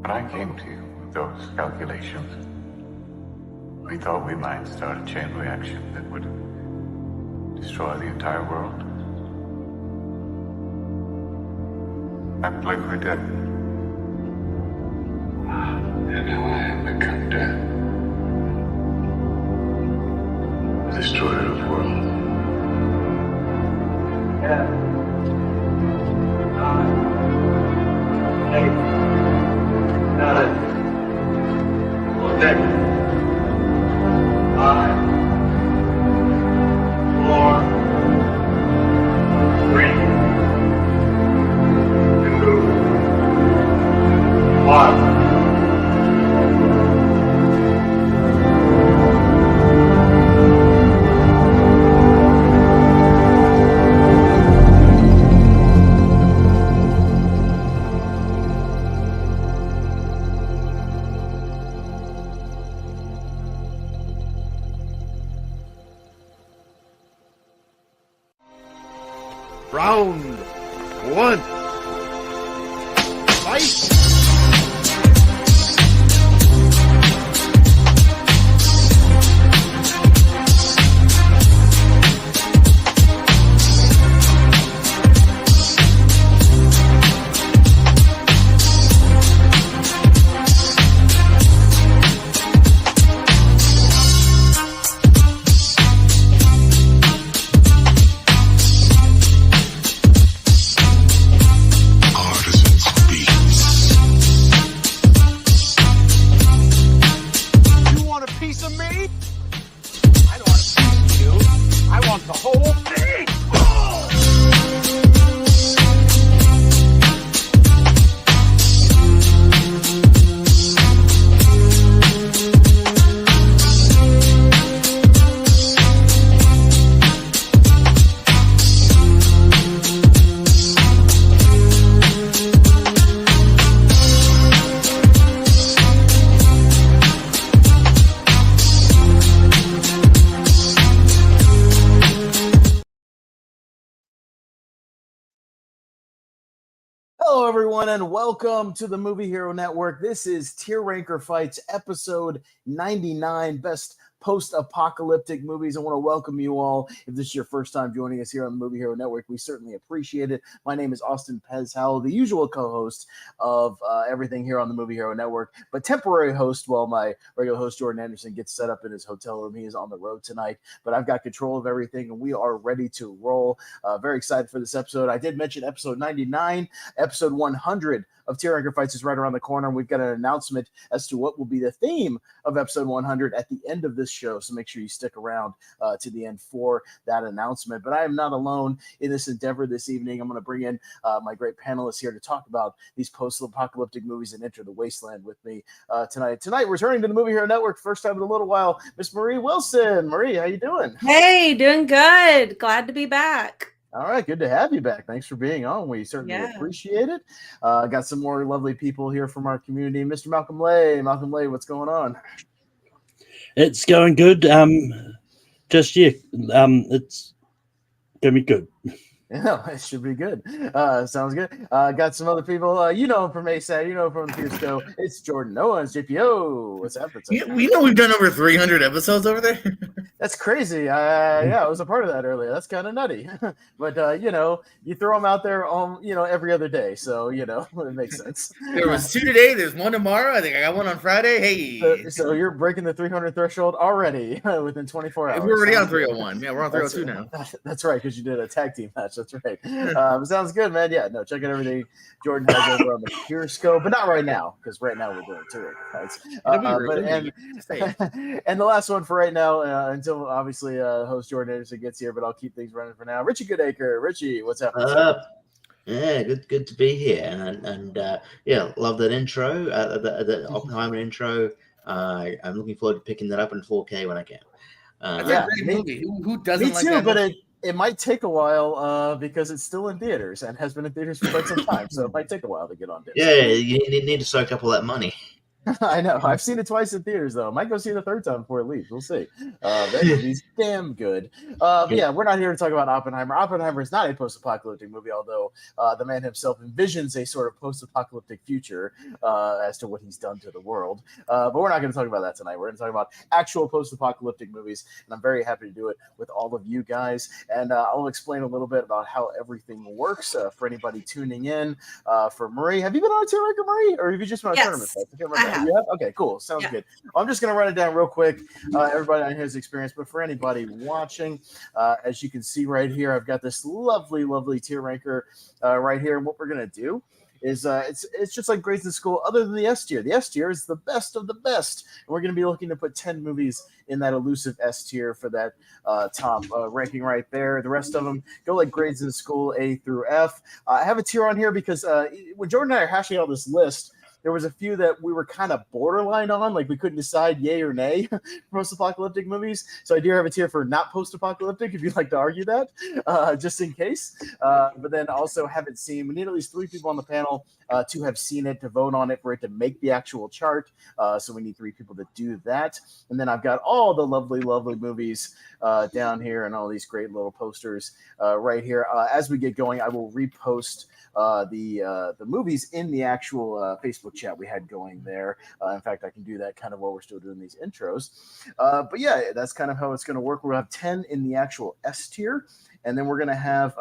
When I came to you with those calculations, we thought we might start a chain reaction that would destroy the entire world. I believe we did. And now I have become death. The destroyer of worlds. Yeah. 9, 8, 9, 10, 5, 4, 3, 2, 1. Round 1. Fight! Hello, everyone, and welcome to the Movie Hero Network. This is Tier Ranker Fights, episode 99, Best Post-Apocalyptic Movies. I want to welcome you all. If this is your first time joining us here on the Movie Hero Network, we certainly appreciate it. My name is Austin Pez Howell, the usual co-host of everything here on the Movie Hero Network, but temporary host while my regular host, Jordan Anderson, gets set up in his hotel room. He is on the road tonight, but I've got control of everything, and we are ready to roll. Very excited for this episode. I did mention episode 99, episode 100 of Tier Ranker Fights is right around the corner. We've got an announcement as to what will be the theme of episode 100 at the end of this show, so make sure you stick around to the end for that announcement. But I am not alone in this endeavor this evening. I'm going to bring in my great panelists here to talk about these post-apocalyptic movies and enter the wasteland with me tonight. Tonight, returning to the Movie Hero Network, first time in a little while, Miss Marie Wilson. Marie, how you doing? Hey, doing good. Glad to be back. All right, good to have you back. Thanks for being on. We certainly appreciate it. Got some more lovely people here from our community. Mr. Malcolm Lay. Malcolm Lay, what's going on? It's going good. It's gonna be good. Yeah, it should be good. Sounds good. Got some other people. You know him from ASAT. You know him from the Pierce Show. It's Jordan Owens, JPO. What's up? We know we've done over 300 episodes over there. That's crazy. Yeah, I was a part of that earlier. That's kind of nutty. But, you throw them out there every other day. So, it makes sense. There was 2 today. There's 1 tomorrow. I think I got 1 on Friday. Hey. So you're breaking the 300 threshold already within 24 hours. We're already on 301. Yeah, we're on 302 now. That's right, because you did a tag team match. That's right. Sounds good, man. Yeah, no, check out everything Jordan has over on the Peerscope, but not right now, because right now we're doing touring fights. And the last one for right now, until obviously host Jordan Anderson gets here, but I'll keep things running for now. Richie Goodacre. Richie, what's up? Yeah, good to be here, and love that intro, the Oppenheimer intro. I'm looking forward to picking that up in 4K when I can. That's a great movie. Who doesn't me like too, that but movie? it might take a while because it's still in theaters and has been in theaters for quite some time, so it might take a while to get on Disney. Yeah, you need to soak up all that money. I know. I've seen it twice in theaters, though. I might go see it a third time before it leaves. We'll see. That movie's damn good. But yeah, we're not here to talk about Oppenheimer. Oppenheimer is not a post-apocalyptic movie, although the man himself envisions a sort of post-apocalyptic future as to what he's done to the world. But we're not going to talk about that tonight. We're going to talk about actual post-apocalyptic movies, and I'm very happy to do it with all of you guys. And I'll explain a little bit about how everything works for anybody tuning in. For Marie, have you been on a tour, Marie, or have you just been on a tournament? I have. Yeah? Okay, cool. Sounds good. I'm just going to run it down real quick. Everybody on here's experience, but for anybody watching, as you can see right here, I've got this lovely tier ranker right here. And what we're going to do is it's just like grades in school, other than the S tier. The S tier is the best of the best. And we're going to be looking to put 10 movies in that elusive S tier for that top ranking right there. The rest of them go like grades in school, A through F. I have a tier on here because when Jordan and I are hashing out this list, there was a few that we were kind of borderline on, like we couldn't decide yay or nay for post-apocalyptic movies. So I do have a tier for not post-apocalyptic, if you'd like to argue that, just in case. But then also haven't seen. We need at least 3 people on the panel to have seen it, to vote on it, for it to make the actual chart. So we need 3 people to do that. And then I've got all the lovely movies down here and all these great little posters right here. As we get going, I will repost the movies in the actual Facebook chat we had going there. In fact, I can do that kind of while we're still doing these intros. But yeah, that's kind of how it's going to work. We'll have 10 in the actual S tier, and then we're going to have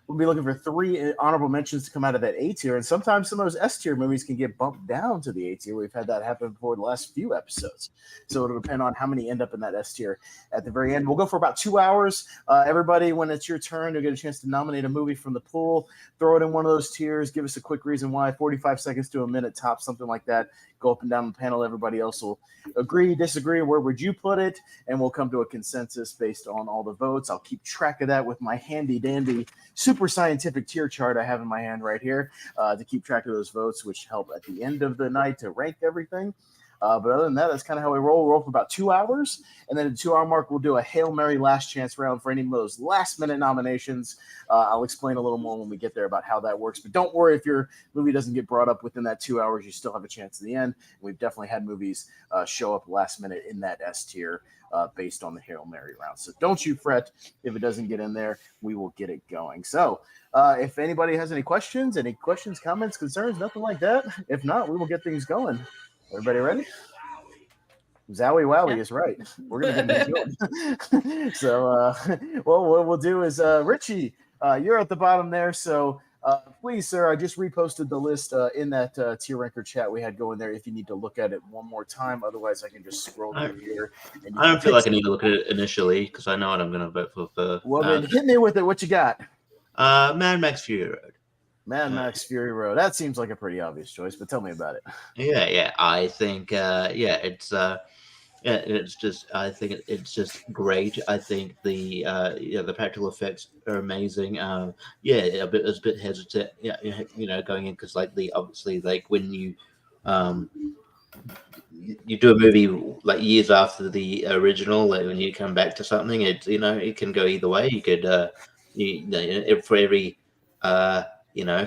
we'll be looking for 3 honorable mentions to come out of that A tier. And sometimes some of those S tier movies can get bumped down to the A tier. We've had that happen before the last few episodes. So it'll depend on how many end up in that S tier at the very end. We'll go for about 2 hours. Everybody, when it's your turn, you'll get a chance to nominate a movie from the pool, throw it in one of those tiers, give us a quick reason why, 45 seconds to a minute top, something like that. Go up and down the panel. Everybody else will agree, disagree. Where would you put it? And we'll come to a consensus based on all the votes. I'll keep track of that with my handy dandy super scientific tier chart I have in my hand right here to keep track of those votes, which help at the end of the night to rank everything. But other than that, that's kind of how we roll. We'll roll for about 2 hours. And then at the 2 hour mark, we'll do a Hail Mary last chance round for any of those last minute nominations. I'll explain a little more when we get there about how that works. But don't worry if your movie doesn't get brought up within that 2 hours. You still have a chance at the end. And we've definitely had movies show up last minute in that S tier based on the Hail Mary round. So don't you fret if it doesn't get in there. We will get it going. So if anybody has any questions, comments, concerns, nothing like that. If not, we will get things going. Everybody ready? Zowie Wowie is right. We're going to get things going. So, well, what we'll do is, Richie, you're at the bottom there. So, please, sir, I just reposted the list in that tier ranker chat we had going there if you need to look at it one more time. Otherwise, I can just scroll through here. And I don't feel like I need to look at it initially because I know what I'm going to vote for. Well, then hit me with it. What you got? Mad Max Fury Road. Mad Max Fury Road. That seems like a pretty obvious choice, but tell me about it. Yeah. I think, it's just. I think it's just great. I think the the practical effects are amazing. I was a bit hesitant, going in because obviously when you you do a movie like years after the original, like when you come back to something, it can go either way. You could for every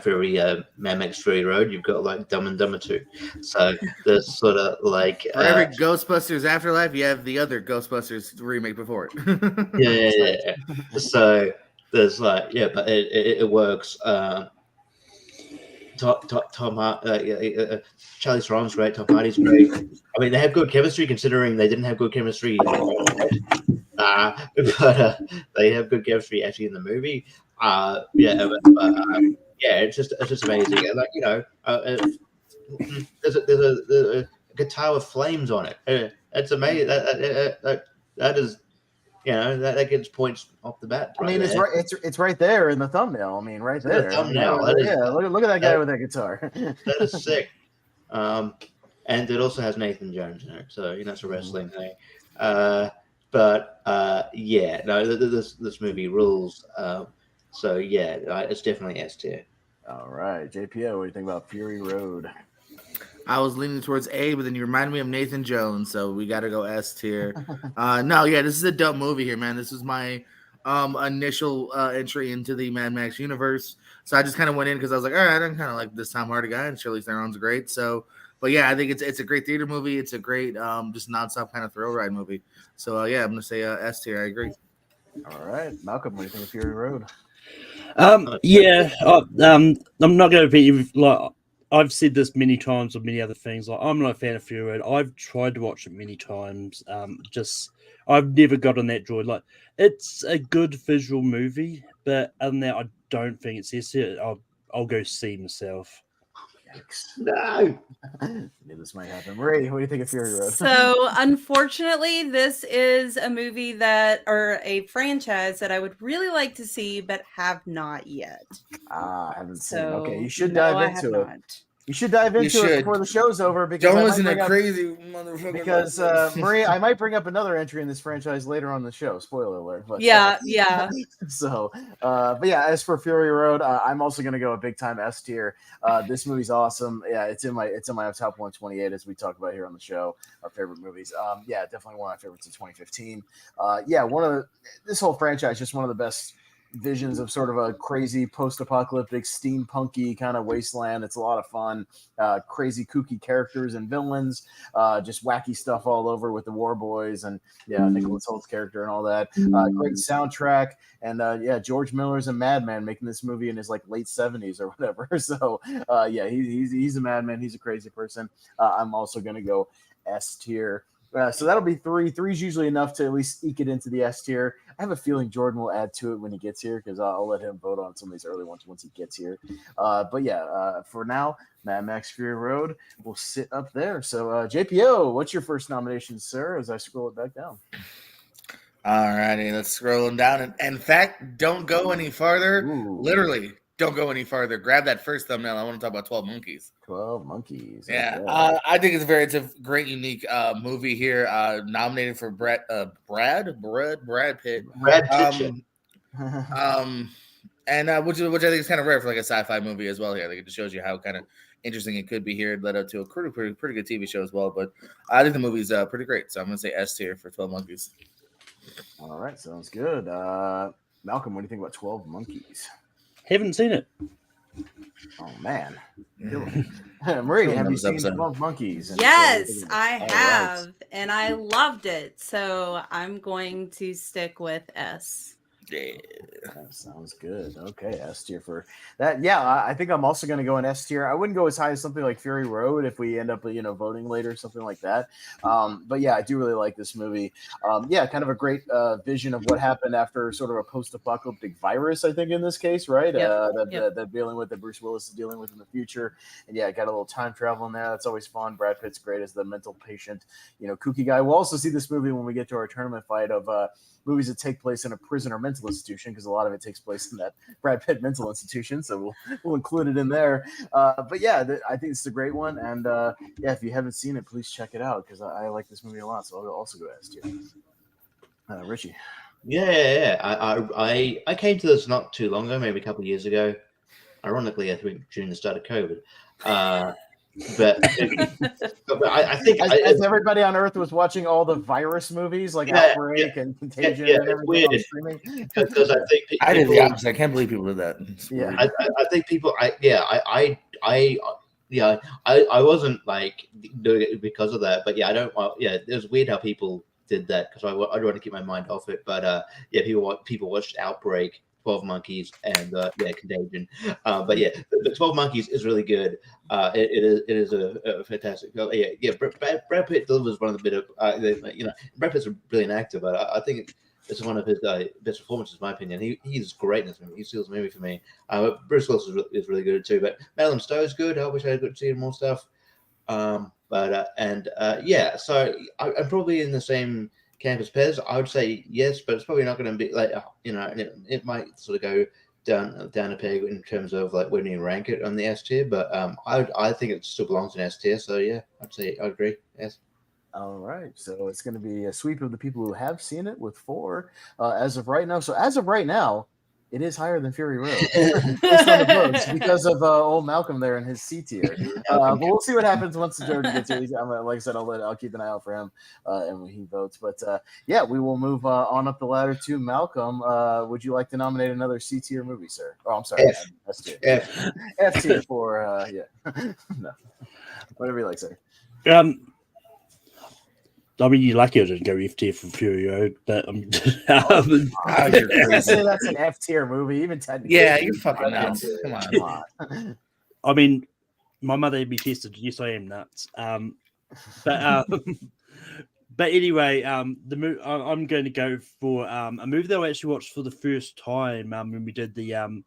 for every Mad Max Fury Road, you've got like Dumb and Dumber 2. So there's sort of like for every Ghostbusters Afterlife, you have the other Ghostbusters remake before it. yeah. So there's but it works. Charlie Theron's great. Tom Hardy's great. I mean, they have good chemistry considering they didn't have good chemistry. But they have good chemistry actually in the movie. It's just amazing. And there's a guitar with flames on it. That's amazing. That is, that gets points off the bat. Right, I mean, it's right there in the thumbnail. I mean, right there. The thumbnail. Look at that guy with that guitar. That is sick. And it also has Nathan Jones in it, so it's a wrestling thing. This movie rules. It's definitely S tier. All right, JPO, what do you think about Fury Road? I was leaning towards A, but then you reminded me of Nathan Jones, so we got to go S tier. This is a dope movie here, man. This was my initial entry into the Mad Max universe, so I just kind of went in because I was like, all right, I'm kind of like this Tom Hardy guy, and Charlize Theron's great, so But yeah, I think it's a great theater movie. It's a great just nonstop kind of thrill ride movie. So yeah, I'm gonna say S tier. I agree. All right, Malcolm, what do you think of Fury Road? Yeah, I'm not going to be like I've said this many times with many other things. Like I'm not a fan of Fury Road. I've tried to watch it many times. Just I've never gotten that joy. Like it's a good visual movie, but other than that, I don't think it's necessary. I'll go see myself. Yikes. No. I knew this might happen. Marie, what do you think of Fury Road? So, unfortunately, this is a movie or a franchise that I would really like to see, but have not yet. I haven't seen. So, Okay, you should no, dive I have into it. not. You should dive into it should. before the show's over because Don't I listen might to bring up, crazy motherfucker. because Marie, I might bring up another entry in this franchise later on the show. Spoiler alert. But, Yeah. So, but yeah, as for Fury Road, I'm also going to go a big time S tier. This movie's awesome. Yeah, it's in my top 128 as we talk about here on the show. Our favorite movies. Yeah, definitely one of my favorites of 2015. Yeah, this whole franchise just one of the best visions of sort of a crazy post-apocalyptic steampunky kind of wasteland. It's a lot of fun. Crazy kooky characters and villains, just wacky stuff all over with the War Boys and Nicholas Holt's character and all that. Great soundtrack, and George Miller's a madman making this movie in his like late 70s or whatever. So he's a madman. He's a crazy person. I'm also gonna go S tier. So that'll be 3. 3 is usually enough to at least eke it into the S tier. I have a feeling Jordan will add to it when he gets here because I'll let him vote on some of these early ones once he gets here. But yeah, for now, Mad Max Fury Road will sit up there. So JPO, what's your first nomination, sir? As I scroll it back down. All righty, let's scroll them down. And in fact, don't go any farther. Ooh. Literally, don't go any farther. Grab that first thumbnail. I want to talk about 12 Monkeys. 12 Monkeys. Yeah, Okay. I think it's a great, unique movie here. Nominated for Brad Pitt. Brad Pitt. And which I think is kind of rare for like a sci-fi movie as well. Here, I think it just shows you how kind of interesting it could be here. It led up to a pretty good TV show as well. But I think the movie's pretty great. So I'm gonna say S tier for 12 Monkeys. All right, sounds good. Malcolm, what do you think about 12 Monkeys? Haven't seen it. Oh man, Marie, have you seen 12 Monkeys? And Yes, I All have, right. and I loved it. So I'm going to stick with S. Yeah. That sounds good. Okay, S tier for that. Yeah, I think I'm also going to go in S tier. I wouldn't go as high as something like Fury Road if we end up, voting later, something like that. But yeah, I do really like this movie. Yeah, kind of a great vision of what happened after sort of a post-apocalyptic virus. I think in this case, right? Yep. That dealing with that Bruce Willis is dealing with in the future. And yeah, got a little time travel in there. That's always fun. Brad Pitt's great as the mental patient, kooky guy. We'll also see this movie when we get to our tournament fight of movies that take place in a prison or mental institution, because a lot of it takes place in that Brad Pitt mental institution. So we'll include it in there. But yeah, I think it's a great one. And yeah, if you haven't seen it, please check it out because I like this movie a lot. So I'll also go S tier. Richie. Yeah. I came to this not too long ago, maybe a couple of years ago. Ironically, I think during the start of COVID. But I think as everybody on Earth was watching all the virus movies like Outbreak and Contagion and everything on streaming. Because I think I did the opposite. I can't believe people did that. Yeah, I think people. I wasn't like doing it because of that, but yeah, I don't. It was weird how people did that because I want to keep my mind off it. But people watched Outbreak, 12 Monkeys, and Contagion. But 12 Monkeys is really good. It is a fantastic film. Brad Pitt delivers one of the bit of Brad Pitt's a brilliant actor, but I think it's one of his best performances, in my opinion. He's great in this movie. He steals the movie for me. Bruce Willis is really good too. But Madeline Stowe's good. I wish I could see more stuff. So I'm probably in the same camp as Pez. I would say yes, but it's probably not going to be like it might sort of go down a peg in terms of like when you rank it on the S tier. But I think it still belongs in S tier. So yeah, I'd agree. Yes. All right, so it's going to be a sweep of the people who have seen it with 4 as of right now. So as of right now, It is higher than Fury Road based on the votes because of old Malcolm there in his C tier. But we'll see what happens once the Jordan gets here. Like I said, I'll keep an eye out for him and when he votes. But yeah, we will move on up the ladder to Malcolm. Would you like to nominate another C tier movie, sir? Oh, I'm sorry, S tier. F tier for no, whatever you like, sir. I mean, you're lucky I didn't go F tier for Fury Road, but I say that's an F tier movie, even technically. Yeah, you're fucking nuts. Come on. I mean, my mother had me tested. Yes, I am nuts. But anyway, I'm going to go for a movie that I actually watched for the first time when we did the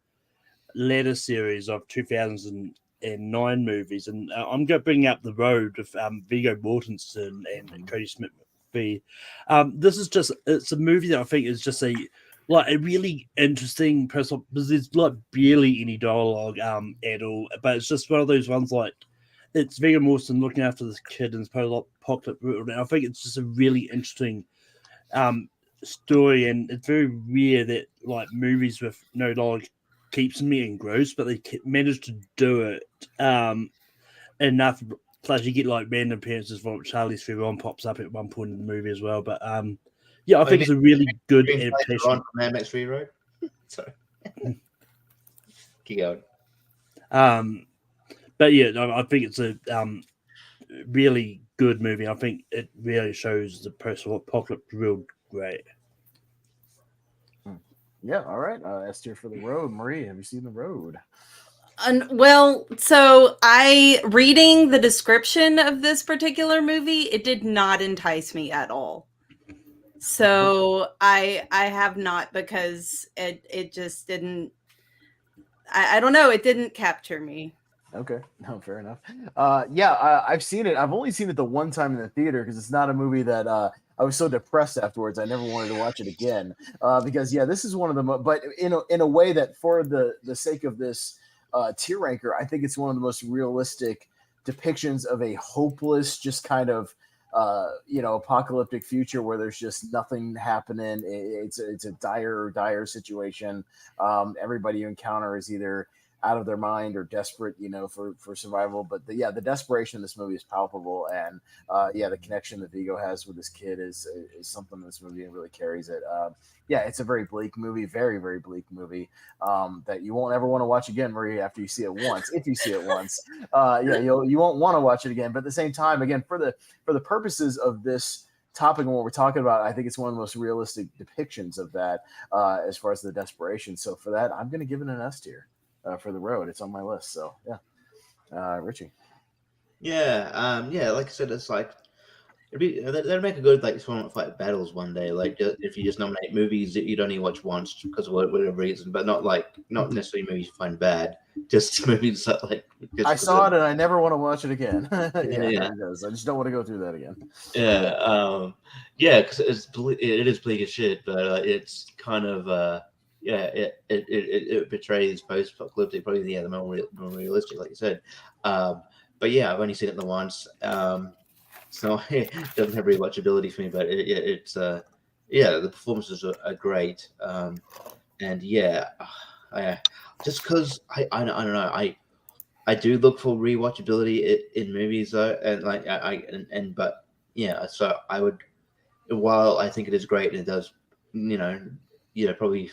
ladder series of 2009 movies, and I'm going to bring up The Road with Viggo Mortensen and Cody Smith. It's a movie that I think is just a really interesting personal, because there's barely any dialogue at all, but it's just one of those ones it's Viggo Mortensen looking after this kid in this post-apocalyptic world, and I think it's just a really interesting story, and it's very rare that movies with no dialogue keeps me engrossed, but they manage to do it enough. Plus, you get random appearances from Charlize Theron pops up at one point in the movie as well. But yeah, I think it's a really good adaptation. On Mad Max Fury Road. Sorry. Keep going. But yeah, I think it's a really good movie. I think it really shows the post-apocalyptic world great. Yeah, all right. S tier for The Road. Marie, have you seen The Road? Well, so reading the description of this particular movie, it did not entice me at all. So I have not, because it just didn't. I don't know. It didn't capture me. Okay, no, fair enough. I've seen it. I've only seen it the one time in the theater because it's not a movie that I was so depressed afterwards. I never wanted to watch it again because this is one of the but in a way that for the sake of this tier ranker, I think it's one of the most realistic depictions of a hopeless, just kind of apocalyptic future where there's just nothing happening. It's a dire situation. Everybody you encounter is either out of their mind or desperate, for survival. But the desperation in this movie is palpable, and the connection that Viggo has with this kid is something in this movie and really carries it. It's a very bleak movie, very, very bleak movie that you won't ever want to watch again, Marie, after you see it once. If you see it once, you won't want to watch it again. But at the same time, again, for the purposes of this topic and what we're talking about, I think it's one of the most realistic depictions of that as far as the desperation. So for that, I'm going to give it an S tier. For The Road, it's on my list. So Richie. Like I said, it's they'd make a good Swan Fight battles one day. If you just nominate movies that you'd only watch once because of whatever reason, but not necessarily movies you find bad, just movies that I saw it and I never want to watch it again. I just don't want to go through that again. Because it is bleak as shit, but it's kind of. It portrays post-apocalyptic, probably the more realistic, like you said. But I've only seen it the once, so it doesn't have rewatchability for me. But the performances are great, just because I don't know, I do look for rewatchability in movies though, and so I would, while I think it is great and it does, probably.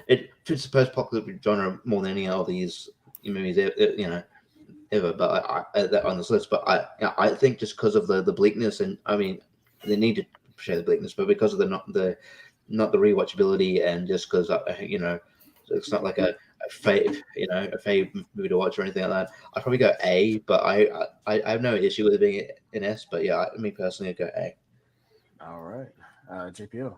It fits the post-apocalyptic genre more than any of these movies, ever. But on this list, but I think just because of the bleakness, and I mean, they need to share the bleakness, but because of the not the rewatchability, and just because it's not like a fave movie to watch or anything like that. I'd probably go A, but I have no issue with it being an S. But me personally, I'd go A. All right, JPO.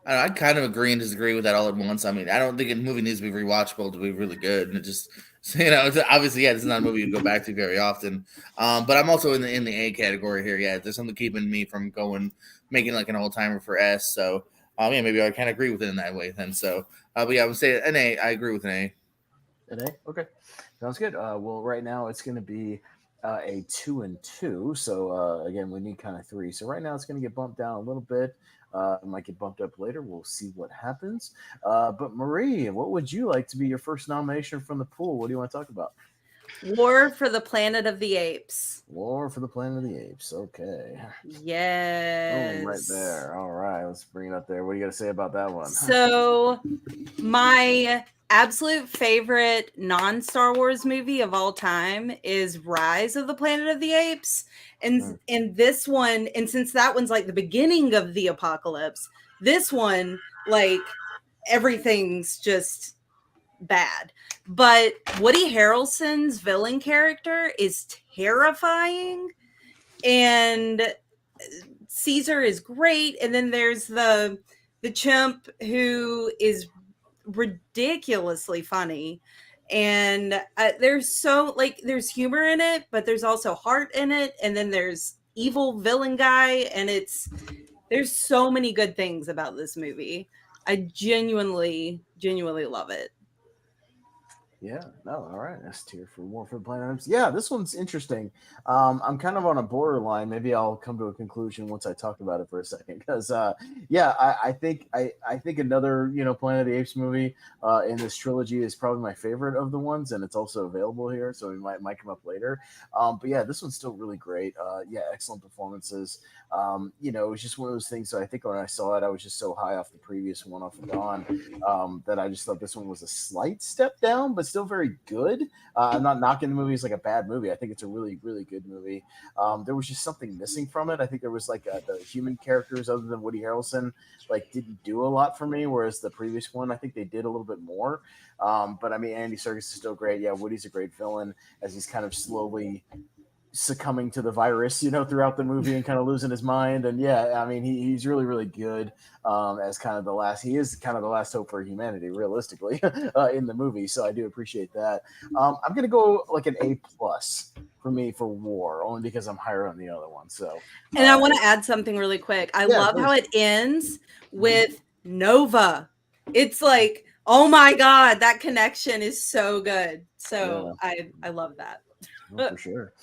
I kind of agree and disagree with that all at once. I mean, I don't think a movie needs to be rewatchable to be really good. And it just, obviously, this is not a movie you go back to very often. But I'm also in the A category here. Yeah, there's something keeping me from making an old timer for S. So, maybe I kind of agree with it in that way then. So, I would say an A. I agree with an A. An A? Okay. Sounds good. Well, right now it's going to be a 2 and 2. So again, we need kind of 3. So right now it's going to get bumped down a little bit. It might get bumped up later. We'll see what happens. But Marie, what would you like to be your first nomination from the pool? What do you want to talk about? War for the Planet of the Apes. War for the Planet of the Apes. Okay. Yes. Oh, right there. All right. Let's bring it up there. What do you got to say about that one? So, my absolute favorite non-Star Wars movie of all time is Rise of the Planet of the Apes. And this one, and since that one's like the beginning of the apocalypse, this one, like, everything's just bad. But Woody Harrelson's villain character is terrifying, and Caesar is great. And then there's the chimp who is ridiculously funny, and there's humor in it, but there's also heart in it. And then there's evil villain guy, and there's so many good things about this movie. I genuinely love it. Yeah, no, all right. That's tier for War for the Planet of the Apes. Yeah, this one's interesting. I'm kind of on a borderline. Maybe I'll come to a conclusion once I talk about it for a second. Because I think another Planet of the Apes movie in this trilogy is probably my favorite of the ones, and it's also available here, so it might come up later. But yeah, this one's still really great. Excellent performances. It was just one of those things. So I think when I saw it, I was just so high off the previous one, off of Dawn, that I just thought this one was a slight step down, but still very good. I'm not knocking the movie as like a bad movie. I think it's a really, really good movie. There was just something missing from it. I think there was like the human characters, other than Woody Harrelson, like didn't do a lot for me. Whereas the previous one, I think they did a little bit more. But I mean, Andy Serkis is still great. Yeah, Woody's a great villain as he's kind of slowly succumbing to the virus, throughout the movie and kind of losing his mind. And yeah, I mean, he's really, really good as kind of he is kind of the last hope for humanity, realistically, in the movie. So I do appreciate that. I'm going to go like an A+ for me for War, only because I'm higher on the other one. So, and I want to add something really quick. I love how it ends with Nova. It's like, oh my God, that connection is so good. So I love that. Oh, for sure.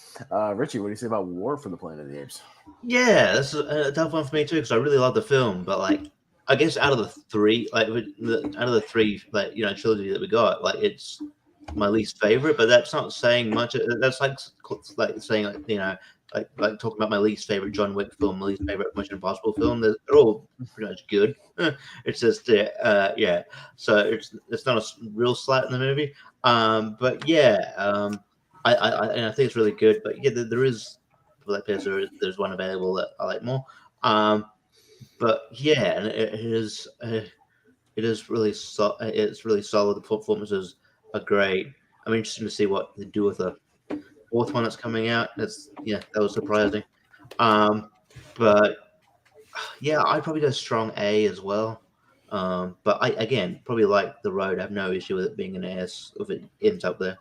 Richie, what do you say about War for the Planet of the Apes? Yeah, that's a tough one for me too, because I really love the film. But like, I guess out of the three, trilogy that we got, like it's my least favorite. But that's not saying much. That's like saying like talking about my least favorite John Wick film, my least favorite Mission Impossible film. They're all pretty much good. It's just So it's not a real slight in the movie. But yeah. I think it's really good, but yeah, there is, like there's one available that I like more. But yeah, and it is really it's really solid. The performances are great. I'm interested to see what they do with the fourth one that's coming out. That was surprising. But yeah, I'd probably go strong A as well. But I probably like The Road. I have no issue with it being an S if it ends up there.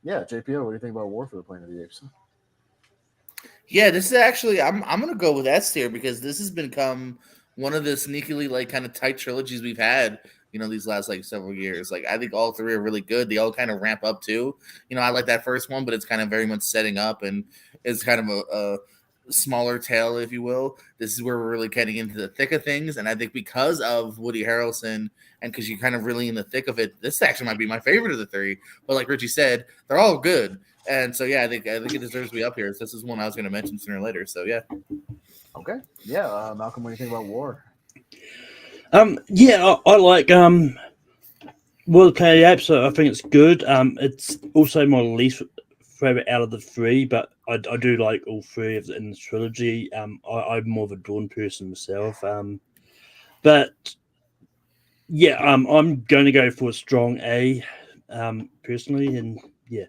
Yeah, JPO, what do you think about War for the Planet of the Apes? Yeah, this is actually I'm gonna go with S tier, because this has become one of the sneakily like kind of tight trilogies we've had, these last like several years. Like I think all three are really good. They all kind of ramp up too. I like that first one, but it's kind of very much setting up and it's kind of a smaller tale, if you will. This is where we're really getting into the thick of things, and I think because of Woody Harrelson and because you're kind of really in the thick of it, this actually might be my favorite of the three. But like Richie said, they're all good, and so yeah, I think it deserves to be up here. So this is one I was going to mention sooner or later. So yeah. Okay. Yeah, Malcolm, what do you think about War? I like World of Planet of the Apes. I think it's good. It's also my least favorite out of the three, but I do like all three of in the trilogy. I'm more of a Dawn person myself. But yeah, I'm going to go for a strong A, personally, and yeah.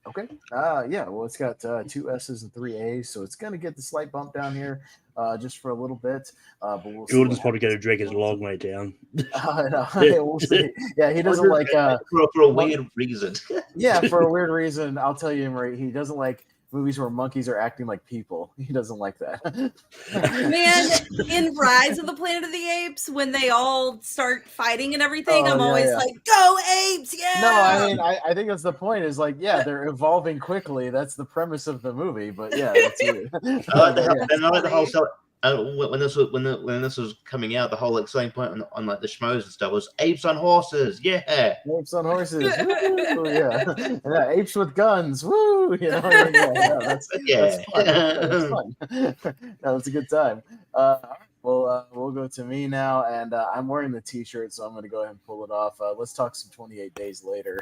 Okay. Well, it's got 2 S's and 3 A's, so it's going to get the slight bump down here just for a little bit. But we'll Jordan's probably going to drag his long way down. We'll see. Yeah, he doesn't like... for a weird reason. Yeah, for a weird reason. I'll tell you, Marie, he doesn't like movies where monkeys are acting like people. He doesn't like that. Man, in Rise of the Planet of the Apes, when they all start fighting and everything, I'm always like, "Go Apes!" Yeah. No, I mean, I think that's the point. Is like, yeah, they're evolving quickly. That's the premise of the movie. But yeah, that's it. I like the whole stuff. When this was coming out, the whole like selling point on like the schmoes and stuff was apes on horses. Yeah, apes on horses. Woo, yeah, apes with guns. Woo, you know, that's fun. That's fun. No, that's a good time. Well, we'll go to me now, and I'm wearing the T-shirt, so I'm going to go ahead and pull it off. Let's talk some 28 Days Later,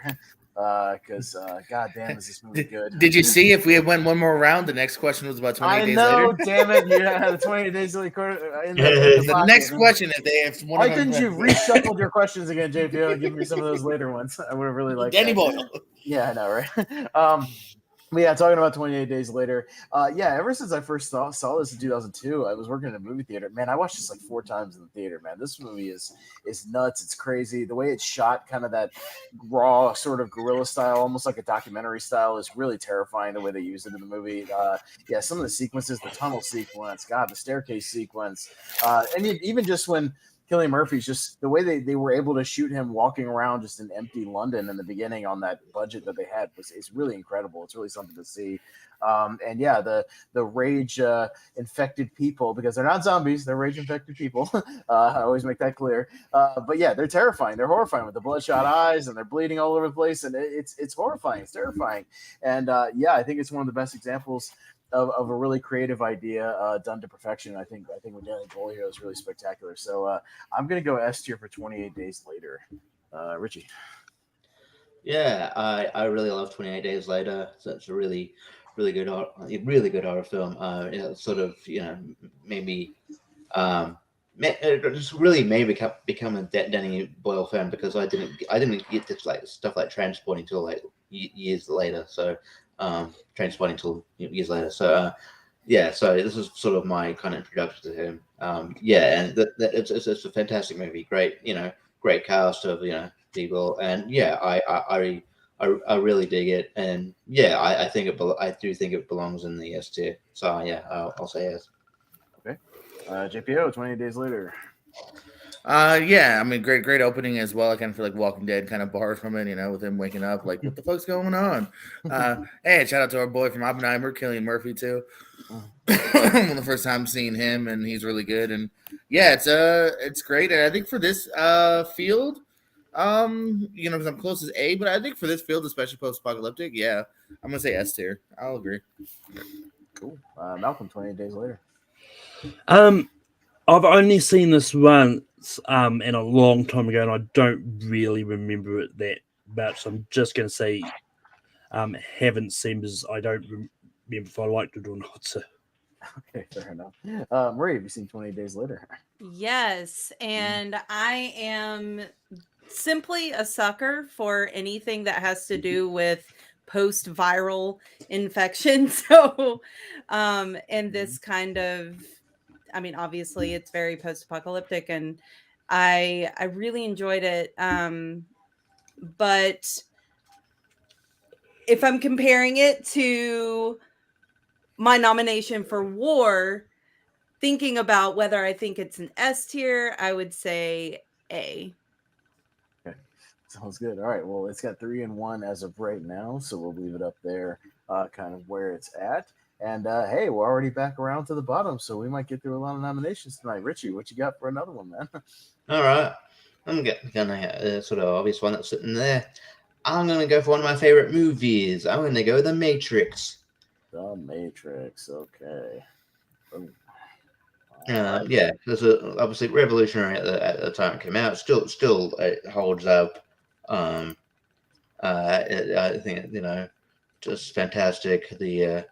because goddamn, is this movie good? Did you see if we had went one more round? The next question was about 28 days later. I know, damn it! You had the 28 Days Later. The next question, if one why couldn't you reshuffle your questions again, JPO, and give me some of those later ones? I would have really liked Danny that. Boyle. Yeah, I know, right? But yeah, talking about 28 Days Later. Ever since I first saw this in 2002, I was working in a movie theater. Man, I watched this like 4 times in the theater, man. This movie is nuts. It's crazy. The way it's shot, kind of that raw sort of guerrilla style, almost like a documentary style, is really terrifying the way they use it in the movie. Some of the sequences, the tunnel sequence, God, the staircase sequence. And even just when Cillian Murphy's, just the way they were able to shoot him walking around just in empty London in the beginning on that budget that they had is really incredible. It's really something to see. The rage infected people, because they're not zombies, they're rage infected people. I always make that clear. But yeah, they're terrifying. They're horrifying with the bloodshot eyes, and they're bleeding all over the place, and it's horrifying. It's terrifying. And I think it's one of the best examples of a really creative idea done to perfection. I think with Danny Boyle here is really spectacular. So I'm gonna go S tier for 28 Days Later. Richie. Yeah, I really love 28 Days Later. So it's a really good horror film. It sort of made me just really made me become a Danny Boyle fan, because I didn't get this like stuff like Transporting till like years later. So Transporting till years later. So so this is sort of my kind of introduction to him. And it's a fantastic movie. Great cast of people, and I really dig it, and I do think it belongs in the S tier. So I'll say yes. Okay, JPO, 28 Days Later. I mean, great opening as well. I kind of feel like Walking Dead kind of borrowed from it, with him waking up like, what the fuck's going on? Hey, shout out to our boy from Oppenheimer, Cillian Murphy too. One of the first time seeing him, and he's really good. And it's great. And I think for this field, because I'm close as A, but I think for this field, especially post-apocalyptic, I'm gonna say S tier. I'll agree. Cool. Malcolm, 28 Days Later. I've only seen this once and a long time ago, and I don't really remember it that much. So I'm just going to say haven't seen, because I don't remember if I liked it or not. So. Okay, fair enough. Marie, have you seen 28 Days Later? Yes, and I am simply a sucker for anything that has to do with post-viral infection. So, and this kind of, I mean, obviously it's very post-apocalyptic, and I really enjoyed it. But if I'm comparing it to my nomination for War, thinking about whether I think it's an S tier, I would say A. Okay, sounds good. All right, well, it's got 3 and 1 as of right now, so we'll leave it up there, kind of where it's at. And hey, we're already back around to the bottom, so we might get through a lot of nominations tonight. Richie, what you got for another one, man? All right, I'm gonna sort of obvious one that's sitting there. I'm gonna go for one of my favorite movies. I'm gonna go The Matrix. The Matrix, okay. It was obviously revolutionary at the time it came out. Still it holds up. I think just fantastic. The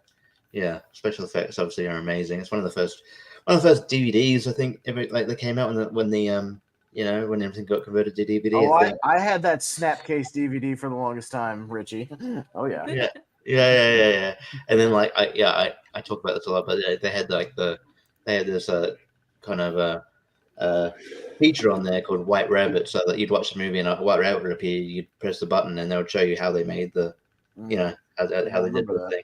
special effects obviously are amazing. It's one of the first DVDs I think ever, like they came out when everything got converted to DVD. Oh, I had that Snapcase DVD for the longest time, Richie. Oh yeah. Yeah. And then I talk about this a lot, but they had this kind of a feature on there called White Rabbit, so that you'd watch the movie and a white rabbit would appear. You'd press the button and they would show you how they made the how they did the thing.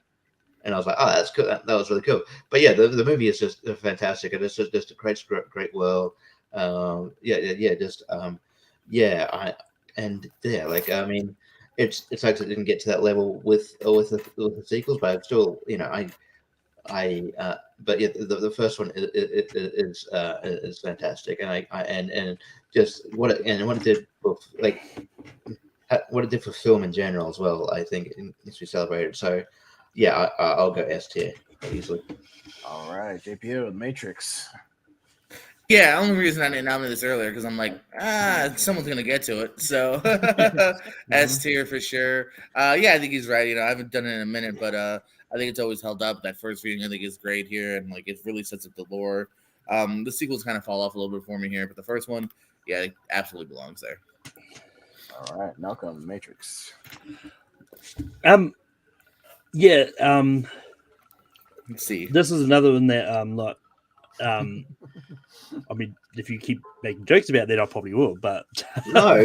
And I was like, oh, that's cool. That was really cool. But yeah, the movie is just fantastic, and it's just a great world. Like I mean, it's like it didn't get to that level with the sequels, but I'm still, but yeah, the first one is fantastic, and and just what it did for what it did for film in general as well. I think it needs to be celebrated. So yeah, I'll go S tier easily. All right, JPO, The Matrix. Yeah, only reason I didn't nominate this earlier because I'm like, someone's gonna get to it. So S tier for sure. Yeah, I think he's right. I haven't done it in a minute, but I think it's always held up. That first reading I think is great here, and like it really sets up the lore. The sequels kind of fall off a little bit for me here, but the first one, yeah, it absolutely belongs there. All right, Malcolm, Matrix. Yeah. Let's see. This is another one that I mean, if you keep making jokes about that, I probably will. But no.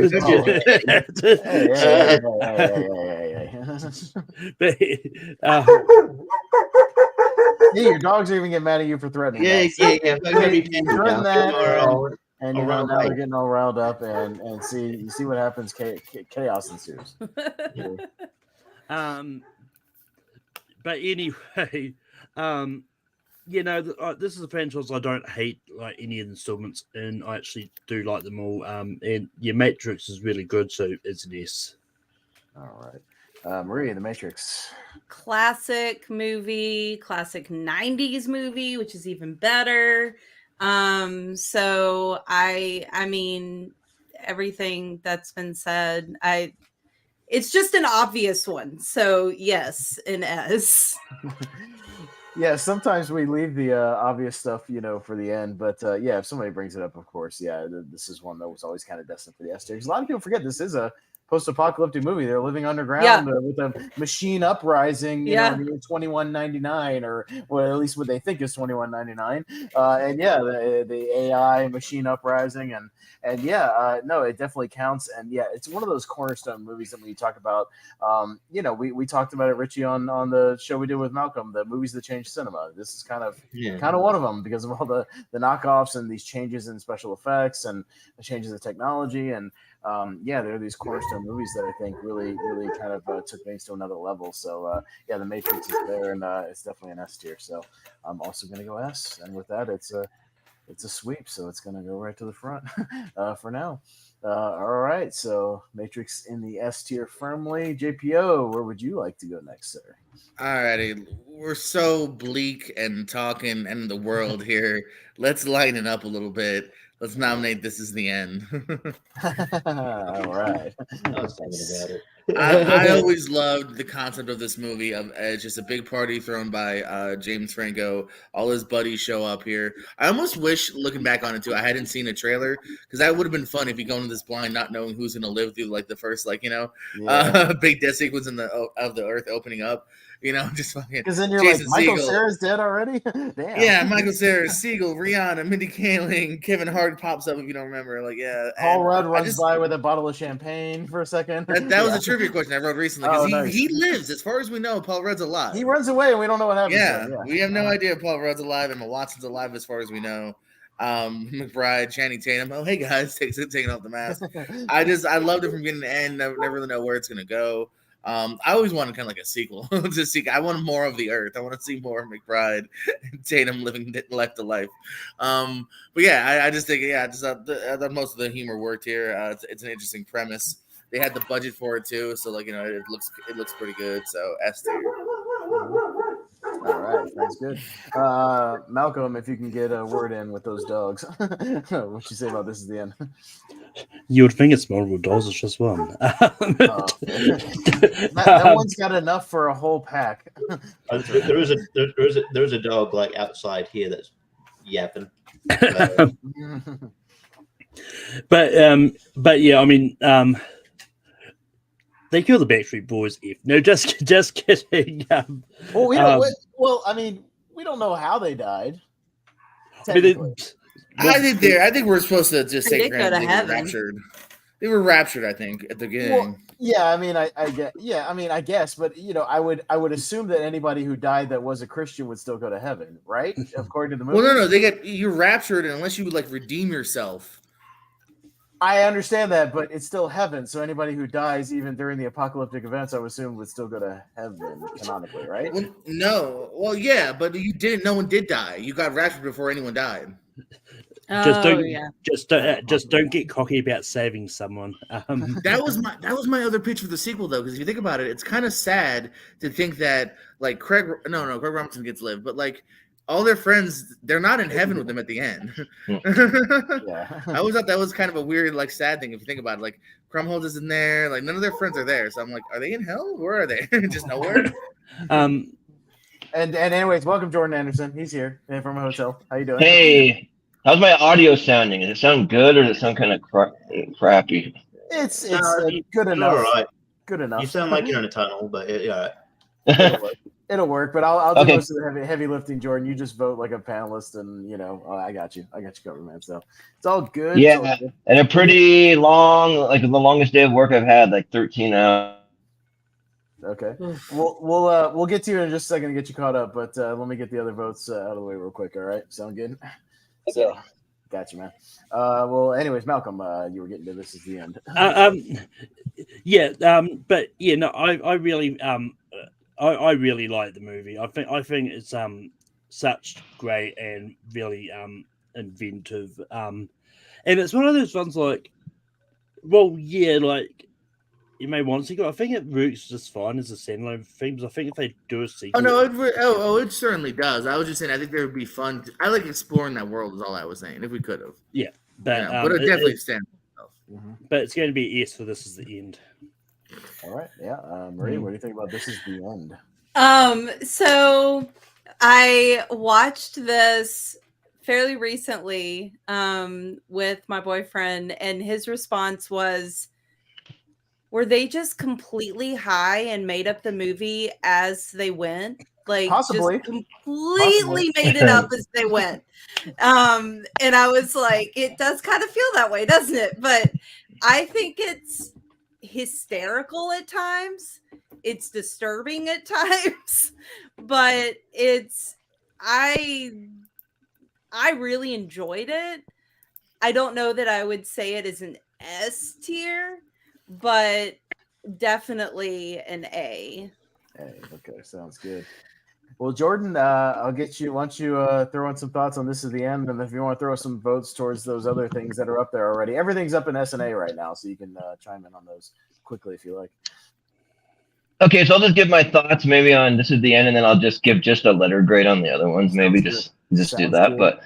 Your dogs are even getting mad at you for threatening. Yeah. Threaten that, and now they're getting all riled up, and see what happens. Chaos ensues. But anyway, this is a franchise I don't hate like any of the installments, and I actually do like them all. And Matrix is really good, so it's an S. All right, Maria, The Matrix. Classic movie, classic 90s movie, which is even better. So I mean, everything that's been said, it's just an obvious one. So yes, an S. Yeah, sometimes we leave the obvious stuff, for the end. But yeah, if somebody brings it up, of course, yeah, this is one that was always kind of destined for the S tier. Because a lot of people forget this is a post-apocalyptic movie. They're living underground with a machine uprising, in the year 2199, or well, at least what they think is 2199. And yeah, the AI machine uprising, and yeah, no, it definitely counts. And yeah, it's one of those cornerstone movies that when you talk about, we talked about it, Richie, on the show we did with Malcolm, the movies that changed cinema. This is kind of one of them because of all the knockoffs and these changes in special effects and the changes in technology. And there are these cornerstone movies that I think really, really kind of took things to another level. So The Matrix is there, and it's definitely an S tier. So I'm also going to go S, and with that, it's a sweep. So it's going to go right to the front for now. All right, so Matrix in the S tier firmly. JPO, where would you like to go next, sir? All righty, we're so bleak and talking end the world here. Let's lighten it up a little bit. Let's nominate This Is the End. All right. I was thinking about it. I always loved the concept of this movie of just a big party thrown by James Franco. All his buddies show up here. I almost wish, looking back on it too, I hadn't seen a trailer because that would have been fun if you go into this blind, not knowing who's going to live through like the first big death sequence of the Earth opening up. Just fucking. Because then you're Jason like, Michael Segel. Cera's dead already? Damn. Yeah, Michael Cera, Segel, Rihanna, Mindy Kaling, Kevin Hart pops up if you don't remember. Paul Rudd runs by with a bottle of champagne for a second. That was a trivia question I wrote recently because he lives. As far as we know, Paul Rudd's alive. He runs away and we don't know what happens. Yeah, we have no idea if Paul Rudd's alive. Emma Watson's alive as far as we know. McBride, Channing Tatum. Oh, hey guys, taking off the mask. I loved it from beginning to end. Never really know where it's gonna go. I always wanted kind of like a sequel to see. I want more of the Earth. I want to see more of McBride and Tatum living life to life. But yeah, I just think I thought most of the humor worked here. It's an interesting premise. They had the budget for it too, so it looks pretty good. So S tier. All right, that's good. Malcolm, if you can get a word in with those dogs, what you say about This Is the End? You would think it's multiple dogs. It's just one. That one's got enough for a whole pack. There is a dog like outside here that's yapping. But yeah, I mean, they kill the Backstreet Boys. Just kidding. Well, I mean, we don't know how they died. I think we're supposed to just say they were raptured. They were raptured, I think, at the beginning. Yeah, I mean, I get. Yeah, I mean, I guess, but I would assume that anybody who died that was a Christian would still go to heaven, right? According to the movie. Well, no, you're raptured unless you would like redeem yourself. I understand that, but it's still heaven. So anybody who dies, even during the apocalyptic events, I would assume would still go to heaven canonically, right? Well, no, well, yeah, but you didn't. No one did die. You got raptured before anyone died. Just don't get cocky about saving someone. That was my other pitch for the sequel, though, because if you think about it, it's kind of sad to think that like Craig Robinson gets lived, but like all their friends, they're not in heaven with them at the end. Yeah. I always thought that was kind of a weird, like, sad thing if you think about it. Like Krumholtz isn't there, like none of their friends are there, so I'm like, are they in hell? Where are they? Just nowhere. And anyways, welcome Jordan Anderson. He's here from a hotel. How you doing? Hey, how's my audio sounding? Does it sound good or does it sound kind of crappy? It's good enough. All right. Good enough. You sound like you're in a tunnel, but yeah. It'll work, but I'll do Okay. most of the heavy lifting, Jordan. You just vote like a panelist, and I got you covered, man. So it's all good. Yeah, It's all good. and a pretty long, like the longest day of work I've had, like 13 hours. Okay, we'll get to you in just a second to get you caught up, but let me get the other votes out of the way real quick. All right, sound good? So, got you, man. Well, anyways, Malcolm, you were getting to this is the end. But yeah, no, I really I really like the movie. I think it's such great and really inventive. And it's one of those ones like, well, yeah, like you may want to sequel. I think it works just fine as a standalone thing. Because I think if they do a sequel, It certainly does. I was just saying, I think there would be fun. I like exploring that world. Is all I was saying. If we could have, but it definitely stands. But it's going to be yes for This Is the End. All right, yeah, Marie, what do you think about This Is the End? So I watched this fairly recently with my boyfriend, and his response was, were they just completely high and made up the movie as they went? Like, Possibly. just completely made it up as they went. And I was like, it does kind of feel that way, doesn't it? But I think it's hysterical at times. It's disturbing at times, but I really enjoyed it. I don't know that I would say it is an S tier, but definitely an A. Hey, okay, sounds good. Well, Jordan, I'll get you. Why don't you throw in some thoughts on This Is the End, and if you want to throw some votes towards those other things that are up there already. Everything's up in S&A right now, so you can chime in on those quickly if you like. Okay, so I'll just give my thoughts maybe on This Is the End, and then I'll just give just a letter grade on the other ones. Maybe just do that. Good. But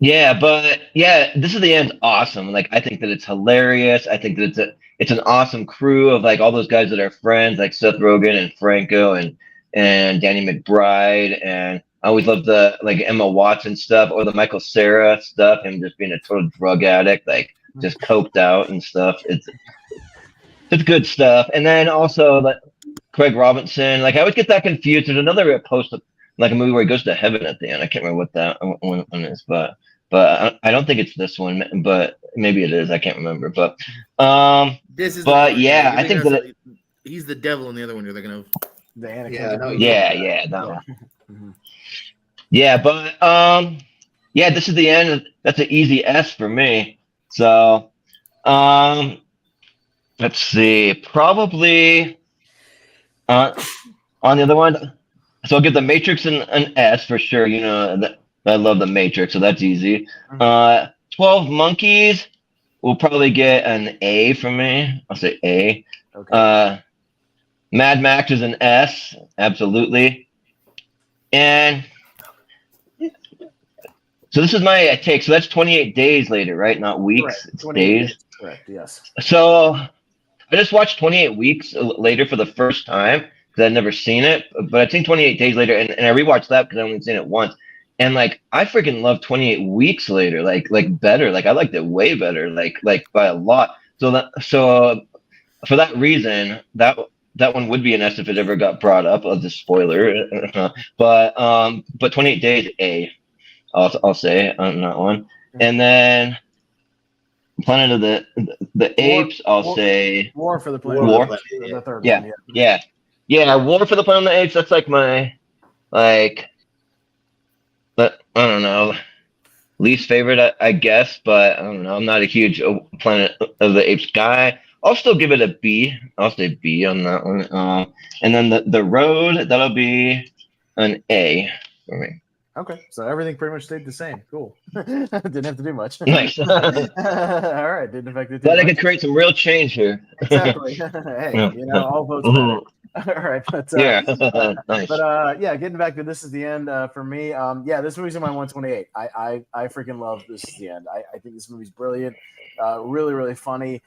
This Is the End's awesome. Like I think that it's hilarious. I think that it's an awesome crew of like all those guys that are friends, like Seth Rogen and Franco and Danny McBride, and I always love the like Emma Watson stuff or the Michael Cera stuff, him just being a total drug addict, like just coked out and stuff. It's good stuff. And then also like Craig Robinson, like I always get that confused. There's another post like a movie where he goes to heaven at the end. I can't remember what that one is, but I don't think it's this one, but maybe it is. I can't remember. But This is. But yeah, I think that he's the devil in the other one you're thinking of. The Anakin. That one. Mm-hmm. Yeah, but This Is the End. That's an easy S for me. So let's see. Probably on the other one. So I'll give The Matrix an S for sure. You know, I love The Matrix, so that's easy. 12 Monkeys will probably get an A from me. I'll say A. Okay. Mad Max is an S, absolutely. And so this is my take. So that's 28 days later, right? Not weeks. Correct. It's 28 days. Correct, yes. So I just watched 28 weeks later for the first time because I'd never seen it. But I think 28 days later, and I rewatched that because I only seen it once. And like I freaking love 28 weeks later, like better. Like I liked it way better, like by a lot. So for that reason, that one would be an S if it ever got brought up. I'll just spoiler. But 28 days A, I'll say on that one. And then Planet of the Apes. I'll say War for the Planet. War. Of the Apes, the third Yeah, one. yeah. War for the Planet of the Apes. That's like my but I don't know, least favorite, I guess. But I don't know. I'm not a huge Planet of the Apes guy. I'll still give it a B. I'll say B on that one. And then the Road, that'll be an A for me. Okay, so everything pretty much stayed the same. Cool. Didn't have to do much. Nice. All right, didn't affect it too Glad I much. could create some real change here. Exactly. Hey, all votes matter. All right, but Yeah, nice. But yeah, getting back to This Is the End for me. Yeah, this movie's in my 128. I freaking love This Is the End. I think this movie's brilliant. Really, really funny.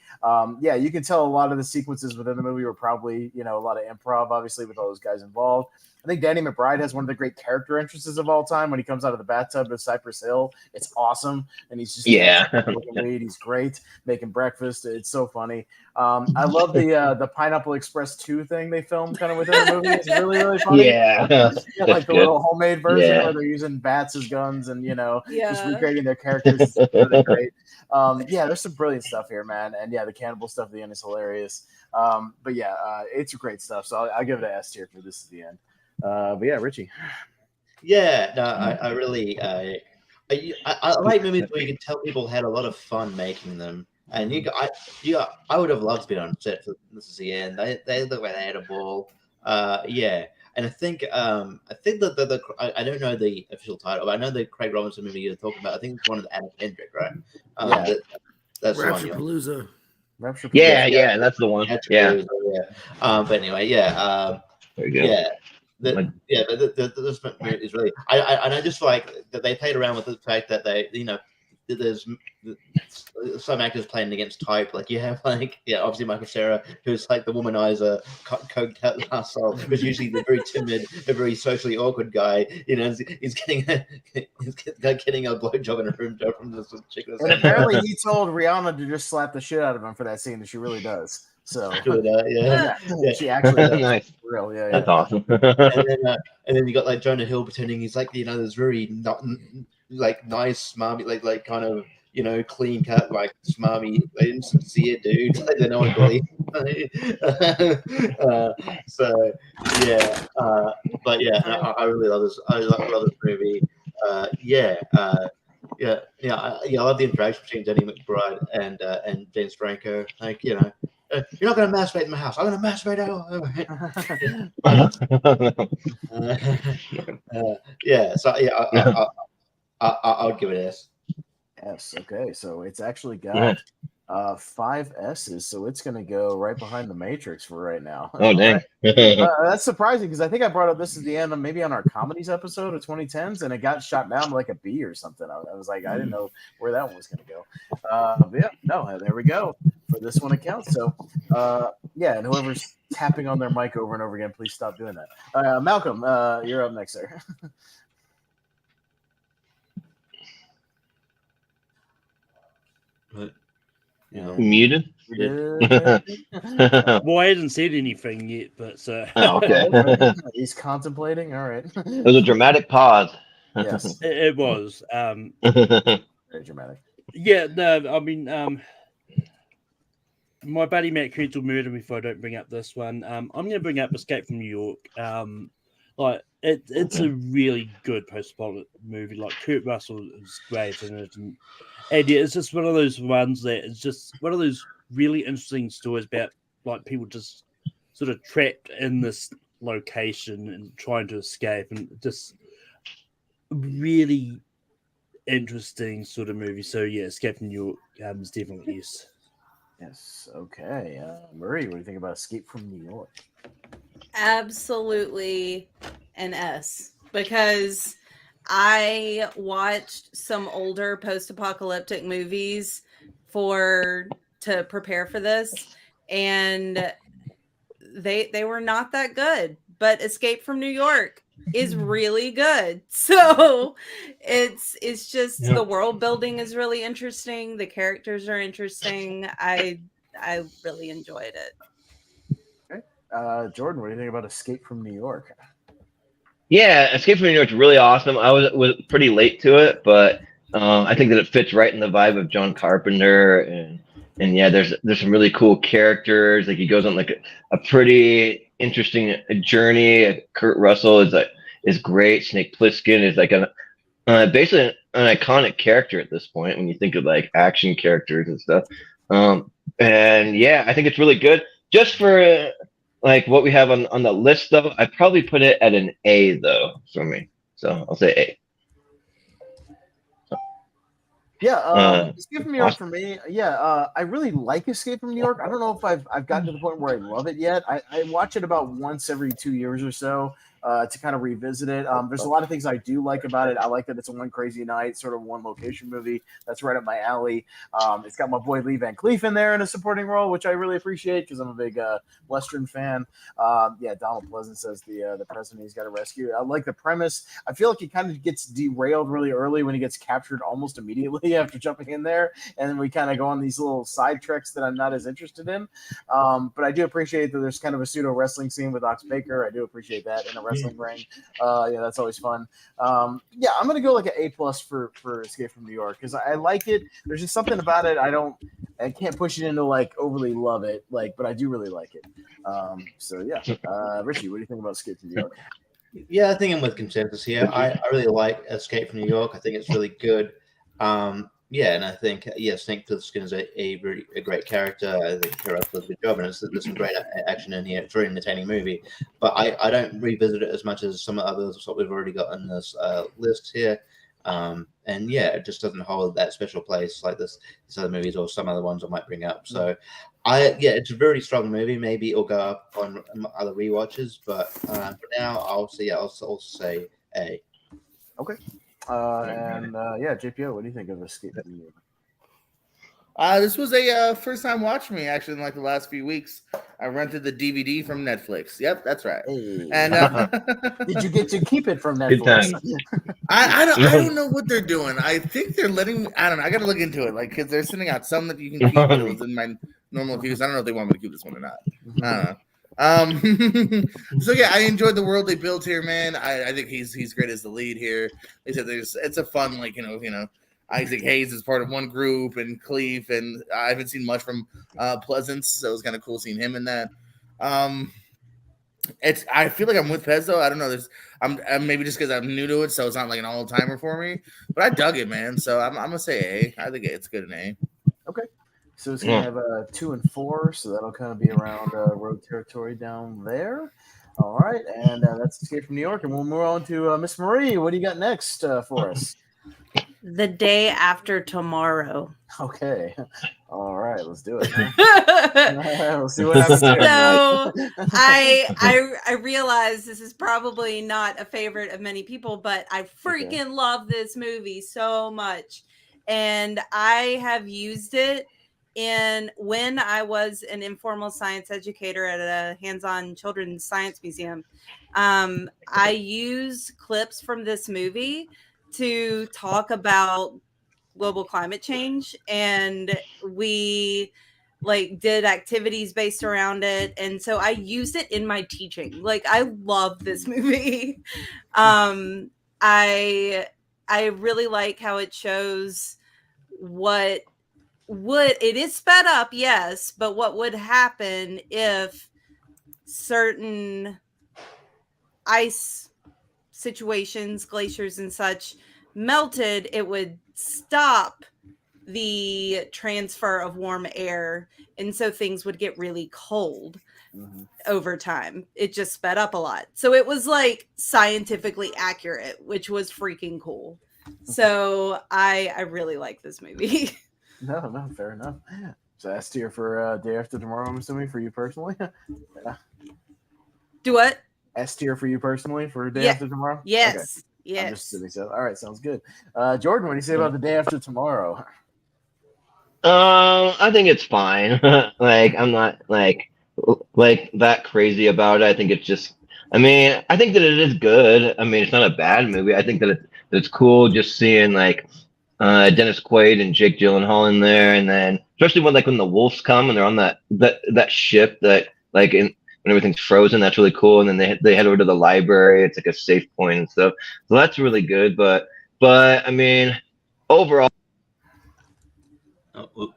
Yeah, you can tell a lot of the sequences within the movie were probably a lot of improv, obviously, with all those guys involved. I think Danny McBride has one of the great character entrances of all time when he comes out of the bathtub at Cypress Hill. It's awesome, and he's just lead. He's great making breakfast. It's so funny. I love the Pineapple Express 2 thing they filmed kind of within the movie. It's really, really funny. Yeah, like the little homemade version where they're using bats as guns and just recreating their characters. It's really great. Yeah, there's some brilliant stuff here, man. And yeah, the cannibal stuff at the end is hilarious. But yeah, it's great stuff. So I'll give it an S tier for This Is the End. But yeah, Richie. Yeah, no, I really I like movies where you can tell people had a lot of fun making them, and I would have loved to be on set for This Is the End. They look like they had a ball. Yeah, and I think that I don't know the official title, but I know the Craig Robinson movie you're talking about. I think it's one of the Anna Kendrick, right? Yeah. That's Rapturepalooza. Yeah, that's the one. Yeah. But anyway, yeah. Very good. Yeah. This movie is really. I just like that they played around with the fact that there's some actors playing against type. Like you have obviously Michael Cera, who's like the womanizer, coked out asshole, who's usually the very timid, the very socially awkward guy. He's getting a blowjob in a room from this chick. And apparently he told Rihanna to just slap the shit out of him for that scene, and she really does. So yeah. She actually does. Nice. For real, yeah. That's awesome. and then you got like Jonah Hill pretending he's like this very not like nice smarmy like kind of clean cut like smarmy insincere dude like that no one believes. So yeah, but yeah, I really love this. I love this movie. Yeah. I love the interaction between Danny McBride and James Franco. Like you're not going to masturbate in my house. I'm going to masturbate out. Yeah. So yeah, I'll give it an S. S. Okay, so it's actually got 5 S's, so it's going to go right behind The Matrix for right now. Oh, dang. That's surprising because I think I brought up This Is the End maybe on our comedies episode of 2010s, and it got shot down to like a B or something. I was like, I didn't know where that one was going to go. But yeah, no, there we go. For this one, it counts. So, yeah, and whoever's tapping on their mic over and over again, please stop doing that. Malcolm, you're up next, sir. Muted. Well, I hadn't said anything yet, but okay. He's contemplating. All right. It was a dramatic pause. Yes, it was. very dramatic. Yeah, no, I mean, my buddy Matt Creed will murder me if I don't bring up this one. I'm going to bring up Escape from New York. It's a really good post-apocalyptic movie. Like Kurt Russell is great in it, and yeah, it's just one of those ones that is just one of those really interesting stories about like people just sort of trapped in this location and trying to escape, and just really interesting sort of movie. So yeah, Escape from New York is definitely yes. Yes. Okay. Marie, what do you think about Escape from New York? Absolutely an S, because I watched some older post-apocalyptic movies to prepare for this, and they were not that good. But Escape from New York is really good. So it's just the world building is really interesting. The characters are interesting. I really enjoyed it. Jordan, what do you think about Escape from New York? Yeah, Escape from New York is really awesome. I was pretty late to it, but I think that it fits right in the vibe of John Carpenter, and yeah, there's some really cool characters. Like he goes on like a pretty interesting journey. Kurt Russell is great. Snake Plissken is like basically an iconic character at this point when you think of like action characters and stuff. And yeah, I think it's really good. Just for like what we have on the list, though, I'd probably put it at an A though for me. So I'll say A. Yeah, Escape from New York for me. Yeah, I really like Escape from New York. I don't know if I've gotten to the point where I love it yet. I watch it about once every 2 years or so to kind of revisit it. There's a lot of things I do like about it. I like that it's a one crazy night, sort of one location movie. That's right up my alley. It's got my boy Lee Van Cleef in there in a supporting role, which I really appreciate because I'm a big Western fan. Yeah, Donald Pleasance says the president he's got to rescue. I like the premise. I feel like he kind of gets derailed really early when he gets captured almost immediately after jumping in there, and then we kind of go on these little side treks that I'm not as interested in. But I do appreciate that there's kind of a pseudo wrestling scene with Ox Baker. I do appreciate that in a wrestling ring. Yeah, that's always fun. Yeah, I'm gonna go like an A+ for Escape from New York because I like it. There's just something about it I can't push it into like overly love it, like, but I do really like it. So yeah, Richie, what do you think about Escape from New York? Yeah, I think I'm with consensus here. I really like Escape from New York. I think it's really good. Yeah, and I think Snake Plissken is a great character. I think Kurt Russell does a good job, and there's some great action in here. It's a very entertaining movie, but I don't revisit it as much as some of the others that we've already got on this list here. And yeah, it just doesn't hold that special place like this other movies or some other ones I might bring up. So it's a very strong movie. Maybe it'll go up on other rewatches, but for now I'll also say A. Okay. JPO, what do you think of Escape from New York? This was a first time watch for me actually in like the last few weeks. I rented the DVD from Netflix. Yep, that's right. Hey. And did you get to keep it from Netflix? I don't know what they're doing. I think they're letting me, I don't know. I got to look into it, like because they're sending out some that you can keep. But it was in my normal views. I don't know if they want me to keep this one or not. I don't know. So yeah, I enjoyed the world they built here, man. I think he's great as the lead here. They said it's a fun Isaac Hayes is part of one group and Cleef, and I haven't seen much from Pleasance, so it was kind of cool seeing him in that. I feel like I'm with Pez though. I don't know. I'm maybe just because I'm new to it, so it's not like an all timer for me. But I dug it, man. So I'm gonna say A. I think it's good in A. Okay. So it's going to have 2 and 4, so that'll kind of be around road territory down there. All right, and that's Escape from New York, and we'll move on to Miss Marie. What do you got next for us? The Day After Tomorrow. Okay. All right, let's do it. We'll see what happens. So I realize this is probably not a favorite of many people, but I freaking love this movie so much. And I have used it when I was an informal science educator at a hands-on children's science museum. I use clips from this movie to talk about global climate change, and we did activities based around it, and so I used it in my teaching. I love this movie. I really like how it shows what it is sped up, yes, but what would happen if certain ice situations, glaciers and such, melted. It would stop the transfer of warm air, and so things would get really cold over time. It just sped up a lot, so it was scientifically accurate, which was freaking cool. So I really like this movie. No, fair enough. So S tier for Day After Tomorrow, I'm assuming, for you personally. Yeah. Do what? S tier for you personally for Day After Tomorrow? Yes. Okay. Yes. I'm just assuming so. All right, sounds good. Jordan, what do you say about The Day After Tomorrow? I think it's fine. I'm not that crazy about it. I think it's just, I think that it is good. It's not a bad movie. I think that it's cool just seeing Dennis Quaid and Jake Gyllenhaal in there, and then especially when the wolves come and they're on that ship that when everything's frozen, that's really cool. And then they head over to the library. It's a safe point and stuff. So that's really good. But overall, Uh-oh.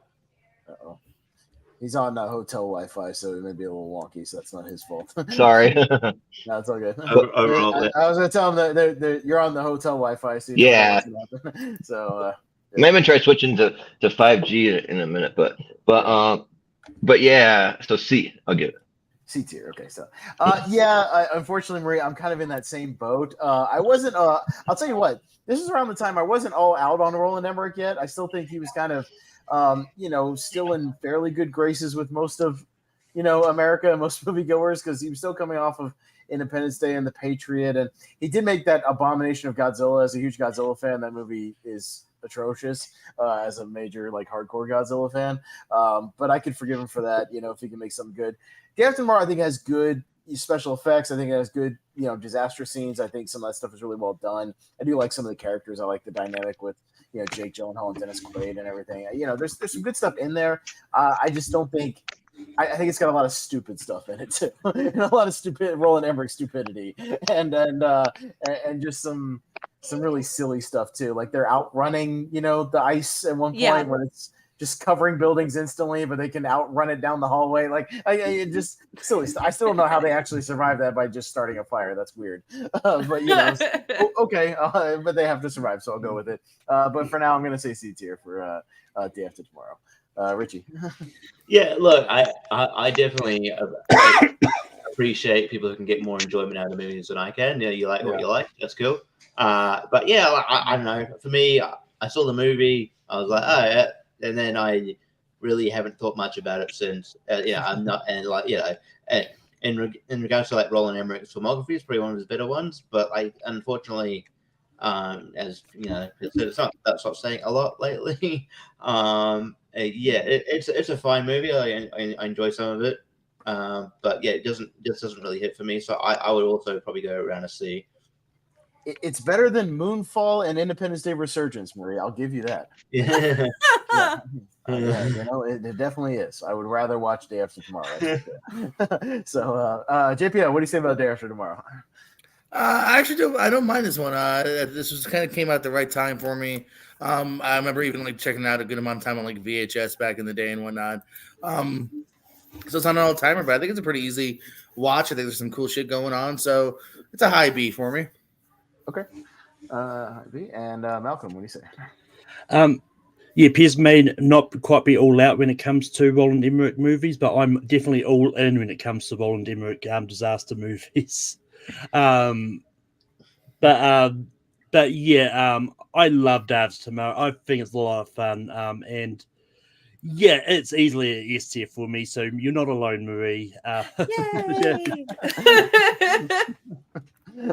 He's on hotel Wi-Fi, so it may be a little wonky. So that's not his fault. sorry. No, it's all good. Overall, I was gonna tell him that you're on the hotel Wi-Fi, so you know Yeah. what's gonna happen. So I'm even try switching to 5G in a minute, but yeah. So C, I'll give it. C tier. Okay, so unfortunately, Marie, I'm kind of in that same boat. I wasn't. I'll tell you what. This is around the time I wasn't all out on Roland Emmerich yet. I still think he was kind of, still in fairly good graces with most of, America and most moviegoers, because he was still coming off of Independence Day and The Patriot, and he did make that abomination of Godzilla. As a huge Godzilla fan, that movie is atrocious. As a major hardcore Godzilla fan, but I could forgive him for that. If he can make something good. Day After Tomorrow, I think, has good special effects. I think it has good, disaster scenes. I think some of that stuff is really well done. I do like some of the characters. I like the dynamic with, Jake Gyllenhaal and Dennis Quaid and everything. There's some good stuff in there. I just don't think. I think it's got a lot of stupid stuff in it too, and a lot of stupid Roland Emmerich stupidity, and just some really silly stuff too. Like they're outrunning, the ice at one point when it's just covering buildings instantly, but they can outrun it down the hallway. Just silly stuff. I still don't know how they actually survive that by just starting a fire. That's weird. But okay. But they have to survive, so I'll go with it. But for now, I'm going to say C tier for Day After Tomorrow. Richie. Yeah, look, I definitely appreciate people who can get more enjoyment out of movies than I can. You like what you like. That's cool. But yeah, I don't know. For me, I saw the movie. I was like, oh yeah. And then I really haven't thought much about it since. I'm not, and in regards to Roland Emmerich's filmography, it's probably one of his better ones. But unfortunately, as it's not that sort of saying a lot lately. It's a fine movie. I enjoy some of it. But yeah, it doesn't really hit for me. So I would also probably go around a C. It's better than Moonfall and Independence Day Resurgence, Marie. I'll give you that. Yeah. It definitely is. I would rather watch Day After Tomorrow. So, JPO, what do you say about Day After Tomorrow? I actually do. I don't mind this one. This was kind of came out at the right time for me. I remember even checking it out a good amount of time on VHS back in the day and whatnot. So it's not an all timer, but I think it's a pretty easy watch. I think there's some cool shit going on. So it's a high B for me. Okay. B and Malcolm, what do you say? Pez may not quite be all out when it comes to Roland Emmerich movies, but I'm definitely all in when it comes to Roland Emmerich disaster movies. But yeah, I love Day After Tomorrow. I think it's a lot of fun. And yeah, it's easily an S tier for me. So you're not alone, Marie. Yay!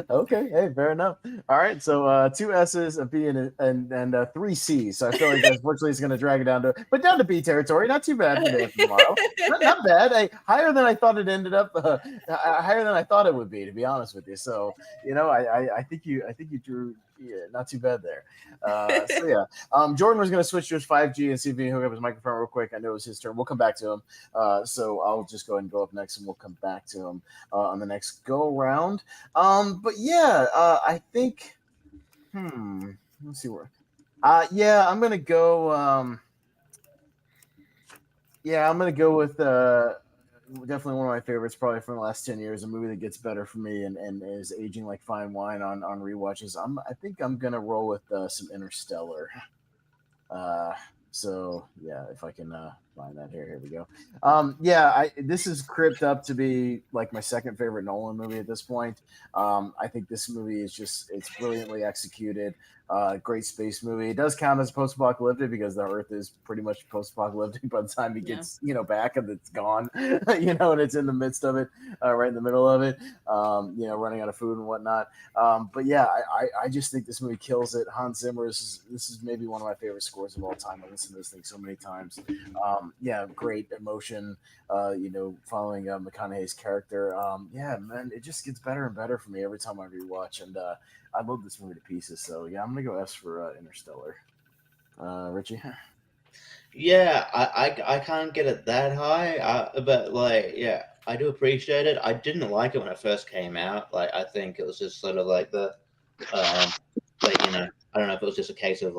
Okay, hey, fair enough. All right, so 2 S's, a B, and 3 C's. So I feel like unfortunately it's going to drag it down to B territory. Not too bad for Day After Tomorrow. Not bad. Higher than I thought it ended up. Higher than I thought it would be, to be honest with you. So I think you drew. Yeah, not too bad there. Jordan was going to switch to his 5G and see if he can hook up his microphone real quick. I know it was his turn. We'll come back to him. So I'll just go ahead and go up next, and we'll come back to him on the next go around. But yeah, I think. Let's see where. I'm gonna go. I'm gonna go with definitely one of my favorites, probably from the last 10 years. A movie that gets better for me and is aging like fine wine on rewatches. I think I'm gonna roll with some Interstellar. So yeah, if I can find that here we go. This is cribbed up to be like my second favorite Nolan movie at this point. I think this movie is it's brilliantly executed. Great space movie. It does count as post-apocalyptic because the Earth is pretty much post-apocalyptic by the time he gets back and it's gone, and it's in the midst of it, right in the middle of it, running out of food and whatnot. But yeah, I just think this movie kills it. Hans Zimmer this is maybe one of my favorite scores of all time. I listened to this thing so many times. Great emotion. Following McConaughey's character. Man, it just gets better and better for me every time I rewatch, and I love this movie to pieces. So yeah, I'm gonna go S for Interstellar. Richie. Yeah, I can't get it that high, but I do appreciate it. I didn't like it when it first came out. I think it was just sort of like the, I don't know if it was just a case of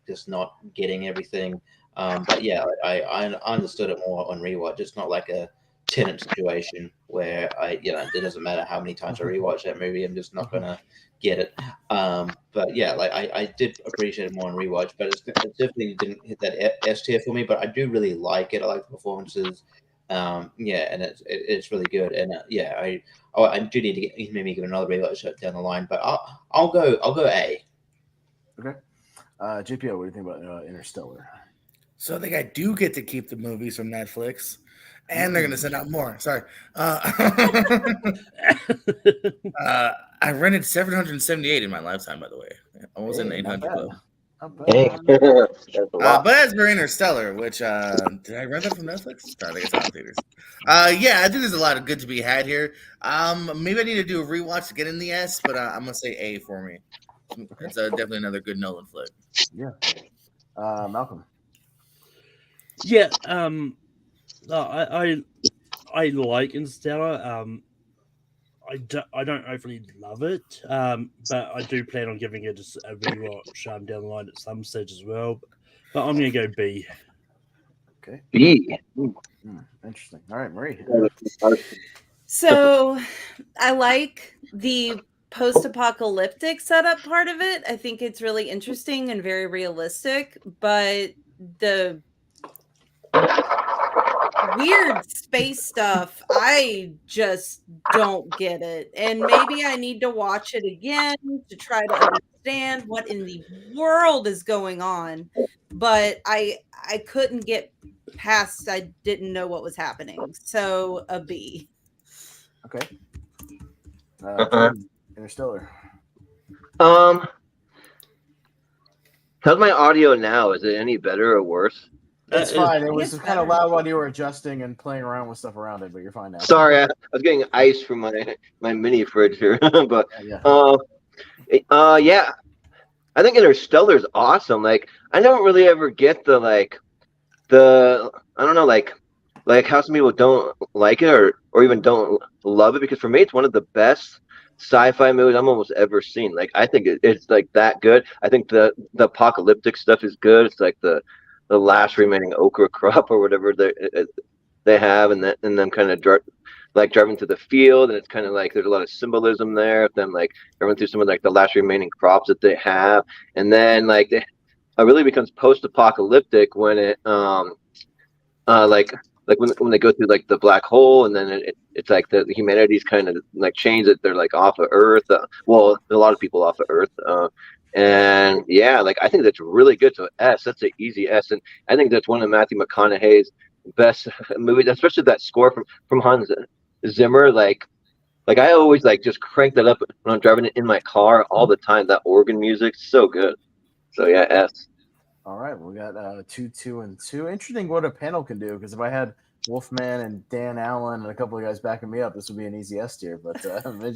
just not getting everything. But yeah, I understood it more on rewatch. It's not like a Tenant situation where it doesn't matter how many times I rewatch that movie, I'm just not gonna get it. But yeah, like I did appreciate it more on rewatch, but it definitely didn't hit that S tier for me. But I do really like it. I like the performances. And it's really good. And I do need to maybe give another rewatch down the line, but I'll go A. Okay. JPO, what do you think about Interstellar? So I think I do get to keep the movies from Netflix, and they're going to send out more. Sorry. I rented 778 in my lifetime, by the way. I was in the 800 club. But as for Interstellar, which did I rent that from Netflix? I think it's on theaters. I think there's a lot of good to be had here. Maybe I need to do a rewatch to get in the S, but I'm gonna say A for me. It's definitely another good Nolan flick. Yeah. Malcolm. Yeah. I like Interstellar. I don't overly love it, but I do plan on giving it a rewatch down the line at some stage as well. But I'm going to go B. Okay. B. Interesting. All right, Marie. So I like the post-apocalyptic setup part of it. I think it's really interesting and very realistic, but the weird space stuff, I just don't get it. And maybe I need to watch it again to try to understand what in the world is going on. But I couldn't get past, I didn't know what was happening. So a B. Okay. Interstellar. How's my audio now? Is it any better or worse? That's fine. It was kind of loud while you were adjusting and playing around with stuff around it, but you're fine now. Sorry, I was getting ice from my mini fridge here, but I think Interstellar is awesome. Like, I don't really ever get I don't know, like how some people don't like it or even don't love it, because for me it's one of the best sci-fi movies I'm almost ever seen. Like, I think it's like that good. I think the apocalyptic stuff is good. It's like the last remaining okra crop or whatever they have, and then kind of driving to the field, and it's kind of like there's a lot of symbolism there of them like driving through some of like the last remaining crops that they have, and then like it really becomes post-apocalyptic when it when they go through like the black hole, and then it's like the humanity's kind of like changed that they're like off of Earth. Well, a lot of people off of Earth. And yeah, like I think that's really good. So S, that's an easy S, and I think that's one of Matthew McConaughey's best movies, especially that score from Hans Zimmer. Like I always like just crank that up when I'm driving it in my car all the time. That organ music, so good. So yeah, S. All right, we got 2, 2, and 2. Interesting what a panel can do, because if I had Wolfman and Dan Allen and a couple of guys backing me up, this would be an easy S tier. But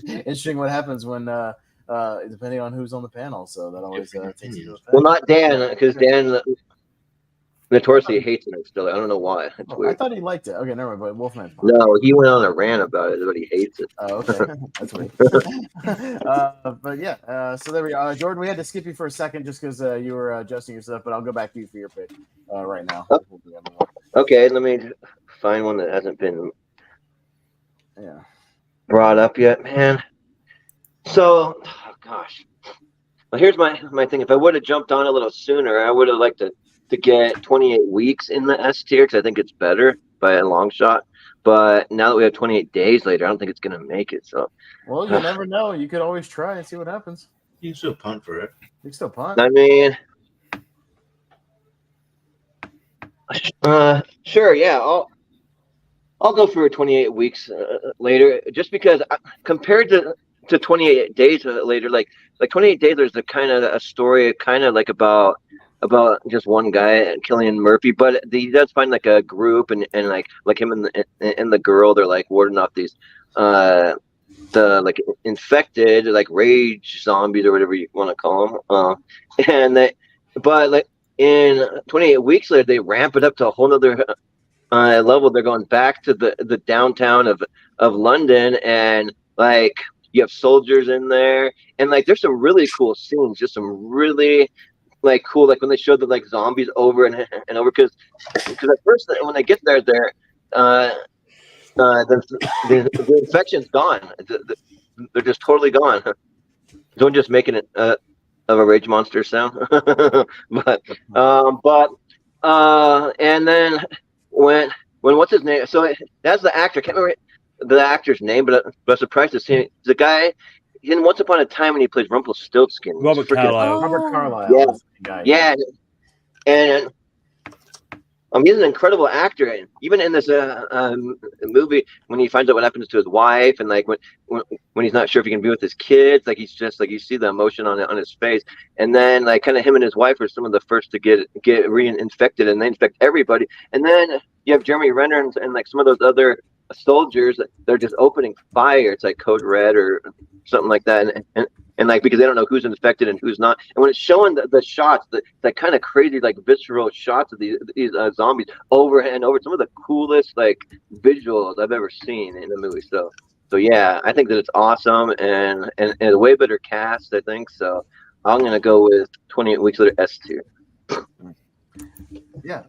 interesting what happens when depending on who's on the panel. So that always takes into effect. Well, not Dan, because Dan notoriously hates it still. I don't know why. It's weird. I thought he liked it. Okay, never mind. But Wolfman. No, he went on a rant about it, but he hates it. Oh, okay. That's weird. But yeah, so there we go. Jordan, we had to skip you for a second just because you were adjusting yourself, but I'll go back to you for your pick right now. Okay, let me find one that hasn't been brought up yet, man. So, oh gosh. Well, here's my thing. If I would have jumped on a little sooner, I would have liked to get 28 weeks in the S tier, because I think it's better by a long shot. But now that we have 28 days later, I don't think it's going to make it. So, well, you never know. You could always try and see what happens. You can still punt for it. You can still punt. I mean, sure, yeah. I'll go for 28 weeks later, just because compared to 28 days later, like 28 days later is a kind of a story, kind of like about just one guy, Cillian Murphy, but he does find like a group and like him and the girl, they're like warding off these the like infected like rage zombies or whatever you want to call them, but like in 28 weeks later they ramp it up to a whole nother level. They're going back to the downtown of London, and like you have soldiers in there, and like there's some really cool scenes, just some really like cool, like when they showed the like zombies over and over, because at first when they get there, the infection's gone. They're just totally gone. Don't just making it of a rage monster sound, but and then when what's his name? So that's the actor. I can't remember the actor's name, but I'm surprised to see the guy. In Once Upon a Time, when he plays Rumpelstiltskin, Robert Carlyle. Robert Carlyle. Yeah. is the guy. Yeah, and he's an incredible actor. And even in this movie, when he finds out what happens to his wife, and like when he's not sure if he can be with his kids, like he's just like, you see the emotion on his face. And then like kind of him and his wife are some of the first to get reinfected, and they infect everybody. And then you have Jeremy Renner and like some of those other soldiers, they're just opening fire. It's like Code Red or something like that, and like, because they don't know who's infected and who's not. And when it's showing the shots, that kind of crazy like visceral shots of these zombies over and over, some of the coolest like visuals I've ever seen in a movie. So yeah, I think that it's awesome, and a way better cast, I think. So I'm gonna go with 28 Weeks Later S tier. Yeah.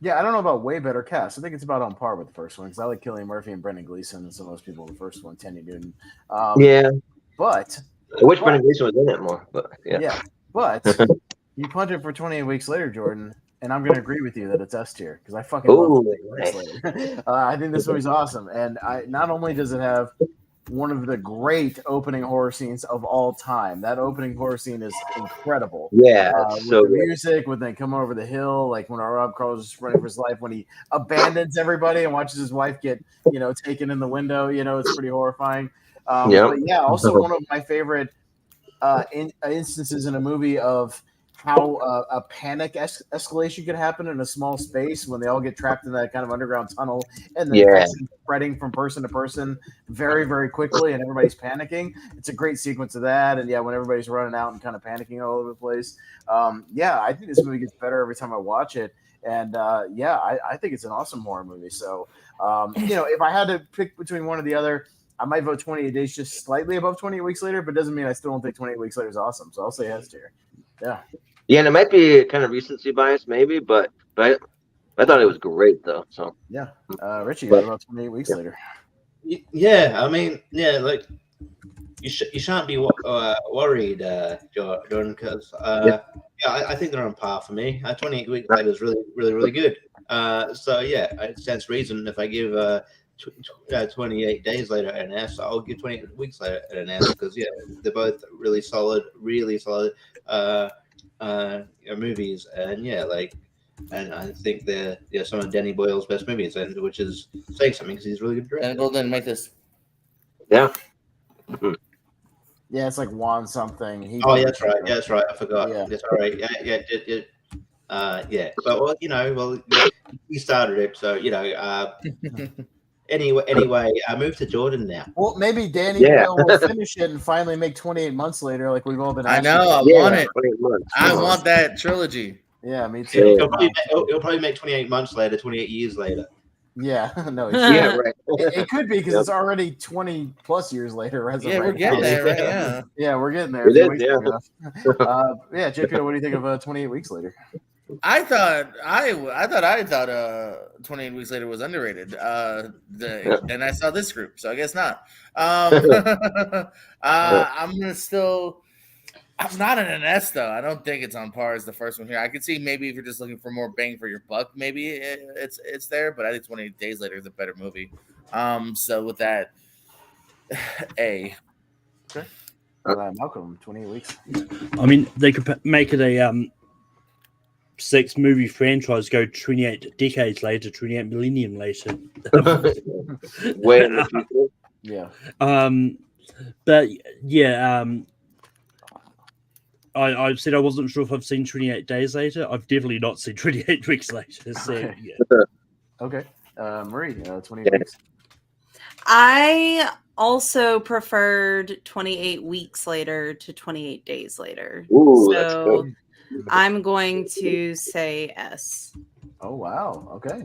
Yeah, I don't know about way better cast. I think it's about on par with the first one, because I like Cillian Murphy and Brendan Gleeson and some of those people in the first one, Tandy Newton. Yeah. But I wish Brendan Gleeson was in it more, but yeah. But you punted for 28 Weeks Later, Jordan, and I'm going to agree with you that it's S tier, because I fucking love 28 Weeks Later. I think this movie's awesome, and not only does it have one of the great opening horror scenes of all time. That opening horror scene is incredible. Yeah, with the music, when they come over the hill, like when Rob Carl's just running for his life, when he abandons everybody and watches his wife get, taken in the window. It's pretty horrifying. But yeah, also one of my favorite instances in a movie of how a panic escalation could happen in a small space when they all get trapped in that kind of underground tunnel, and then spreading from person to person very, very quickly, and everybody's panicking. It's a great sequence of that, and when everybody's running out and kind of panicking all over the place. I think this movie gets better every time I watch it, and I think it's an awesome horror movie. So if I had to pick between one or the other, I might vote 28 Days just slightly above 28 Weeks Later, but doesn't mean I still don't think 28 Weeks Later is awesome. So I'll say S tier. Yeah, and it might be kind of recency bias, maybe, but I thought it was great though. So Richie, what about 28 Weeks Later? Yeah, I mean, like you shan't be worried, Jordan, because I think they're on par for me. 28 Weeks Later is really, really, really good. It stands to reason if I give 28 Days Later an S, I'll give 28 Weeks Later an S, because they're both really solid movies, and and I think they're some of Danny Boyle's best movies, and which is saying something because he's really good director. And Golden make this. Yeah, it's like Juan something. That's right. Yeah, that's right. I forgot. Yeah. That's all right. But he started it, so Anyway, I move to Jordan now. Well, maybe Danny will finish it and finally make 28 Months Later, like we've all been. I know. I want it. I want that trilogy. Yeah, me too. He'll probably make 28 Months Later, 28 Years later. Yeah, no. Right. It could be because it's already 20 plus years later. We're getting there. Right? Yeah, we're getting there. JP, what do you think of 28 Weeks Later? I thought 28 Weeks Later was underrated. Then I saw this group, so I guess not. I'm not in an S though. I don't think it's on par as the first one here. I could see maybe if you're just looking for more bang for your buck, maybe it's there. But I think 28 Days Later is a better movie. So with that, A. Okay. Malcolm, 28 Weeks. I mean, they could make it a 6 movie franchise, go 28 decades later, 28 millennium later. Way in the future. Yeah. I said I wasn't sure if I've seen 28 Days Later. I've definitely not seen 28 Weeks Later. So Okay. Marie, 28 Weeks. I also preferred 28 Weeks Later to 28 Days Later. Ooh, that's good. I'm going to say S. Oh, wow. Okay.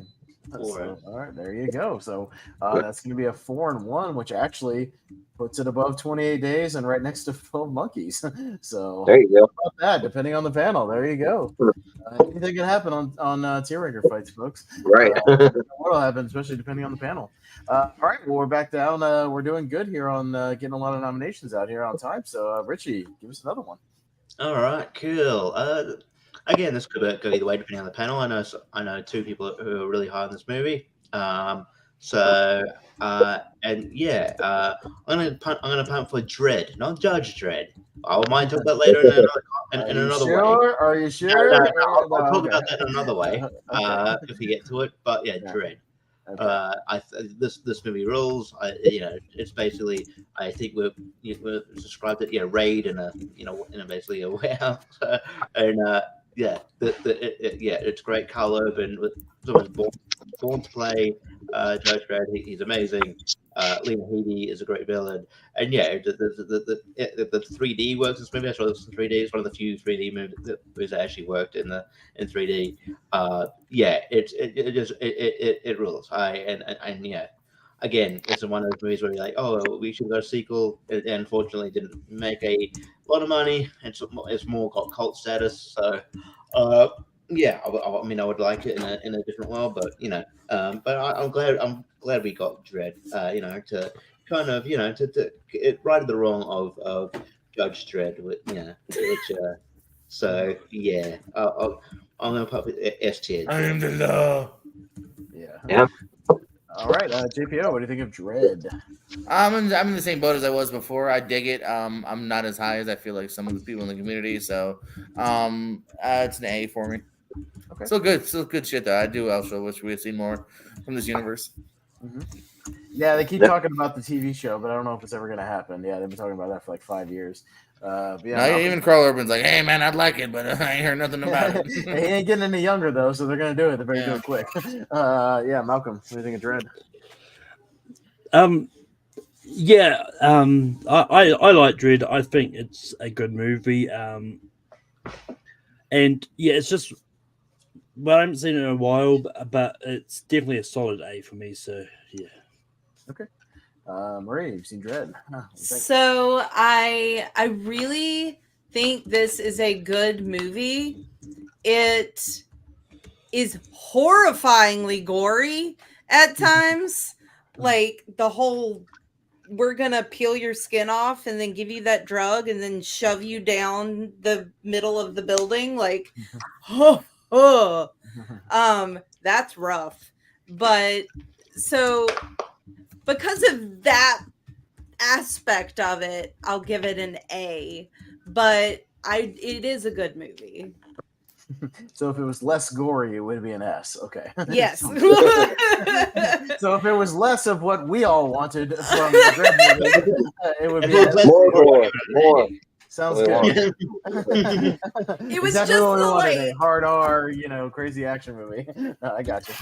4. All right, there you go. So that's going to be a 4-1, which actually puts it above 28 Days and right next to 12 Monkeys. So There you go. about that, depending on the panel. There you go. Anything can happen on Tier Ranker Fights, folks. Right. What'll happen, especially depending on the panel. All right, well, we're back down. We're doing good here on getting a lot of nominations out here on time. So, Richie, give us another one. All right, cool. Again, this could go either way depending on the panel. I know 2 people who are really high on this movie. I'm gonna punt for Dredd, not Judge Dredd. I might talk about later in another way. Are you sure? I'll talk about that in another way if we get to it. But yeah, Dredd. Okay. This movie rules. It's basically, I think we've described it. Yeah, raid in a basically a warehouse, and it's great. Carl Urban was born to play Judge Dredd. He's amazing. Lena Headey is a great villain, and the 3D works in this movie. I saw this in 3D. It's one of the few 3D movies that actually worked in 3D. It rules. Again, it's one of those movies where you're like, oh, we should go a sequel. It unfortunately didn't make a lot of money. It's more got cult status. So, I would like it in a different world, but I'm glad we got Dredd. To kind of to it righted the wrong of Judge Dredd. I'm gonna put S tier. I am the law. Yeah. All right, JPO, what do you think of Dredd? I'm in the same boat as I was before. I dig it. I'm not as high as I feel like some of the people in the community. So, it's an A for me. Okay. Still good shit though. I do also wish we had seen more from this universe. Mm-hmm. Yeah, they keep talking about the TV show, but I don't know if it's ever going to happen. Yeah, they've been talking about that for like 5 years. Even Carl Urban's like, hey man, I'd like it, but I ain't heard nothing about it. He ain't getting any younger though, so they're going to do it. They better do it quick. Malcolm, what do you think of Dredd? I like Dredd. I think it's a good movie. It's just, I haven't seen it in a while, but it's definitely a solid A for me. So yeah. Okay. Marie, you've seen Dredd. So I really think this is a good movie. It is horrifyingly gory at times. Like the whole, we're gonna peel your skin off and then give you that drug and then shove you down the middle of the building. Like, that's rough. But so because of that aspect of it, I'll give it an A. But it is a good movie. So if it was less gory, it would be an S. Okay. Yes. So if it was less of what we all wanted from the Dredd movie, it would be an S. More. Sounds good. It was exactly just what we wanted, like a hard R, crazy action movie. No, I got you.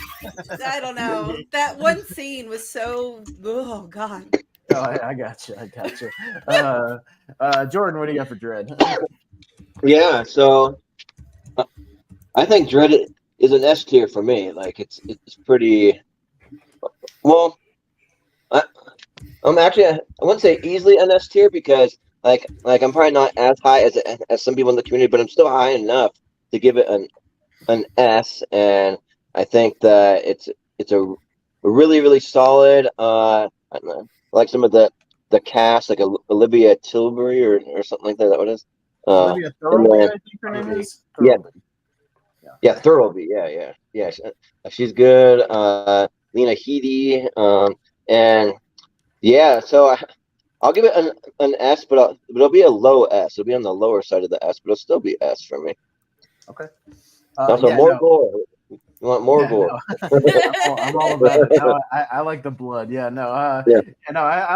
I don't know. That one scene was so. Oh God. No, I got you. Jordan, what do you got for Dredd? Yeah, so I think Dredd is an S tier for me. Like it's pretty. Well, I'm actually I wouldn't say easily an S tier because like I'm probably not as high as some people in the community, but I'm still high enough to give it an S. And I think that it's a really really solid. I don't know, like some of the cast, like Olivia Tilbury or something like that. That what it is. Olivia Thirlby, I think her name is. Thirlby. Yeah, Thirlby. Yeah. She's good. Lena Headey. And yeah, so I'll give it an S, but it'll be a low S. It'll be on the lower side of the S, but it'll still be S for me. Okay. More gore. You want more gore? No. I'm all about it. No, I like the blood. Yeah, no. I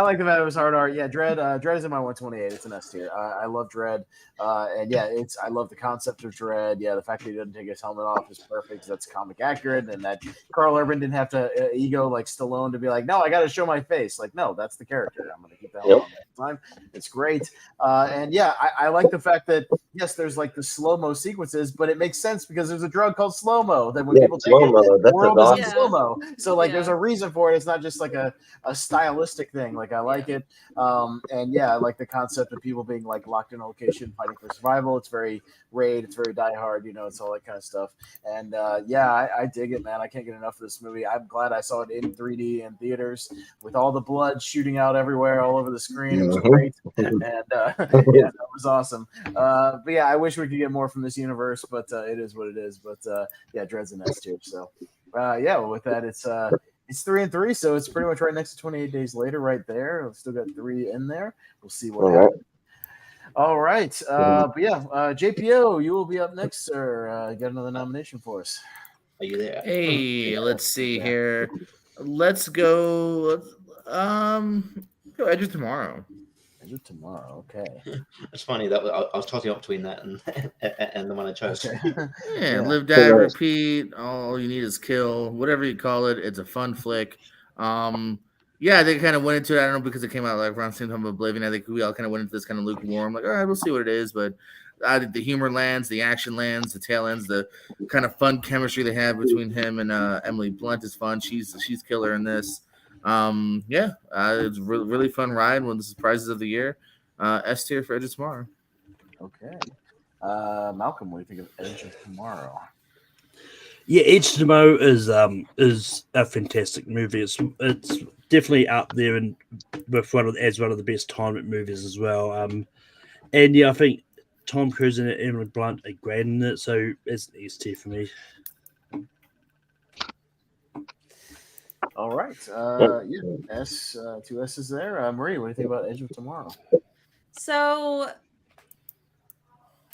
like the fact it was hard art. Yeah, Dredd is in my 128. It's an S tier. I love Dredd. I love the concept of Dredd. Yeah, the fact that he doesn't take his helmet off is perfect. That's comic accurate, and that Carl Urban didn't have to ego like Stallone to be like, no, I got to show my face. Like, no, that's the character. I'm gonna keep the helmet on. time. It's great. And yeah, I like the fact that yes, there's like the slow-mo sequences, but it makes sense because there's a drug called slow-mo that when people take it, the world is in slow-mo. So like there's a reason for it. It's not just like a stylistic thing. Like I like it. And yeah, I like the concept of people being like locked in a location fighting for survival. It's very Raid, it's very Die Hard, it's all that kind of stuff. And yeah, I dig it, man. I can't get enough of this movie. I'm glad I saw it in 3D in theaters with all the blood shooting out everywhere all over the screen. It was great. And yeah, that was awesome. But yeah, I wish we could get more from this universe, but it is what it is. But yeah, Dread's an S tier. So yeah, well, with that, it's 3 and 3, so it's pretty much right next to 28 Days Later, right there. We've still got 3 in there. We'll see what happens. All right. But yeah, JPO, you will be up next, sir. You got another nomination for us. Are you there? Hey, let's see here. Let's go. Go Edge of Tomorrow. Edge of Tomorrow. Okay. It's funny that I was tossing up between that and the one I chose. Okay. Yeah, live, die, repeat. All you need is kill. Whatever you call it, it's a fun flick. Yeah, they kind of went into it. I don't know because it came out like around the same time of Oblivion. I think we all kind of went into this kind of lukewarm. Like, all right, we'll see what it is. But the humor lands, the action lands, the tail ends, the kind of fun chemistry they have between him and Emily Blunt is fun. She's killer in this. Yeah, it's really fun ride. One of the surprises of the year. S tier for Edge of Tomorrow. Okay. Malcolm, what do you think of Edge of Tomorrow? Yeah, Edge of Tomorrow is a fantastic movie. It's definitely up there and with one of the best time movies as well. And yeah, I think Tom Cruise and Emily Blunt are great in it, so it's an S tier for me. All right. Yeah, two S's there. Marie, what do you think about Edge of Tomorrow? So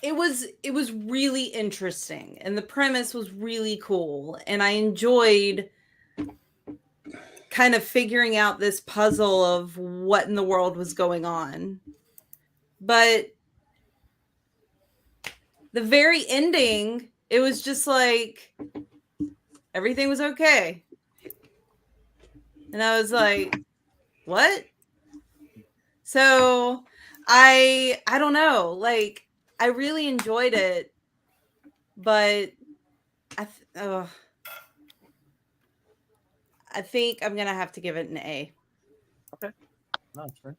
it was really interesting, and the premise was really cool, and I enjoyed kind of figuring out this puzzle of what in the world was going on. But the very ending, it was just like everything was okay. And I was like, what? So I don't know. Like, I really enjoyed it, but I think I'm going to have to give it an A. Okay. No, that's fair.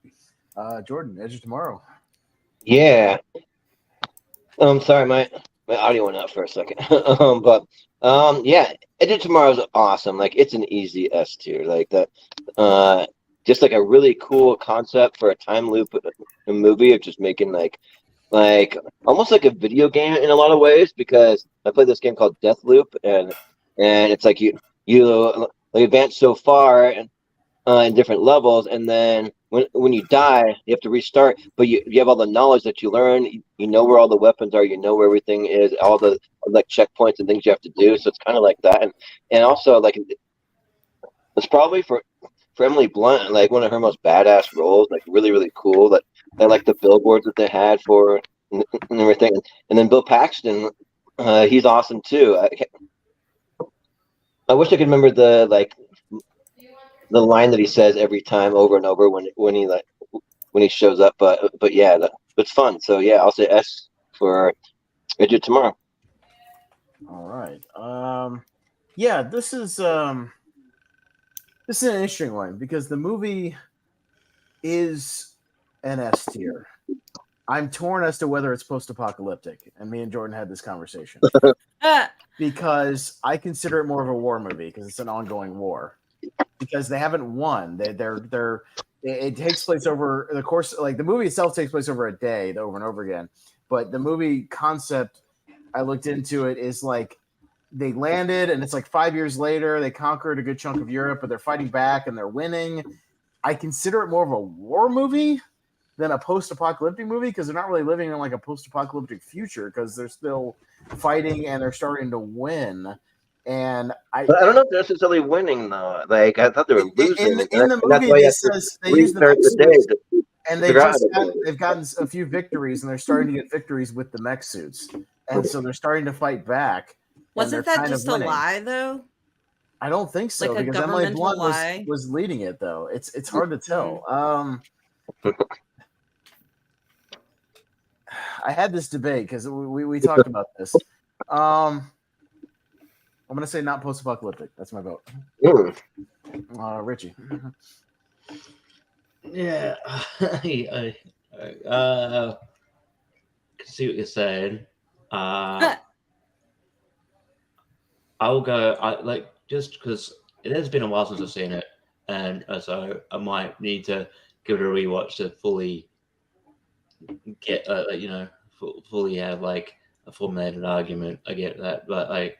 Jordan, Edge of Tomorrow. Yeah. Sorry, my audio went out for a second. Yeah, Edge of Tomorrow is awesome. Like, it's an easy S tier. Like that, just like a really cool concept for a time loop movie of just making like almost like a video game in a lot of ways, because I played this game called Deathloop, and it's like you advance so far in different levels, and then when you die, you have to restart, but you have all the knowledge that you learn. You know where all the weapons are, you know where everything is, all the like checkpoints and things you have to do. So it's kind of like that, and also like it's probably for Emily Blunt, like one of her most badass roles, like really, really cool. That I like the billboards that they had for and everything. And then Bill Paxton, he's awesome too. I wish I could remember the line that he says every time over and over when he shows up. But yeah, it's fun. So yeah, I'll say S for Edge of Tomorrow. All right. Yeah, this is an interesting one because the movie is an S tier. I'm torn as to whether it's post-apocalyptic, and me and Jordan had this conversation because I consider it more of a war movie because it's an ongoing war. Because they haven't won. It takes place over the course, like the movie itself takes place over a day, over and over again. But the movie concept, I looked into it, is like they landed and it's like 5 years later, they conquered a good chunk of Europe, but they're fighting back and they're winning. I consider it more of a war movie than a post-apocalyptic movie because they're not really living in like a post-apocalyptic future because they're still fighting and they're starting to win. And but I don't know if they're necessarily winning though. Like I thought they were losing. In the movie, they says they use the day, and they've gotten a few victories, and they're starting to get victories with the mech suits, and so they're starting to fight back. Wasn't that just a lie though? I don't think so like because Emily Blunt was leading it though. It's hard to tell. I had this debate because we talked about this. I'm gonna say not post-apocalyptic. That's my vote. Richie. Yeah, I can see what you're saying. I'll go. I like just because it has been a while since I've seen it, and so I might need to give it a rewatch to fully get, fully have like a formulated argument. I get that, but like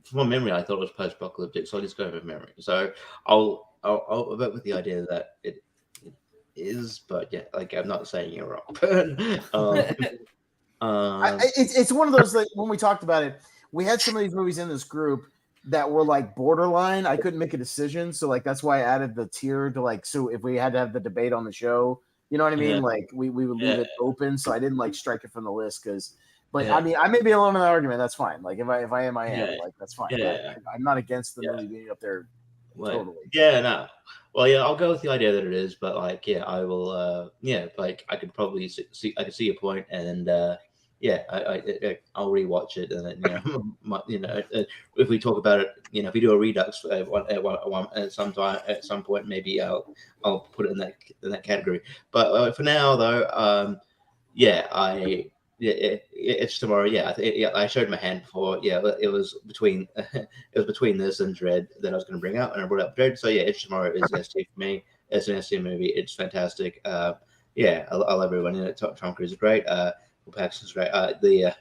from my memory, I thought it was post-apocalyptic, so I'll just go with memory. So I'll vote with the idea that it is, but yeah, like I'm not saying you're wrong. It's one of those, like, when we talked about it, we had some of these movies in this group that were like borderline. I couldn't make a decision, so like that's why I added the tier to, like, so if we had to have the debate on the show, you know what I mean? Yeah. Like we would leave it open, so I didn't like strike it from the list because. But Yeah. I mean, I may be alone in the argument. That's fine. Like if I am, I am. Yeah. Like that's fine. Yeah. I'm not against the movie being up there. Totally. Yeah, no. Well, yeah, I'll go with the idea that it is, but like, yeah, I will. Yeah, like I could probably see. I could see your point, and yeah, I'll rewatch it, and then if we talk about it, if we do a redux at some point, maybe I'll put it in that category. But for now, though, it's tomorrow. Yeah, I showed my hand before. Yeah, it was between this and Dread that I was going to bring up, and I brought up Dread. So yeah, It's Tomorrow is ST for me. It's an ST movie. It's fantastic. I love everyone in it. Tom Cruise is great. Will Paxton's great. Not to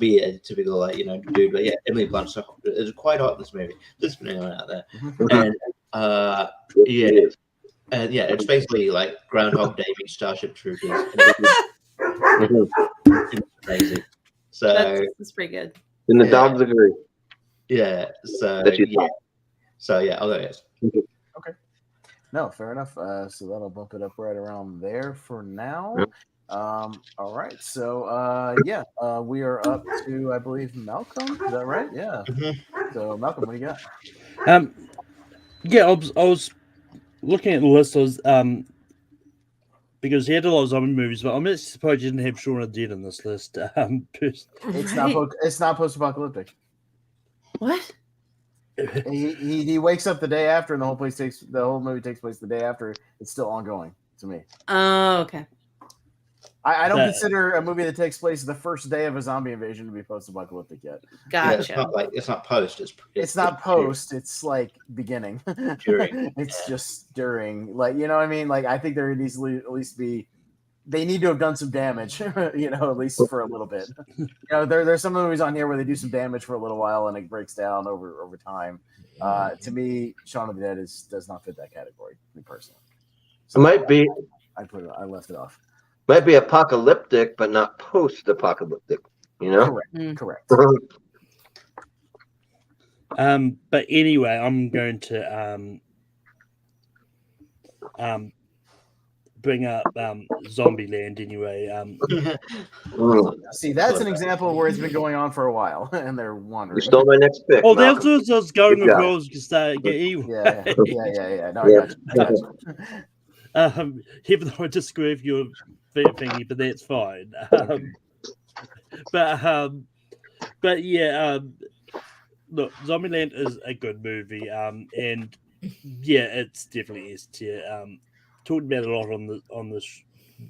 be a typical dude, but yeah, Emily Blunt is quite hot in this movie. Just putting it out there, and it's basically like Groundhog Day meets Starship Troopers. It's amazing. So that's pretty good. And the dogs agree. Yeah. So I'll go yes. Okay. No, fair enough. So that'll bump it up right around there for now. All right. So we are up to, I believe, Malcolm. Is that right? Yeah. So Malcolm, what do you got? I was looking at the list. Because he had a lot of zombie movies, but I'm surprised you didn't have Shaun of the Dead on this list. It's not post-apocalyptic. What? He wakes up the day after, and the whole movie takes place the day after. It's still ongoing to me. Oh, okay. I don't consider a movie that takes place the first day of a zombie invasion to be post-apocalyptic yet. Gotcha. Yeah, it's not post. It's not post. It's like beginning. During. It's just during. Like, you know what I mean? Like, I think there needs to at least be. They need to have done some damage, at least for a little bit. There's some movies on here where they do some damage for a little while and it breaks down over time. To me, Shaun of the Dead does not fit that category, me personally. So it might be. I left it off. Might be apocalyptic, but not post-apocalyptic. Correct. But anyway, I'm going to bring up Zombieland anyway. See, that's an example where it's been going on for a while, and they're wondering. You stole my next pick. Oh, that's what I was going with. Rolls get evil. Yeah. No, I got you. Even though I disagree with your thingy, but that's fine. But yeah, look, Zombieland is a good movie, and yeah, it's definitely S tier. Talked about it a lot on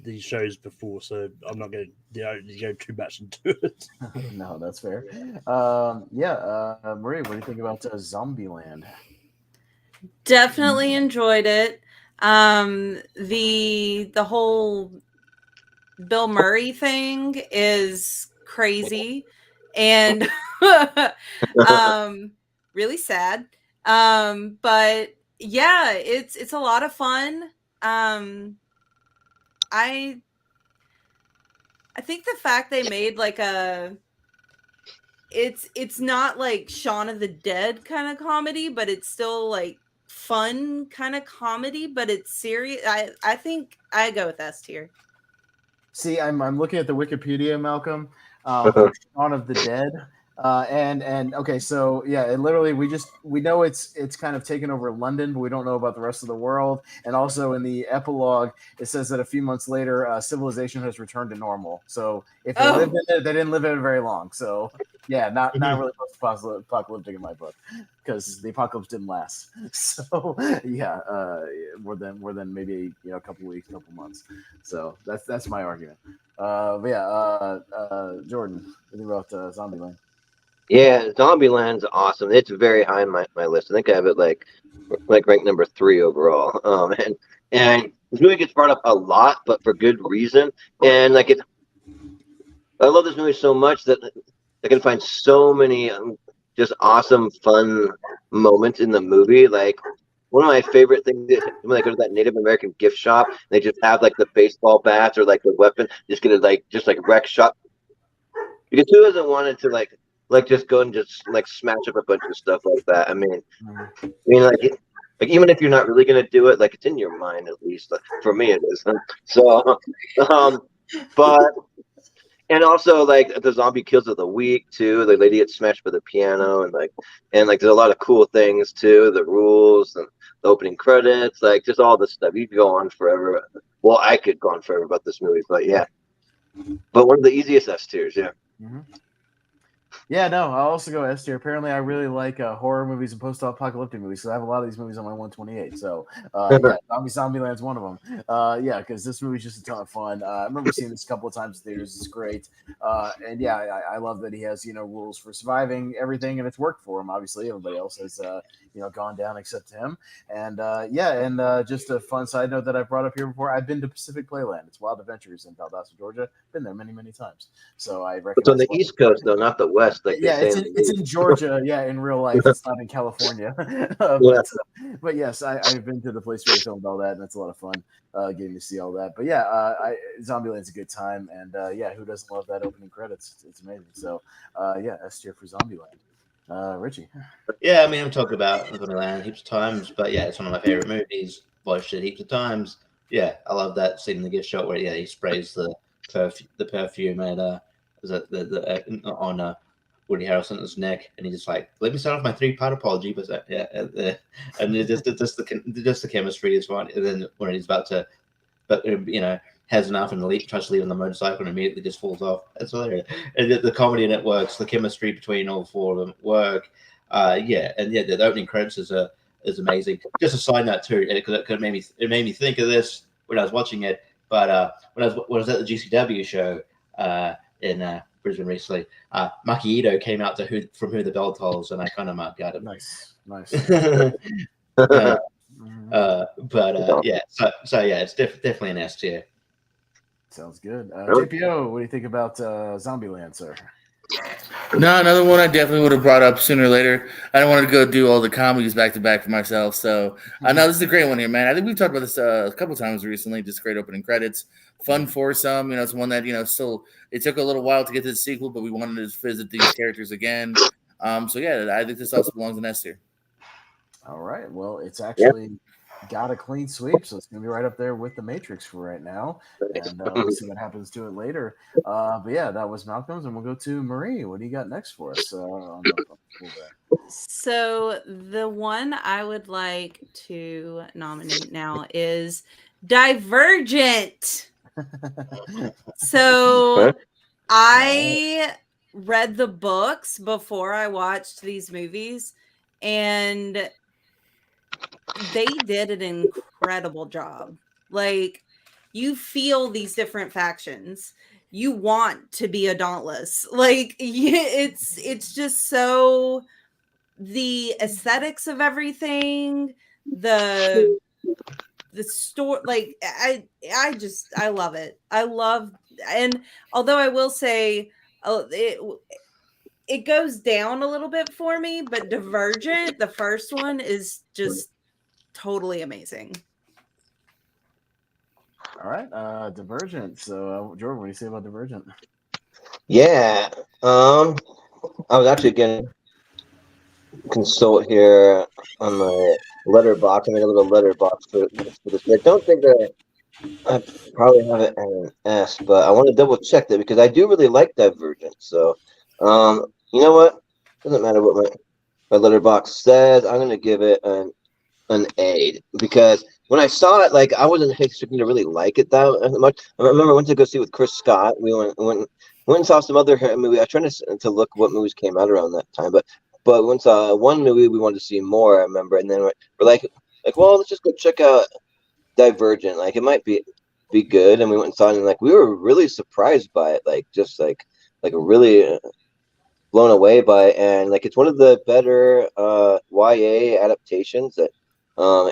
these shows before, so I'm not going to go too much into it. No, that's fair. Marie, what do you think about Zombieland? Definitely enjoyed it. The whole Bill Murray thing is crazy and really sad. But yeah, it's a lot of fun. I think the fact they made like it's not like Shaun of the Dead kind of comedy, but it's still like fun kind of comedy, but it's serious. I think I go with S tier. See, I'm looking at the Wikipedia, Malcolm. Shaun of the Dead. And okay, so yeah, it literally we know it's kind of taken over London, but we don't know about the rest of the world. And also in the epilogue, it says that a few months later, civilization has returned to normal. So if they lived in it, they didn't live in it very long. So yeah, not really post-apocalyptic in my book, because the apocalypse didn't last. So yeah, more than maybe a couple weeks, couple months. So that's my argument. But yeah, Jordan, what about Zombieland? Yeah, Zombieland's awesome. It's very high on my list. I think I have it like ranked number 3 overall. And this movie gets brought up a lot, but for good reason. And like I love this movie so much that I can find so many just awesome, fun moments in the movie. Like one of my favorite things is when I go to that Native American gift shop, they just have like the baseball bats or like the weapon, just get it just wreck shop. Because who hasn't wanted to like just go and just like smash up a bunch of stuff like that? I mean like even if you're not really gonna do it, like it's in your mind at least. Like, for me, it is. So, but and also like the zombie kills of the week too. The lady gets smashed by the piano, and there's a lot of cool things too. The rules and the opening credits, like just all this stuff. You could go on forever. Well, I could go on forever about this movie, but yeah. But one of the easiest S tiers, yeah. Mm-hmm. Yeah, no, I'll also go S tier. Apparently, I really like horror movies and post-apocalyptic movies, so I have a lot of these movies on my 128. So, yeah, Zombieland's one of them. Yeah, because this movie's just a ton of fun. I remember seeing this a couple of times in theaters. It's great. And yeah, I love that he has rules for surviving everything, and it's worked for him. Obviously, everybody else has gone down except him. And just a fun side note that I brought up here before. I've been to Pacific Playland. It's Wild Adventures in Valdosta, Georgia. Been there many, many times. So I recognize. It's on the East Coast though, not the West. Like yeah, it's in Georgia. Yeah, in real life, it's not in California. But yes, I've been to the place where they filmed all that, and it's a lot of fun getting to see all that. But yeah, Zombieland's a good time, and yeah, who doesn't love that opening credits? It's amazing. So yeah, S tier for Zombieland. Richie. Yeah, I mean, I've talked about Zombieland heaps of times, but yeah, it's one of my favorite movies. Watched it heaps of times. Yeah, I love that scene in the gift shop where he sprays the perfume at on Woody Harrelson's neck, and he's just like, "Let me start off my 3-part apology," but and just the chemistry is fine. And then when he's about to, has enough and tries to leave on the motorcycle and immediately just falls off. That's hilarious. And the comedy in it works. The chemistry between all four of them work. The opening credits is amazing. Just a side note too, because it made me think of this when I was watching it. But when I was at the GCW show in Brisbane recently, Maki Ito came out to From Who the Bell Tolls, and I kind of got it. Nice. It's definitely an S tier. Sounds good. JPO, what do you think about Zombieland, sir? No, another one I definitely would have brought up sooner or later. I don't want to go do all the comedies back to back for myself. So I know this is a great one here, man. I think we've talked about this a couple times recently. Just great opening credits, fun foursome. It's one that still it took a little while to get to the sequel, but we wanted to visit these characters again. So yeah, I think this also belongs in S tier. All right. Well, it's actually got a clean sweep, so it's going to be right up there with The Matrix for right now. And we'll see what happens to it later. But yeah, that was Malcolm's, and we'll go to Marie. What do you got next for us? So the one I would like to nominate now is Divergent. So I read the books before I watched these movies, and they did an incredible job. Like, you feel these different factions. You want to be a Dauntless. Like, it's just so, the aesthetics of everything, the story, like, I love it. And although I will say it goes down a little bit for me, but Divergent, the first one, is just totally amazing. All right, Divergent. So, Jordan, what do you say about Divergent? Yeah, I was actually going to consult here on my letterbox. I made a little letterbox for this. I don't think that I probably have it as an S, but I want to double check that because I do really like Divergent. So, You know what? Doesn't matter what my letterbox says. I'm gonna give it an A because when I saw it, like I wasn't expecting to really like it that much. I remember I went to go see it with Chris Scott. We went and saw some other movie. I tried to look what movies came out around that time, but we saw one movie we wanted to see more. I remember, and then we're like, well, let's just go check out Divergent. Like it might be good, and we went and saw it, and like we were really surprised by it. Like just like really blown away by it, and like it's one of the better YA adaptations that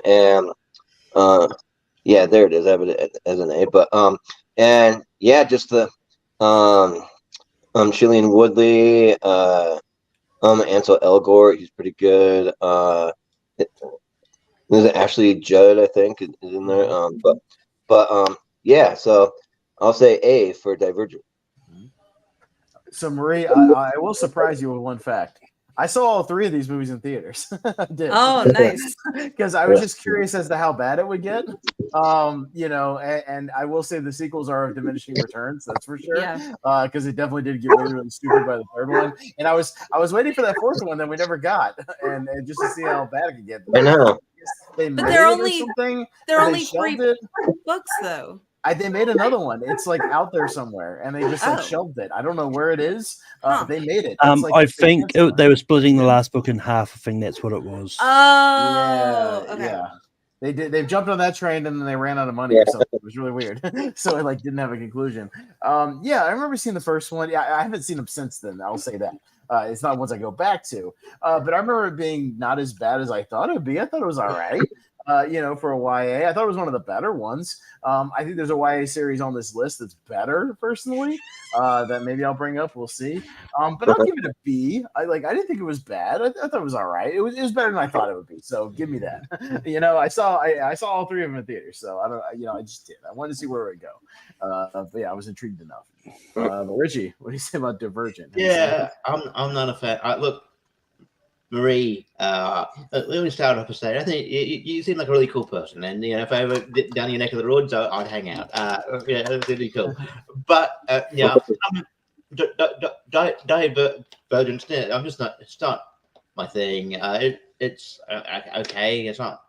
and yeah, there it is. I have it as an A, but and yeah, just the Shailene Woodley, Ansel Elgort, he's pretty good. There's Ashley Judd, I think, is in there. But yeah, so I'll say A for Divergent. So Marie, I will surprise you with one fact. I saw all three of these movies in theaters. I did. Oh, nice. Because I was just curious as to how bad it would get. You know, and I will say the sequels are of diminishing returns, that's for sure. Yeah. Because it definitely did get really, really stupid by the third one. And I was waiting for that fourth one that we never got, and just to see how bad it could get. I know. But they're only three books though. They made another one. It's like out there somewhere, and they just like shelved it. I don't know where it is. They made it. It's I think they were splitting the last book in half. I think that's what it was. Oh, okay. Yeah. They did. They jumped on that train and then they ran out of money or something. It was really weird. So it like didn't have a conclusion. Yeah, I remember seeing the first one. Yeah, I haven't seen them since then. I'll say that. It's not ones I go back to. But I remember it being not as bad as I thought it would be. I thought it was all right. You know, for a YA. I thought it was one of the better ones. I think there's a YA series on this list that's better, personally, that maybe I'll bring up. We'll see. But I'll give it a B. I didn't think it was bad. I thought it was all right. It was better than I thought it would be. So give me that. You know, I saw all three of them in theaters. So I don't. You know, I just did. I wanted to see where it would go. But yeah, I was intrigued enough. But Richie, what do you say about Divergent? Yeah, I'm not a fan. Look, Marie, let me start off by saying I think you seem like a really cool person, and you know if I were down your neck of the woods, I'd hang out. Yeah, that's really cool. But yeah, Divergent. I'm just not. It's not my thing. It's okay. It's not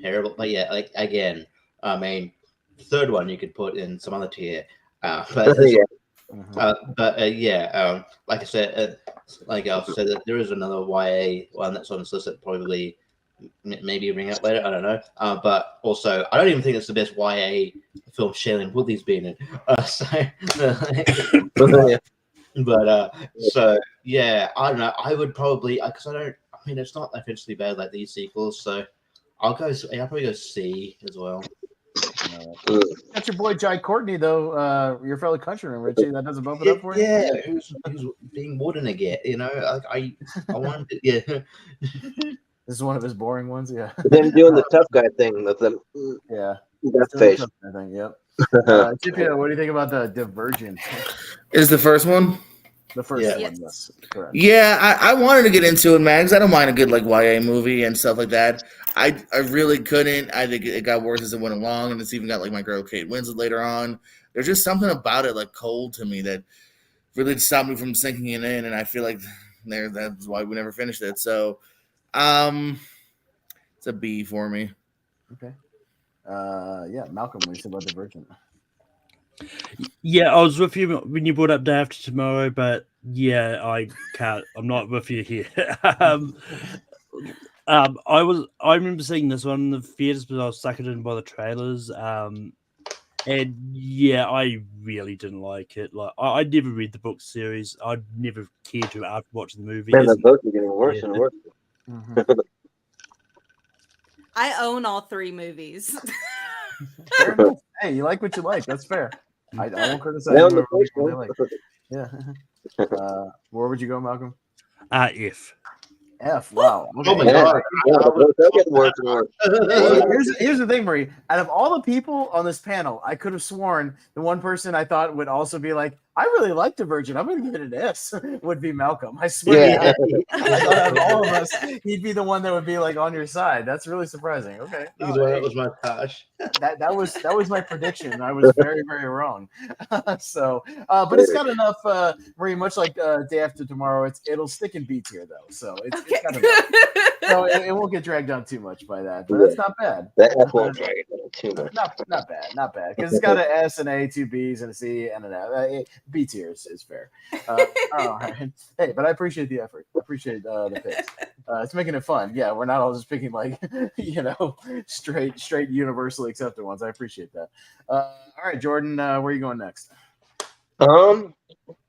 terrible, but yeah, like again, I mean, the third one you could put in some other tier. But yeah, like I said, like I said, that there is another YA one that's on this list that probably maybe bring up later. I don't know. But also, I don't even think it's the best YA film Shailene Woodley's been in. So yeah, I don't know. I would probably because I mean, it's not offensively bad like these sequels. So I'll probably go C as well. That's your boy Jai Courtney, though. Your fellow countryman, Richie. That doesn't bump it up for you. Yeah, who's being wooden again? You know, I wanted to, yeah. This is one of his boring ones. Yeah. Them doing the tough guy thing with them. Yeah. That face. I think. Yep. Chipia, what do you think about the Divergent? Is the first one? The first one, yes. Correct. Yeah, I wanted to get into it, man, because I don't mind a good like YA movie and stuff like that. I really couldn't. I think it got worse as it went along, and it's even got like my girl Kate Winslet later on. There's just something about it like cold to me that really stopped me from sinking it in, and I feel like that's why we never finished it. So, it's a B for me. Okay. Yeah, Malcolm, what do you say about Divergent? Yeah, I was with you when you brought up Day After Tomorrow, but yeah, I can't. I'm not with you here. I remember seeing this one in the theaters, but I was suckered in by the trailers. And yeah, I really didn't like it. Like, I never read the book series. I'd never cared to after watching the movie. Man, the books are getting worse and worse. Mm-hmm. I own all three movies. Fair enough. Hey, you like what you like. That's fair. I won't criticize you. Yeah. Where would you go, Malcolm? If. F. Wow. Okay. Oh my Yeah, god! they'll get worse and worse. Here's the thing, Marie. Out of all the people on this panel, I could have sworn the one person I thought would also be like, I really like Divergent. I'm going to give it an S. Would be Malcolm. I swear. Yeah. I thought out of all of us, he'd be the one that would be like on your side. That's really surprising. Okay. He's the one that was my gosh. That was my prediction. I was very, very wrong. So, but it's got enough. Marie, much like Day After Tomorrow, it'll stick in B tier though. So it's got enough. So it won't get dragged down too much by that. But that's not bad. That won't drag it down too much. Not bad. Because it's got an S, an A, 2 B's, and a C, and an F. B tier is fair. All right. Hey, but I appreciate the effort. I appreciate the picks. It's making it fun. Yeah, we're not all just picking like straight universally accepted ones. I appreciate that. All right, Jordan, where are you going next?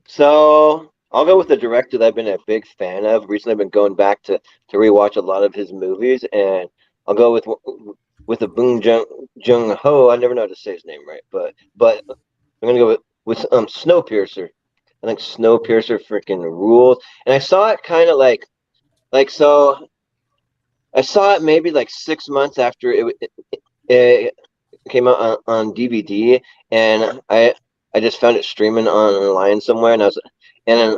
So I'll go with the director that I've been a big fan of. Recently, I've been going back to rewatch a lot of his movies, and I'll go with the Bong Joon-ho. I never know how to say his name right, but I'm gonna go with Snowpiercer. I think Snowpiercer freaking rules. And I saw it kind of like so. I saw it maybe like 6 months after it came out on DVD, and I just found it streaming online somewhere, and I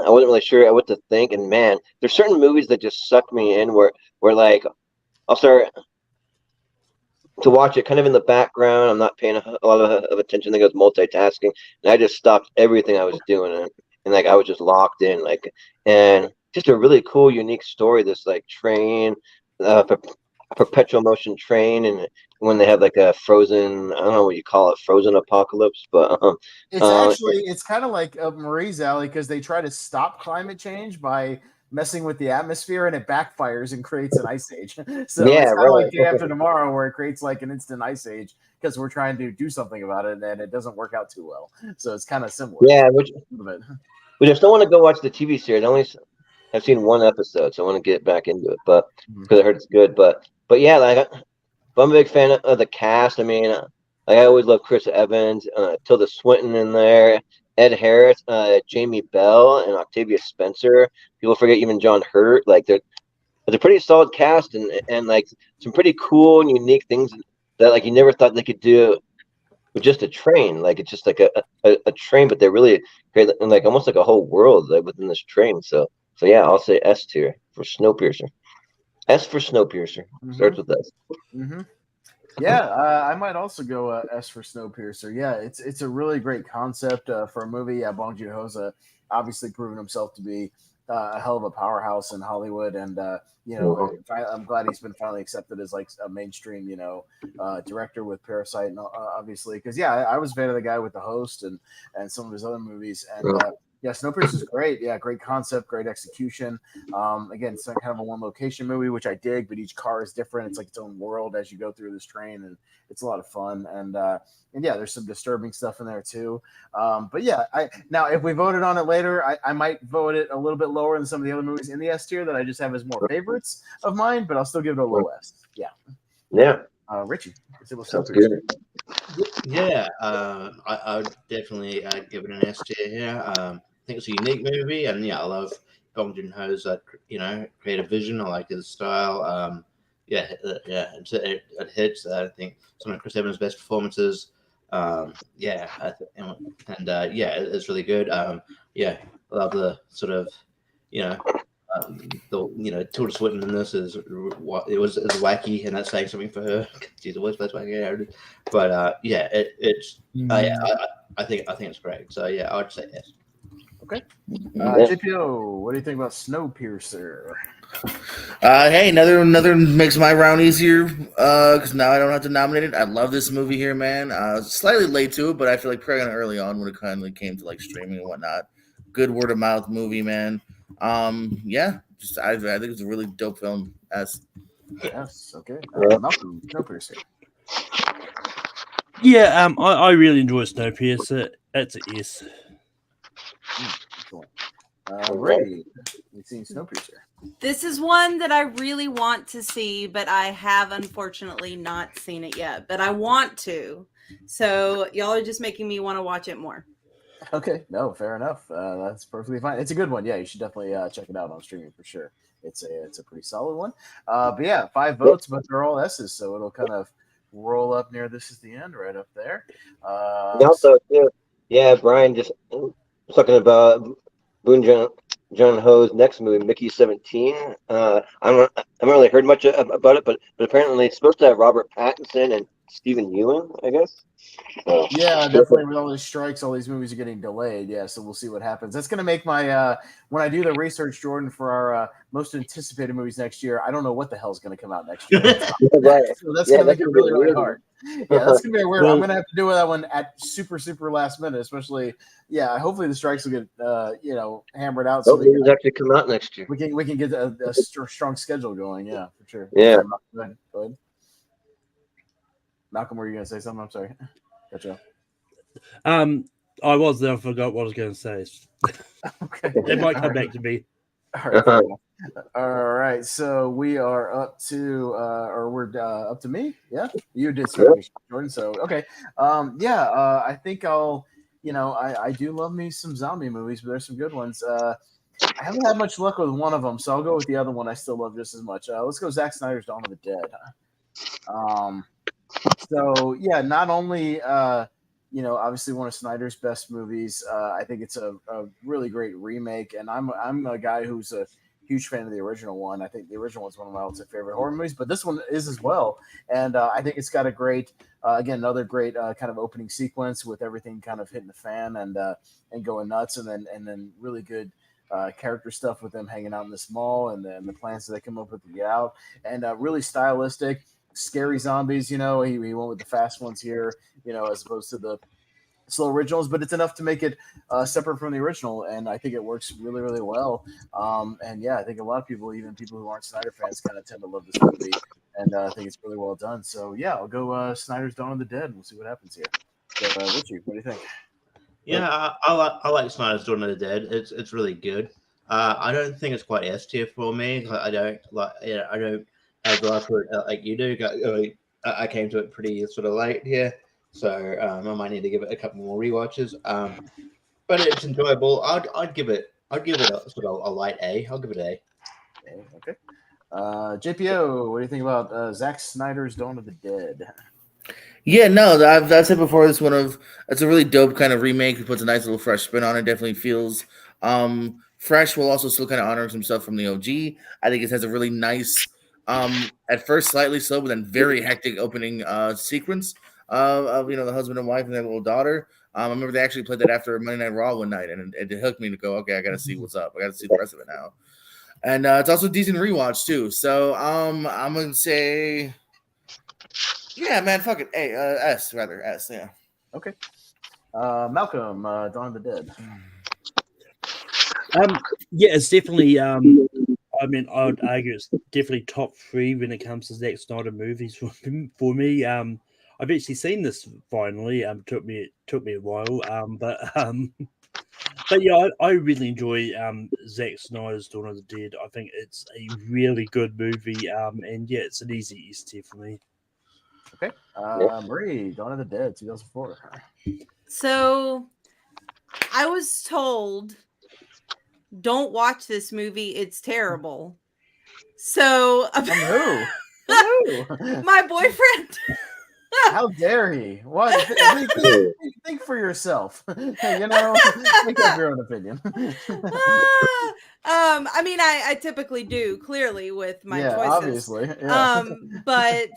wasn't really sure what to think. And man, there's certain movies that just suck me in where like I'll start to watch it kind of in the background. I'm not paying a lot of attention. I think I was multitasking, and I just stopped everything I was doing, and like I was just locked in, like, and just a really cool, unique story. This like train, perpetual motion train, and when they have like a frozen, I don't know what you call it, frozen apocalypse, but it's kind of like Marie's alley because they try to stop climate change by messing with the atmosphere, and it backfires and creates an ice age. So yeah, it's kind of right. like Day After Tomorrow, where it creates like an instant ice age because we're trying to do something about it, and it doesn't work out too well. So it's kind of similar. Yeah, which I still want to go watch the TV series. I've seen one episode, so I want to get back into it, but because I heard it's good. But yeah, like I'm a big fan of the cast. I mean, I always love Chris Evans, Tilda Swinton in there, Ed Harris, Jamie Bell, and Octavia Spencer. People forget even John Hurt. Like they're a pretty solid cast, and like some pretty cool and unique things that like you never thought they could do with just a train. Like it's just like a train, but they really create like almost like a whole world like, within this train. So yeah, I'll say S tier for Snowpiercer. S for Snowpiercer. Starts with S. Yeah, I might also go S for Snowpiercer. Yeah, it's a really great concept for a movie. Yeah, Bong Joon-ho's obviously proven himself to be a hell of a powerhouse in Hollywood, and I'm glad he's been finally accepted as like a mainstream, director with Parasite, and obviously because I was a fan of the guy with The Host and some of his other movies, and yeah, Snowpiercer is great. Yeah, great concept, great execution. Again, it's kind of a one location movie, which I dig, but each car is different. It's like its own world as you go through this train, and it's a lot of fun. And yeah, there's some disturbing stuff in there too. But yeah, now if we voted on it later, I might vote it a little bit lower than some of the other movies in the S tier that I just have as more favorites of mine, but I'll still give it a low S. Yeah. Yeah. Richie, sounds good. Yeah, I would definitely give it an S tier here. I think it's a unique movie, and I love Bong Joon-ho's creative vision. I like his style. It hits. I think some of Chris Evans' best performances. It's really good. I love the sort of Tilda Swinton in this is wacky, and that's saying something for her. She's the worst place wacky. But I think it's great. So yeah, I'd say yes. Okay. JPO, what do you think about Snowpiercer? Hey, another makes my round easier because now I don't have to nominate it. I love this movie here, man. Slightly late to it, but I feel like pretty early on when it kind of came to like streaming and whatnot. Good word of mouth movie, man. I think it's a really dope film. Yes. Okay. Malcolm, Snowpiercer. Yeah. I really enjoy Snowpiercer. It's a yes. Ray, you've seen Snowpiercer. This is one that I really want to see, but I have unfortunately not seen it yet. But I want to. So y'all are just making me want to watch it more. Okay, no, fair enough. That's perfectly fine. It's a good one. Yeah, you should definitely check it out on streaming for sure. It's a pretty solid one. But yeah, 5 votes, but they're all S's, so it'll kind of roll up near this is the end, right up there. And also, yeah, Brian just talking about Boon John Ho's next movie, Mickey 17. I haven't really heard much about it, but apparently it's supposed to have Robert Pattinson and Stephen Ewan, I guess. Yeah, definitely. With all these strikes, all these movies are getting delayed. Yeah, so we'll see what happens. That's going to make my when I do the research, Jordan, for our most anticipated movies next year. I don't know what the hell's going to come out next year. Right. So that's going to make it really, really hard. Yeah, that's going to be a weird. Well- I'm going to have to do that one at super last minute, especially. Yeah, hopefully the strikes will get hammered out. So Those movies actually come out next year. we can get a strong schedule going. Yeah, for sure. Yeah. Go ahead. Malcolm, were you going to say something? I'm sorry. Gotcha. I was there. I forgot what I was going to say. Okay. It might come back to me. All right. All right. So we are up to, or we're up to me. Yeah, you did, Jordan. So okay. I think I'll. I do love me some zombie movies, but there's some good ones. I haven't had much luck with one of them, so I'll go with the other one. I still love just as much. Let's go Zack Snyder's Dawn of the Dead. So yeah, not only obviously one of Snyder's best movies. I think it's a really great remake, and I'm a guy who's a huge fan of the original one. I think the original one's one of my all-time favorite horror movies, but this one is as well. And I think it's got a great, another great kind of opening sequence with everything kind of hitting the fan and going nuts, and then really good character stuff with them hanging out in this mall and the plans that they come up with to get out, and really stylistic. Scary zombies, he went with the fast ones here, as opposed to the slow originals, but it's enough to make it separate from the original, and I think it works really, really well. And yeah, I think a lot of people, even people who aren't Snyder fans, kind of tend to love this movie, and I think it's really well done. So yeah, I'll go Snyder's Dawn of the Dead. We'll see what happens here. So, Richie, what do you think? Yeah, I like Snyder's Dawn of the Dead. It's really good. I don't think it's quite S tier for me. I don't have the last word like you do. I came to it pretty sort of late here, so I might need to give it a couple more rewatches. But it's enjoyable. I'd give it a sort of a light A. I'll give it A. Okay. JPO, what do you think about Zack Snyder's Dawn of the Dead? Yeah, no, I've said before. It's a really dope kind of remake. It puts a nice little fresh spin on it. Definitely feels fresh, while also still kind of honors himself from the OG. I think it has a really nice, at first slightly slow, but then very hectic opening sequence of the husband and wife and their little daughter. I remember they actually played that after Monday Night Raw one night, and it hooked me to go, okay, I got to see what's up. I got to see the rest of it now. And it's also a decent rewatch too. So I'm gonna say, yeah, man, fuck it, S, yeah. Okay. Malcolm, Dawn of the Dead. Yeah, it's definitely. I I would argue it's definitely top 3 when it comes to Zack Snyder movies for me. I've actually seen this finally. Took me a while. But yeah, I really enjoy Zack Snyder's Dawn of the Dead. I think it's a really good movie. And yeah, it's an easy S tier for me. Okay. Marie, Dawn of the Dead, 2004. So I was told, don't watch this movie. It's terrible. So my boyfriend. How dare he? What? Think for yourself. Make up your own opinion. I mean, I typically do, clearly, with my choices. Obviously. Yeah. But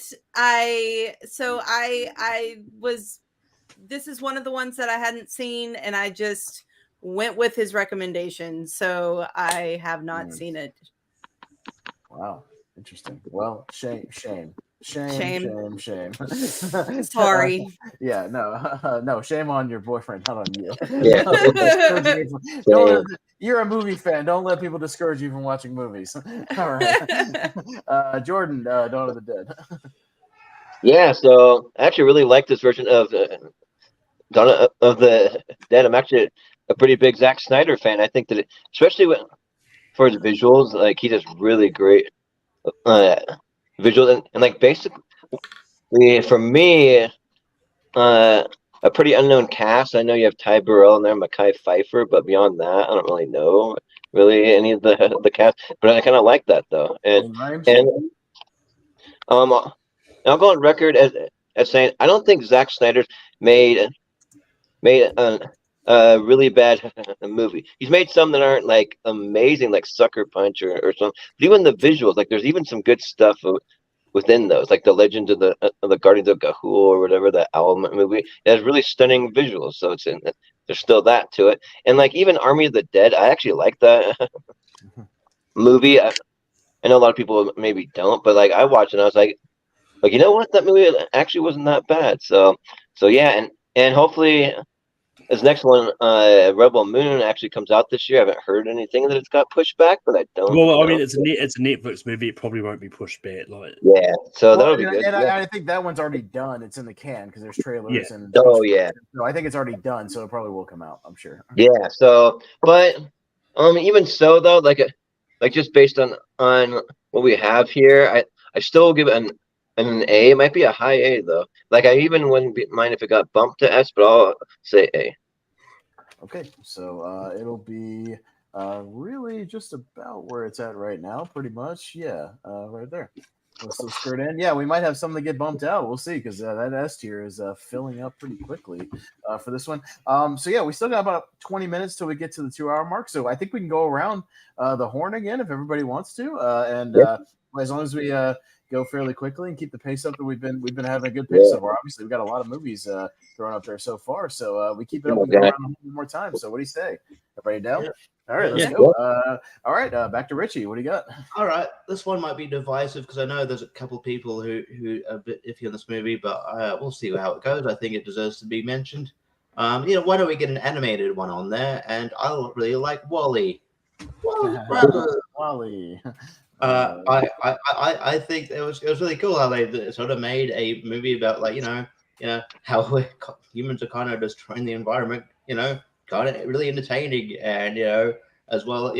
this is one of the ones that I hadn't seen, and I just went with his recommendation. So I have not seen it. Wow. Interesting. Well, shame. Sorry. No, shame on your boyfriend, not on you. Yeah. You're a movie fan. Don't let people discourage you from watching movies. All right. Jordan, Dawn of the Dead. Yeah, so I actually really like this version of Dawn of the Dead. I'm actually a pretty big Zack Snyder fan. I think that, especially for his visuals, like he does really great visuals, and like basically for me, a pretty unknown cast. I know you have Ty Burrell in there, Mekhi Phifer, but beyond that, I don't really know any of the cast. But I kind of like that though, and I'll go on record as saying I don't think Zack Snyder's made a really bad movie. He's made some that aren't like amazing, like Sucker Punch or something. But even the visuals, like there's even some good stuff within those, like the Legends of the Guardians of Ga'Hoole or whatever, that owl movie. It has really stunning visuals, so there's still that to it. And like even Army of the Dead, I actually like that movie. I know a lot of people maybe don't, but like I watched it and I was like, you know what, that movie actually wasn't that bad. So yeah, and hopefully this next one, Rebel Moon, actually comes out this year. I haven't heard anything that it's got pushed back, but I don't. Well, I mean, it's a Netflix movie. It probably won't be pushed back. Like, yeah, so that'll be good. And yeah. I think that one's already done. It's in the can because there's trailers and. Oh yeah. So I think it's already done, so it probably will come out. I'm sure. Yeah. So, but even so though, like just based on what we have here, I still give it an A. It might be a high A though. Like I even wouldn't mind if it got bumped to S, but I'll say A. Okay, so it'll be really just about where it's at right now, pretty much. Yeah, right there. Let's skirt in. Yeah, we might have something to get bumped out. We'll see, because that S tier is filling up pretty quickly for this one. So yeah, we still got about 20 minutes till we get to the 2-hour mark. So I think we can go around the horn again if everybody wants to, and as long as we go fairly quickly and keep the pace up that we've been having a good pace so far. Obviously, we've got a lot of movies thrown up there so far, so we keep it up and go around one more time. So what do you say? Everybody down? Yeah. All right, let's go. All right, back to Richie. What do you got? All right, this one might be divisive because I know there's a couple of people who are a bit iffy on this movie, but we'll see how it goes. I think it deserves to be mentioned. Why don't we get an animated one on there? And I really like WALL-E. WALL-E. I think it was really cool how they sort of made a movie about how humans are kind of destroying the environment. Kind of really entertaining, and as well.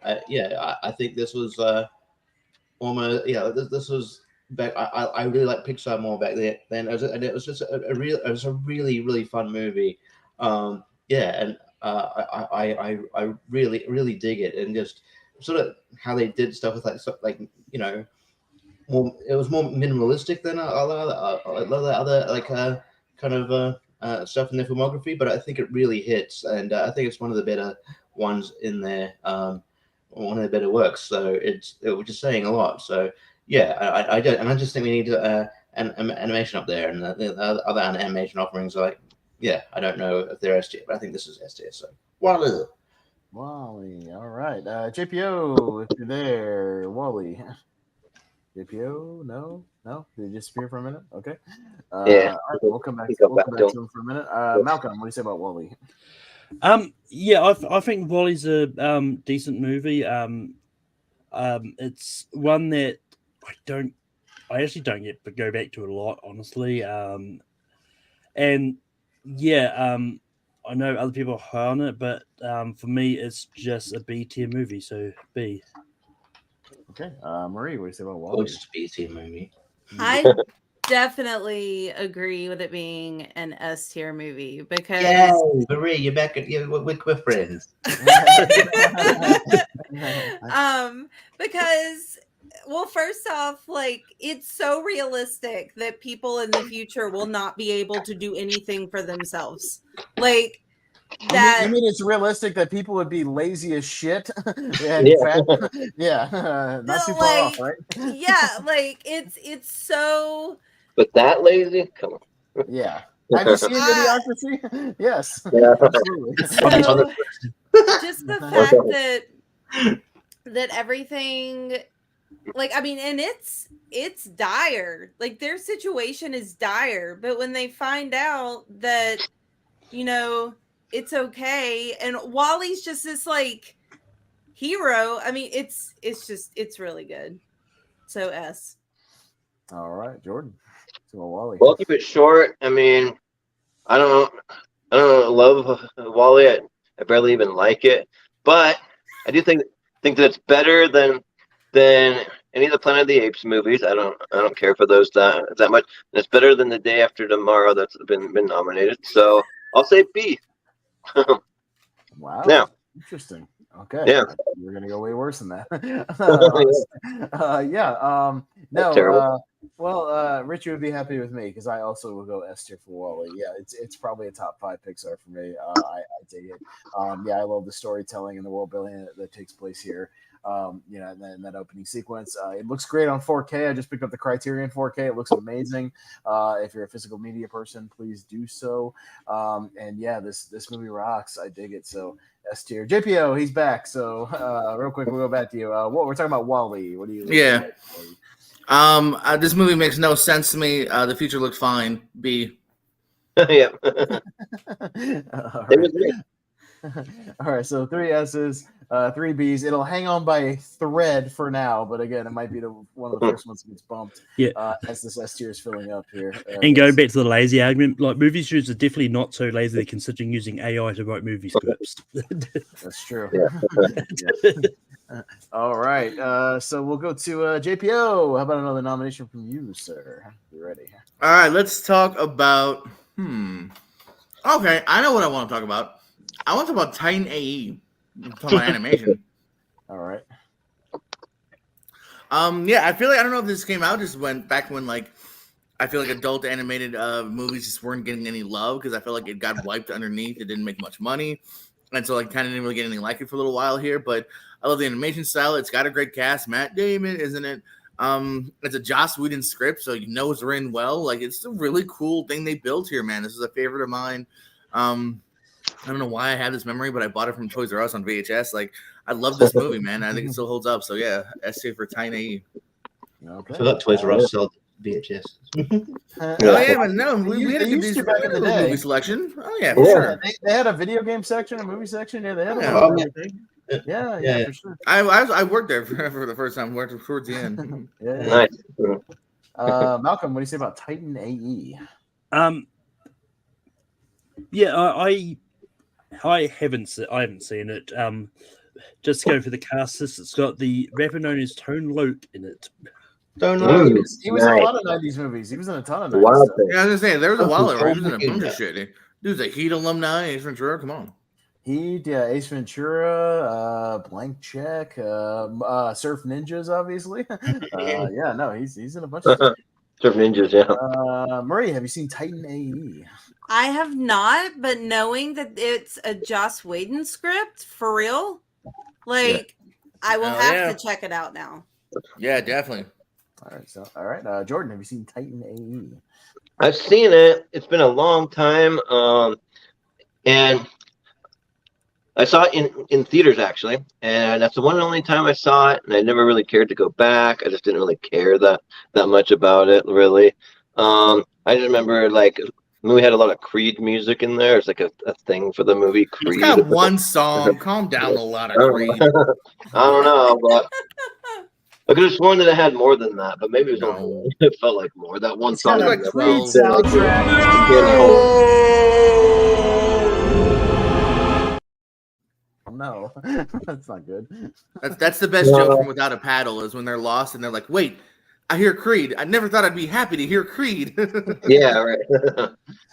I think this was almost this was back. I really like Pixar more back then, and it was just a really fun movie. I really dig it, and just sort of how they did stuff with it was more minimalistic than a lot of other kind of stuff in their filmography, but I think it really hits, and I think it's one of the better ones in there, one of the better works. So it was just saying a lot. So yeah, I just think we need an animation up there, and the other animation offerings I don't know if they're S tier, but I think this is S tier. So WALL-E. All right. JPO, if you're there. WALL-E. JPO? No? Did you disappear for a minute? Okay. All right, we'll come back to him for a minute. Malcolm, what do you say about WALL-E? I think WALL-E's a decent movie. It's one that I actually don't go back to it a lot, honestly. I know other people are high on it, but for me, it's just a B tier movie, so B. Okay, Marie, what do you say about WALL-E? It's a B tier movie. I definitely agree with it being an S tier movie because Marie, you're back. We're friends. Because. Well, first off, it's so realistic that people in the future will not be able to do anything for themselves. That. You mean it's realistic that people would be lazy as shit? Not too far off, right? Yeah, it's so. But that lazy? Come on. Yeah. Have you seen Idiocracy? Yes. Yeah. Absolutely. So, just the fact that everything. And it's dire. Their situation is dire, but when they find out that, it's okay, and WALL-E's just this hero. It's really good. So S. All right, Jordan. So WALL-E. Well, keep it short. I don't love WALL-E. I barely even like it, but I do think that it's better than than any of the Planet of the Apes movies. I don't care for those that much. And it's better than The Day After Tomorrow that's been nominated. So I'll say B. Wow. Yeah. Interesting. Okay. Yeah. We're gonna go way worse than that. That's terrible. Richie would be happy with me because I also will go S tier for Wall-E. Yeah, it's probably a top 5 Pixar for me. I dig it. I love the storytelling and the world building that takes place here. And then that opening sequence, it looks great on 4K. I just picked up the Criterion 4K. It looks amazing. If you're a physical media person, please do so. This movie rocks. I dig it. So S tier. JPO, he's back. So real quick, we'll go back to you. We're talking about Wall-E. What do you? Yeah. This movie makes no sense to me. The future looked fine. B. Yeah. All It was great. All right, so 3 S's, 3 B's. It'll hang on by a thread for now, but again, it might be one of the first ones that gets bumped. As this S tier is filling up here. And going back to the lazy argument, like movie studios are definitely not so lazy they're considering using AI to write movie scripts. That's true. Yeah. All right, so we'll go to JPO. How about another nomination from you, sir? You ready? All right, let's talk about. Okay, I know what I want to talk about. I want to talk about Titan AE. Talk about animation. All right. I feel like I don't know if this came out just back when like I feel like adult animated movies just weren't getting any love because I feel like it got wiped underneath. It didn't make much money, and so like kind of didn't really get anything like it for a little while here. But I love the animation style. It's got a great cast. Matt Damon, isn't it? It's a Joss Whedon script, so you know it's written well. Like it's a really cool thing they built here, man. This is a favorite of mine. I don't know why I have this memory, but I bought it from Toys R Us on VHS. Like, I love this movie, man. I think it still holds up. So, yeah, S tier for Titan AE. Okay. I forgot Toys R Us sold VHS. But no, we had a good back in the day. movie selection. Oh, yeah, for sure. They had a video game section, a movie section. Yeah, they had for sure. I worked there for the first time. Worked towards the end. Nice. Malcolm, what do you say about Titan AE? I haven't seen it. Just to go for the cast, it's got the rapper known as Tone Loc in it. He was in a lot of 90s movies. He was in a ton of 90s stuff. Yeah, I was gonna say there was a while where he was in a bunch of shit. Dude's a Heat alumni, Ace Ventura. Come on. Ace Ventura, Blank Check, Surf Ninjas, obviously. He's in a bunch of stuff. Surf Ninjas, yeah. Marie, have you seen Titan AE? I have not, but knowing that it's a Joss Whedon script, for real, I will have to check it out now. Yeah, definitely. All right. Jordan, have you seen Titan AE? I've seen it. It's been a long time. And I saw it in theaters, actually. And that's the one and only time I saw it. And I never really cared to go back. I just didn't really care that much about it, really. I just remember, the movie had a lot of Creed music in there. It's like a thing for the movie Creed. It's got one song. Calm down, a lot of Creed. I don't know, but I could have sworn that it had more than that, but maybe it was only it felt like more. That one song. Like Creed soundtrack. No, that's not good. That's the best joke from Without a Paddle is when they're lost and they're like, wait, I hear Creed. I never thought I'd be happy to hear Creed. Yeah, right.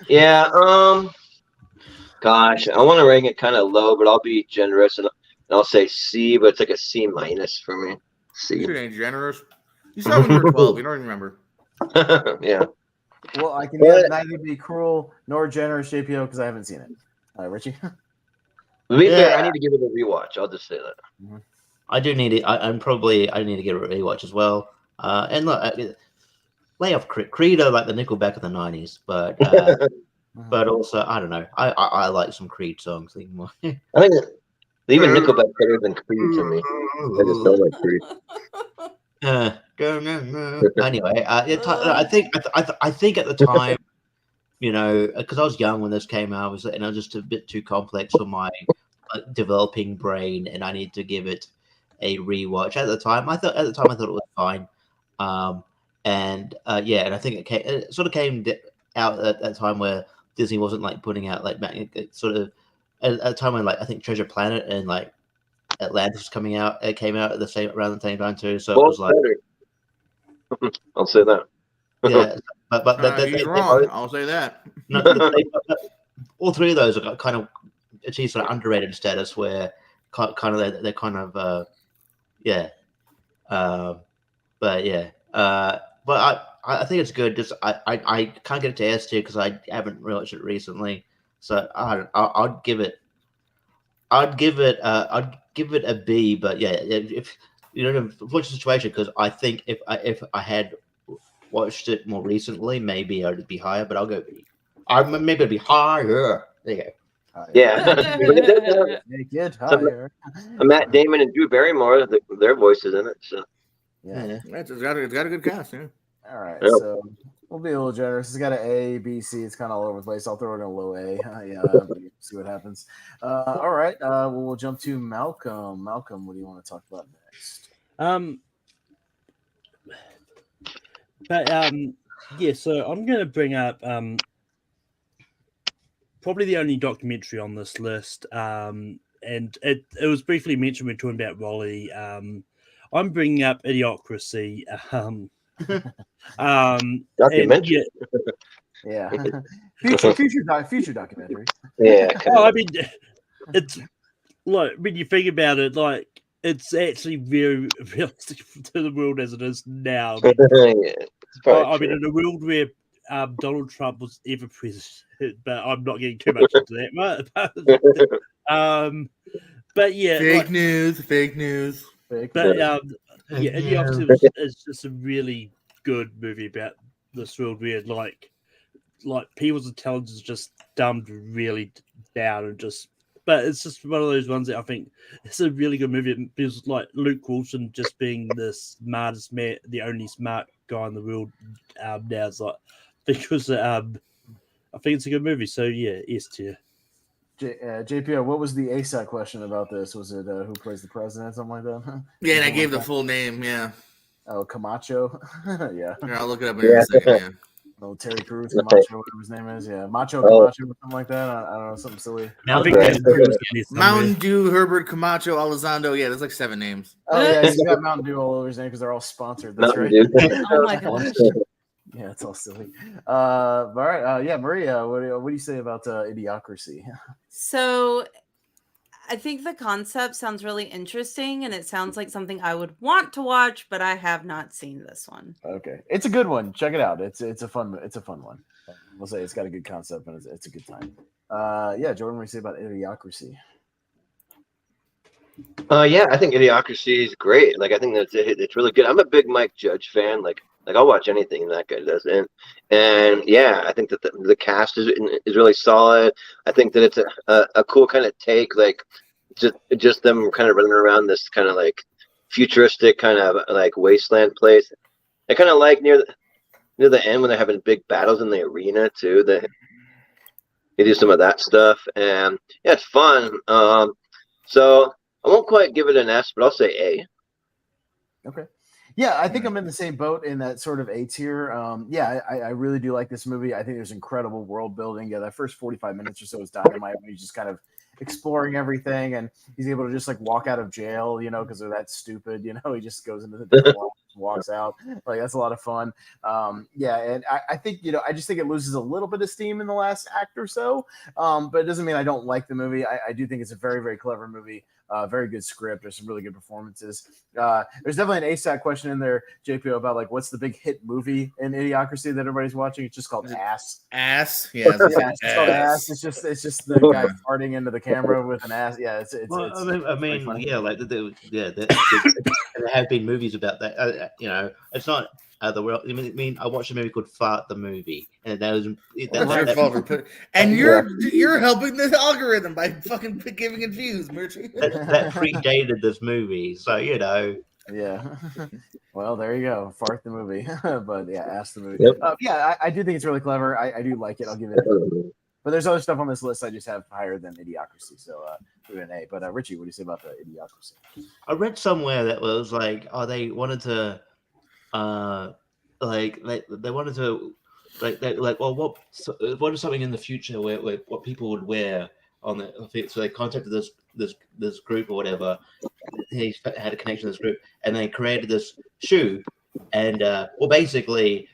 Yeah, gosh, I want to rank it kind of low, but I'll be generous and I'll say C, but it's like a C minus for me. C. You ain't generous. You saw when you were 12. You don't even remember. Yeah. Well, I can neither be cruel nor generous, JPO, because I haven't seen it. Richie? To be fair, I need to give it a rewatch. I'll just say that. Mm-hmm. I do need it. I need to give it a rewatch as well. And look, lay off Creed are like the Nickelback of the 90s, but but also I don't know. I like some Creed songs. Even more. I think even Nickelback better than Creed to me. I just don't like Creed. Anyway, I think at the time, because I was young when this came out, and I was just a bit too complex for my developing brain, and I needed to give it a rewatch. At the time, I thought it was fine, and I think it sort of came out at that time where Disney wasn't putting out sort of at a time when I think Treasure Planet and Atlantis coming out. It came out at around the same time too. So it Both was like, better. I'll say that. yeah, but He's wrong. I'll say that. No, all three of those are kind of achieved sort of underrated status where kind of they're kind of yeah. But yeah, but I think it's good. Just I can't get it to S tier because I haven't watched it recently, so I'd give it a B. But yeah, if you know, unfortunate situation, because I think if I had watched it more recently, maybe I'd be higher. But I'll go B. Maybe it'd be higher. There you go. Yeah. Make it higher. Matt Damon and Drew Barrymore, their voices in it. So Yeah. It's got a good cast. Yeah. All right. Yep. So we'll be a little generous. It's got an A, B, C. It's kind of all over the place. I'll throw it in a low A. See what happens. All right. We'll jump to Malcolm. Malcolm, what do you want to talk about next? Yeah. So I'm going to bring up probably the only documentary on this list, and it was briefly mentioned when talking about Raleigh. I'm bringing up Idiocracy. documentary. Yeah. future documentary. Yeah. I mean, it's like when you think about it, like it's actually very realistic to the world as it is now. I mean, in a world where Donald Trump was ever president, but I'm not getting too much into that. But yeah, fake news. But yeah, Idiocracy is just a really good movie about this world where like people's intelligence is just dumbed really down and just. But it's just one of those ones that I think it's a really good movie because like Luke Wilson just being the smartest man, the only smart guy in the world now is like because I think it's a good movie. So yeah, S tier. JPO, what was the ASAP question about this? Was it who plays the president, something like that? Yeah, and I gave the full name. Yeah. Oh, Camacho. Yeah. Here, I'll look it up in a second. Yeah. Oh, Terry Crews, Camacho, whatever his name is. Yeah, Macho Camacho, or something like that. I don't know, something silly. Mountain Dew, Herbert Camacho, Elizondo. Yeah, there's like 7 names. Oh yeah, he's got Mountain Dew all over his name because they're all sponsored. That's right. Oh my gosh. Yeah, it's all silly. All right. Yeah, Maria, what do you say about Idiocracy? So I think the concept sounds really interesting and it sounds like something I would want to watch, but I have not seen this one. Okay. It's a good one. Check it out. It's a fun one. We'll say it's got a good concept and it's a good time. Yeah, Jordan, what do you say about Idiocracy? Yeah, I think Idiocracy is great. Like, I think that it's really good. I'm a big Mike Judge fan. Like I'll watch anything that guy does. And yeah, I think that the cast is really solid. I think that it's a cool kind of take, like just them kind of running around this kind of like futuristic kind of like wasteland place. I kind of like near the end when they're having big battles in the arena too. They do some of that stuff, and yeah, it's fun. So I won't quite give it an S, but I'll say A. Okay. Yeah, I think I'm in the same boat in that sort of A tier. Yeah, I really do like this movie. I think there's incredible world building. Yeah, that first 45 minutes or so is dynamite when he's just kind of exploring everything, and he's able to just like walk out of jail, because they're that stupid. He just goes into the door, walks out. Like that's a lot of fun. Yeah, and I think I just think it loses a little bit of steam in the last act or so. But it doesn't mean I don't like the movie. I do think it's a very, very clever movie. Very good script. There's some really good performances. There's definitely an ASAP question in there, JPO, about like what's the big hit movie in Idiocracy that everybody's watching. It's just called Ass. Ass, yeah, it's called Ass. It's just the guy farting into the camera with an ass. Yeah, it's. I mean, yeah, like there have been movies about that. It's not the world. I mean, I watched a movie called Fart the Movie, and that was. And you're helping the algorithm by fucking giving it views, Murtry. that predated this movie, so Yeah. Well, there you go. Fart the movie, but yeah, Ass the movie. Yep. Yeah, I do think it's really clever. I do like it. I'll give it an A. But there's other stuff on this list I just have higher than Idiocracy, so give it an A. But Richie, what do you say about the Idiocracy? I read somewhere that was like, they wanted to, they wanted to, what is something in the future where what people would wear on the. So they contacted this group or whatever. He had a connection to this group, and they created this shoe. And basically,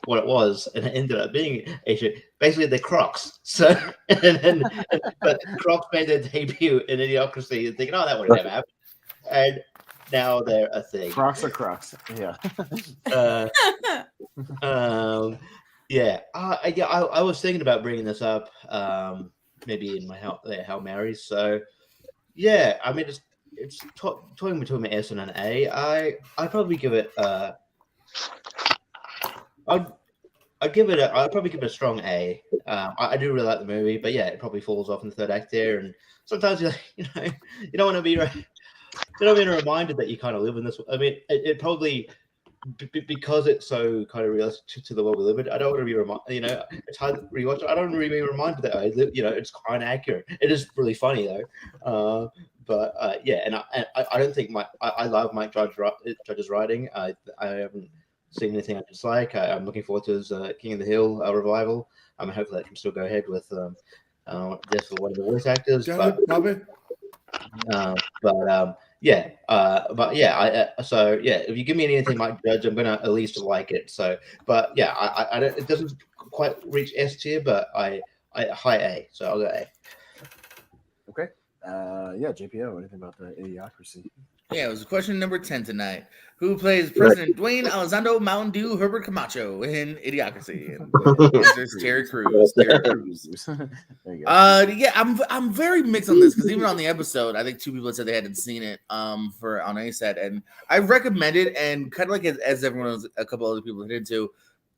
what it was, and it ended up being a shoe. Basically, they're Crocs. So, but Crocs made their debut in Idiocracy, and thinking, "Oh, that would never happen." And now they're a thing. Crocs are Crocs. Yeah. I was thinking about bringing this up, maybe in my Hail Marys. So, yeah, I mean, it's talking between an S and an A. I'd probably give it. I'd probably give it a strong A. I do really like the movie, but yeah, it probably falls off in the third act there. And sometimes you don't want to be reminded that you kind of live in this. I mean, it probably because it's so kind of realistic to the world we live in. I don't want to be reminded. It's hard to rewatch. I don't want to be reminded that it's kind of accurate. It is really funny though. And I don't think I love Mike Judge's writing. I haven't seen anything I dislike. I'm looking forward to his King of the Hill revival. Hopefully that can still go ahead with just for one of the voice actors. If you give me anything Mike Judge, I'm gonna at least like it. So, but yeah, I don't. It doesn't quite reach S tier, but I high A. So I'll go A. Okay. JPO, anything about the Idiocracy? Yeah, it was question number 10 tonight. Who plays President Dwayne Elizondo Mountain Dew Herbert Camacho in Idiocracy? There's Terry Crews. There you go. I'm very mixed on this because even on the episode, I think two people said they hadn't seen it on ASAT, and I recommend it. And kind of like as everyone else, a couple other people hit into,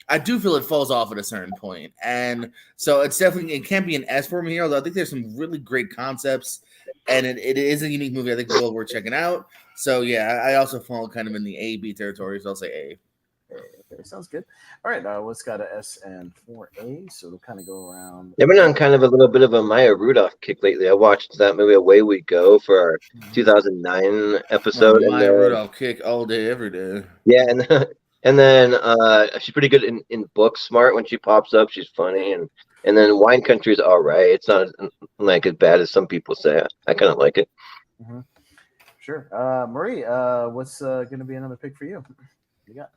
I do feel it falls off at a certain point, and so it can't be an S for me here. Although I think there's some really great concepts. And it is a unique movie. I think well worth checking out. So yeah, I also fall kind of in the A/B territory. So I'll say A. Okay, sounds good. All right, what's got an S and 4A? So we'll kind of go around. I've been on kind of a little bit of a Maya Rudolph kick lately. I watched that movie Away We Go for our 2009 episode. Maya Rudolph kick all day, every day. Yeah, and then she's pretty good in Booksmart when she pops up. She's funny and then Wine Country is all right. It's not like as bad as some people say. I kind of like it. Mm-hmm. Sure. Marie, what's going to be another pick for you? What you got?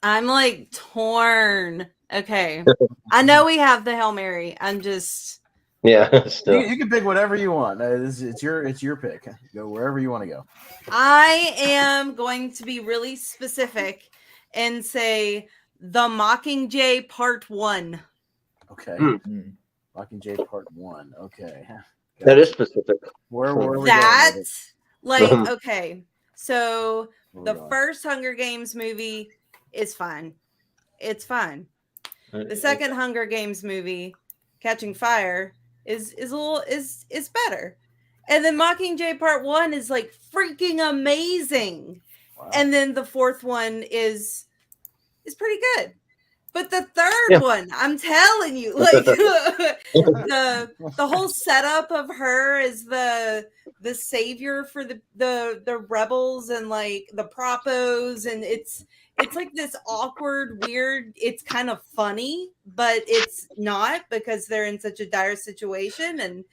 I'm like torn. Okay. I know we have the Hail Mary. I'm just. Yeah. You can pick whatever you want. It's your pick. Go wherever you want to go. I am going to be really specific and say The Mockingjay Part 1. Okay. Mockingjay Part 1. Okay. That is specific. Where are we going? Okay. So the first Hunger Games movie is fine. It's fine. The second Hunger Games movie, Catching Fire, is better. And then Mockingjay Part 1 is like freaking amazing. Wow. And then the fourth one is pretty good. But the third one, I'm telling you, like the whole setup of her as the savior for the rebels and like the propos, and it's like this awkward, weird, it's kind of funny, but it's not because they're in such a dire situation. And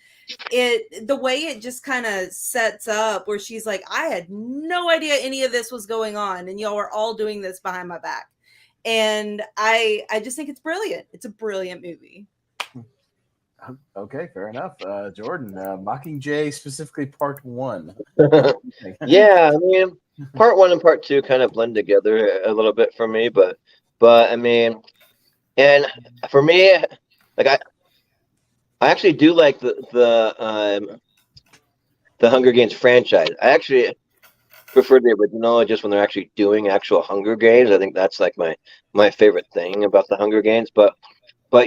the way it just kind of sets up where she's like, I had no idea any of this was going on, and y'all were all doing this behind my back. And I just think it's brilliant. It's a brilliant movie. Okay, fair enough. Jordan, Mockingjay, specifically Part 1. Yeah, I mean, Part 1 and Part 2 kind of blend together a little bit for me, but I mean, and for me, like I actually do like the Hunger Games franchise. I actually prefer the original just when they're actually doing actual Hunger Games. I think that's like my favorite thing about the Hunger Games. But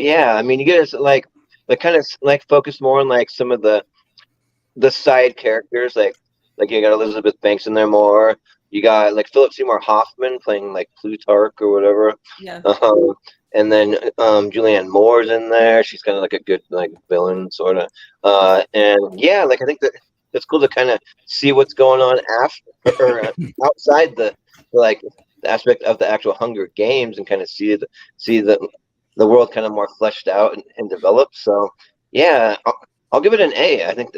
yeah, I mean, you get like kind of like focus more on like some of the side characters, like you got Elisabeth Banks in there more. You got like Philip Seymour Hoffman playing like Plutarch or whatever. Yeah. And then Julianne Moore's in there. She's kind of like a good like villain sort of. And yeah, like I think that it's cool to kind of see what's going on after or outside the aspect of the actual Hunger Games and kind of see the the world kind of more fleshed out and developed. So yeah, I'll give it an A. I think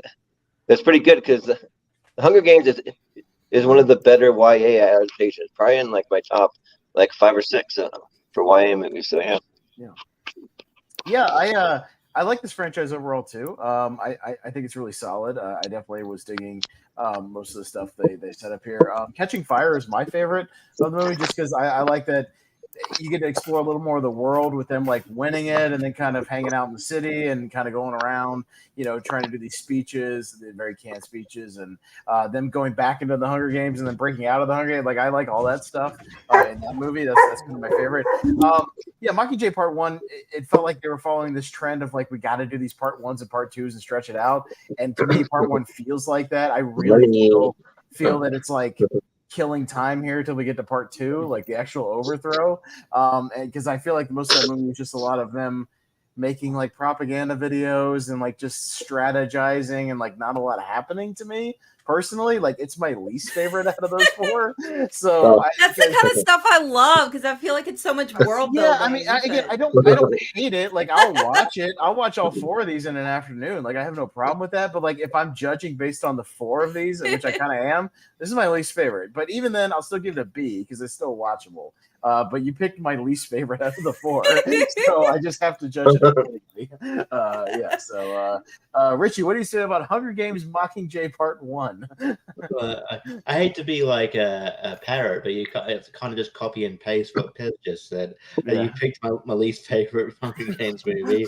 that's pretty good because the Hunger Games is one of the better YA adaptations, probably in like my top like 5 or 6 for YA movies. So Yeah, I like this franchise overall too. I think it's really solid. I definitely was digging most of the stuff they set up here. Catching Fire is my favorite of the movie, just because I like that you get to explore a little more of the world with them like winning it and then kind of hanging out in the city and kind of going around, trying to do these speeches, the very canned speeches, and them going back into the Hunger Games and then breaking out of the Hunger Games. Like I like all that stuff in that movie. That's one of my favorite. Yeah, Mockingjay Part 1, it felt like they were following this trend of like we got to do these Part 1s and Part 2s and stretch it out. And to me, Part 1 feels like that. I really feel that it's like killing time here till we get to Part 2, like the actual overthrow. And because I feel like most of that movie was just a lot of them making like propaganda videos and like just strategizing and like not a lot happening to me personally. Like it's my least favorite out of those 4. So that's the kind of stuff I love because I feel like it's so much world building. Yeah, I mean, I don't hate it. Like I'll watch it. I'll watch all 4 of these in an afternoon. Like I have no problem with that. But like if I'm judging based on the 4 of these, which I kind of am, this is my least favorite. But even then, I'll still give it a B because it's still watchable. But you picked my least favorite out of the 4, so I just have to judge it accordingly. Yeah. So, Richie, what do you say about Hunger Games Mockingjay Part 1? I hate to be like a parrot, but you kind of just copy and paste what Pez just said. You picked my least favorite Hunger Games movie.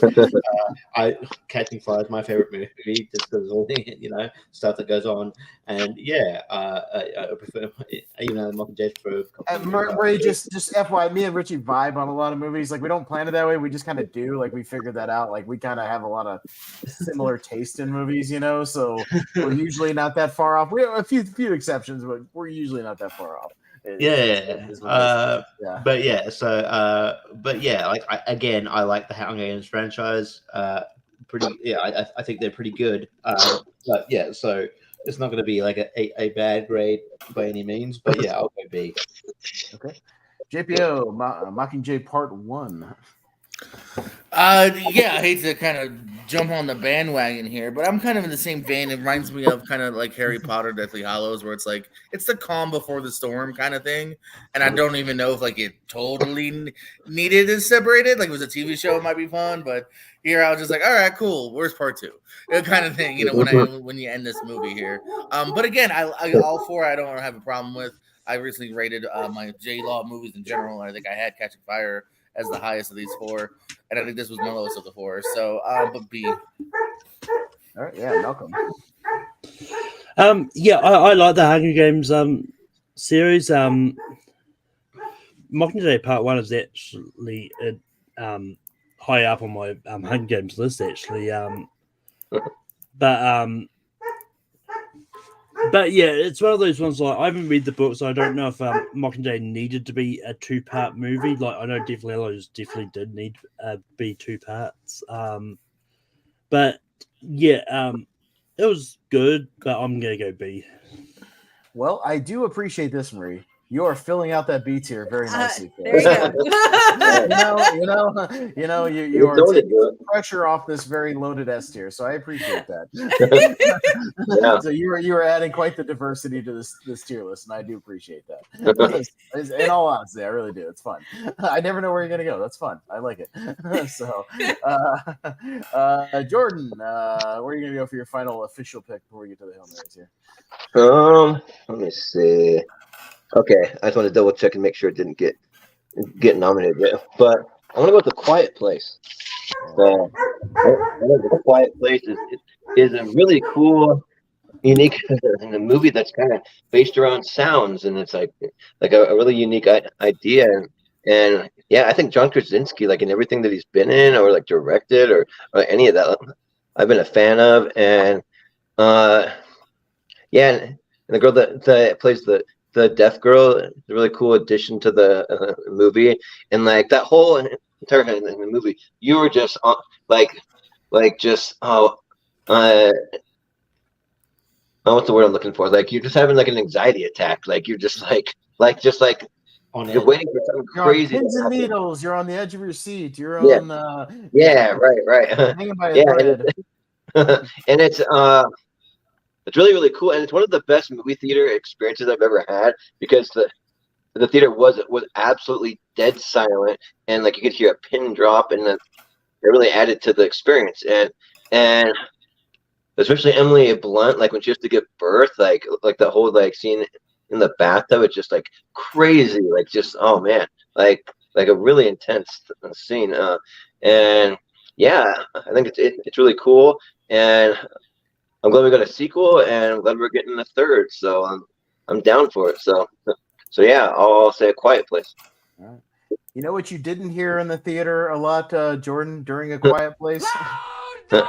Catching Fire is my favorite movie, just because all the stuff that goes on. And yeah, I prefer Mockingjay for. Murray, just FYI, me and Richie vibe on a lot of movies. Like we don't plan it that way. We just kind of do. Like we figured that out. Like we kind of have a lot of similar taste in movies, so we're usually not that far off. We have a few exceptions, but we're usually not that far off. But yeah, so like I like the Hunger Games franchise. I think they're pretty good. But yeah, so it's not going to be like a bad grade by any means. But yeah, I'll go B. Okay. JPO, Mockingjay Part 1. I hate to kind of jump on the bandwagon here, but I'm kind of in the same vein. It reminds me of kind of like Harry Potter, Deathly Hallows, where it's like it's the calm before the storm kind of thing. And I don't even know if like it totally needed to separate it. Like it was a TV show, it might be fun, but here I was just like, all right, cool. Where's Part 2? That kind of thing, when you end this movie here. But again, I all 4 I don't have a problem with. I recently rated my J-Law movies in general, and I think I had Catching Fire as the highest of these 4, and I think this was my lowest of the 4. So, but B. All right, yeah, Malcolm. I like the Hunger Games series. Mockingjay Part 1 is actually high up on my Hunger Games list, actually. But yeah, it's one of those ones like I haven't read the book, so I don't know if Mockingjay needed to be a 2-part movie. Like I know Deathly Hallows definitely did need be 2 parts. But yeah, it was good, but I'm gonna go B. Well, I do appreciate this, Marie. You are filling out that B tier very nicely. There you go. You are taking pressure off this very loaded S tier, so I appreciate that. So you are adding quite the diversity to this tier list, and I do appreciate that. In all honesty, I really do. It's fun. I never know where you're gonna go. That's fun. I like it. So, Jordan, where are you gonna go for your final official pick before we get to the Hail Marys here? Let me see. Okay, I just want to double check and make sure it didn't get nominated yet. But I want to go with The Quiet Place. The Quiet Place is a really cool, unique movie that's kind of based around sounds, and it's like a really unique idea. And yeah, I think John Krasinski, like in everything that he's been in or like directed or any of that, I've been a fan of. And and the girl that plays the deaf girl, a really cool addition to the movie. And like that whole entire the movie, you were just what's the word I'm looking for? Like you're just having like an anxiety attack. Like you're just like on You're edge. waiting for something You're crazy on pins to and happen. needles. You're on the edge of your seat. You're Yeah. on. Yeah, right. Hanging by a Yeah, thread. and it's really, really cool, and it's one of the best movie theater experiences I've ever had because the theater was absolutely dead silent, and like you could hear a pin drop, and then it really added to the experience, and especially Emily Blunt, like when she has to give birth, like the whole like scene in the bathtub, it's just like crazy, like just oh man, like a really intense scene, and yeah, I think it's really cool, and I'm glad we got a sequel, and I'm glad we're getting a third, so I'm down for it. So yeah, I'll say A Quiet Place. All right. You know what you didn't hear in the theater a lot, Jordan, during A Quiet Place? Yeah,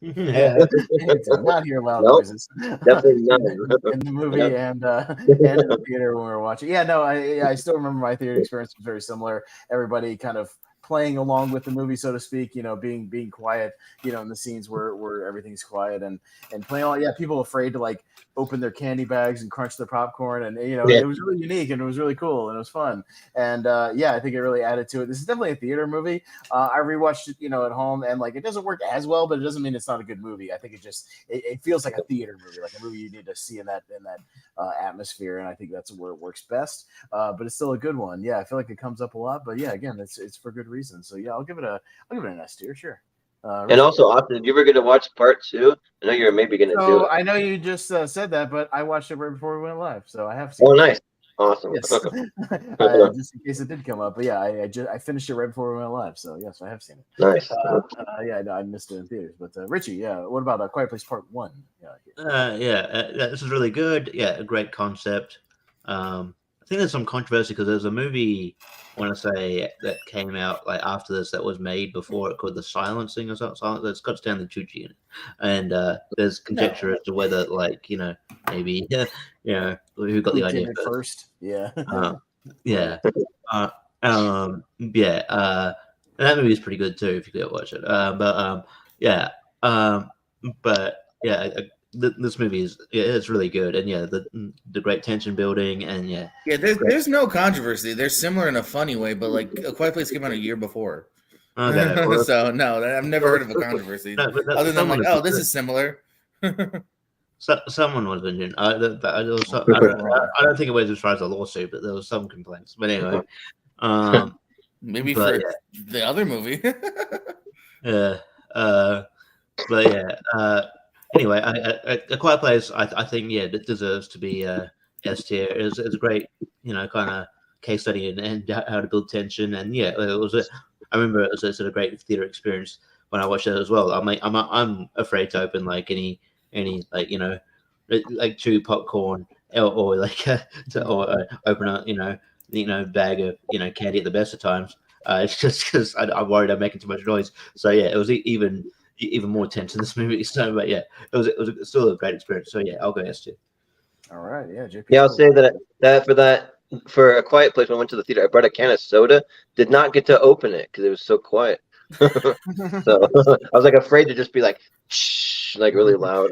you did not hear loud Nope, noises. definitely not. in the movie and in the theater when we were watching. Yeah, no, I still remember my theater experience was very similar. Everybody kind of playing along with the movie, so to speak, being quiet, in the scenes where everything's quiet and playing all. Yeah, people afraid to like open their candy bags and crunch their popcorn, and it was really unique and it was really cool and it was fun. And yeah, I think it really added to it. This is definitely a theater movie. I rewatched it, at home, and like it doesn't work as well, but it doesn't mean it's not a good movie. I think it feels like a theater movie, like a movie you need to see in that atmosphere, and I think that's where it works best. But it's still a good one. Yeah, I feel like it comes up a lot, but yeah, again, it's for good reason. So yeah, I'll give it an S tier, sure. And also, Austin, did you ever get to watch part 2? I know you're maybe going to do it. I know you just said that, but I watched it right before we went live, so I have seen Oh, it. nice. Awesome. Yes. Just in case it did come up, but yeah, I finished it right before we went live, so yes, I have seen it. Nice. Yeah, I missed it in theaters, but Richie, yeah, what about Quiet Place Part 1? This is really good. Yeah, a great concept. I think there's some controversy because there's a movie, I want to say, that came out like after this that was made before it called The Silencing or something. That's got Stanley Tucci in it, and there's conjecture as to whether maybe who got the idea first. Yeah. Yeah. And that movie is pretty good too if you could watch it. This movie it's really good, and the great tension building, and there's no controversy. They're similar in a funny way, but like A Quiet Place came out a year before. Okay, so no, I've never heard of a controversy other than like, oh, this is similar. So someone was injured. I don't think it went as far as a lawsuit, but there was some complaints. But anyway, maybe for the other movie. Anyway, A Quiet Place, I think, it deserves to be S tier. It's a great, kind of case study and how to build tension. And I remember it was a great theater experience when I watched it as well. I'm afraid to open like any like chew popcorn or open a bag of candy at the best of times. It's just because I'm worried I'm making too much noise. So it was even more tense in this movie. So, but it was still a great experience. So I'll go S tier. All right, JP. Yeah, I'll say that for A Quiet Place when I went to the theater, I brought a can of soda. Did not get to open it because it was so quiet. So I was like afraid to just be like, shh, like really loud.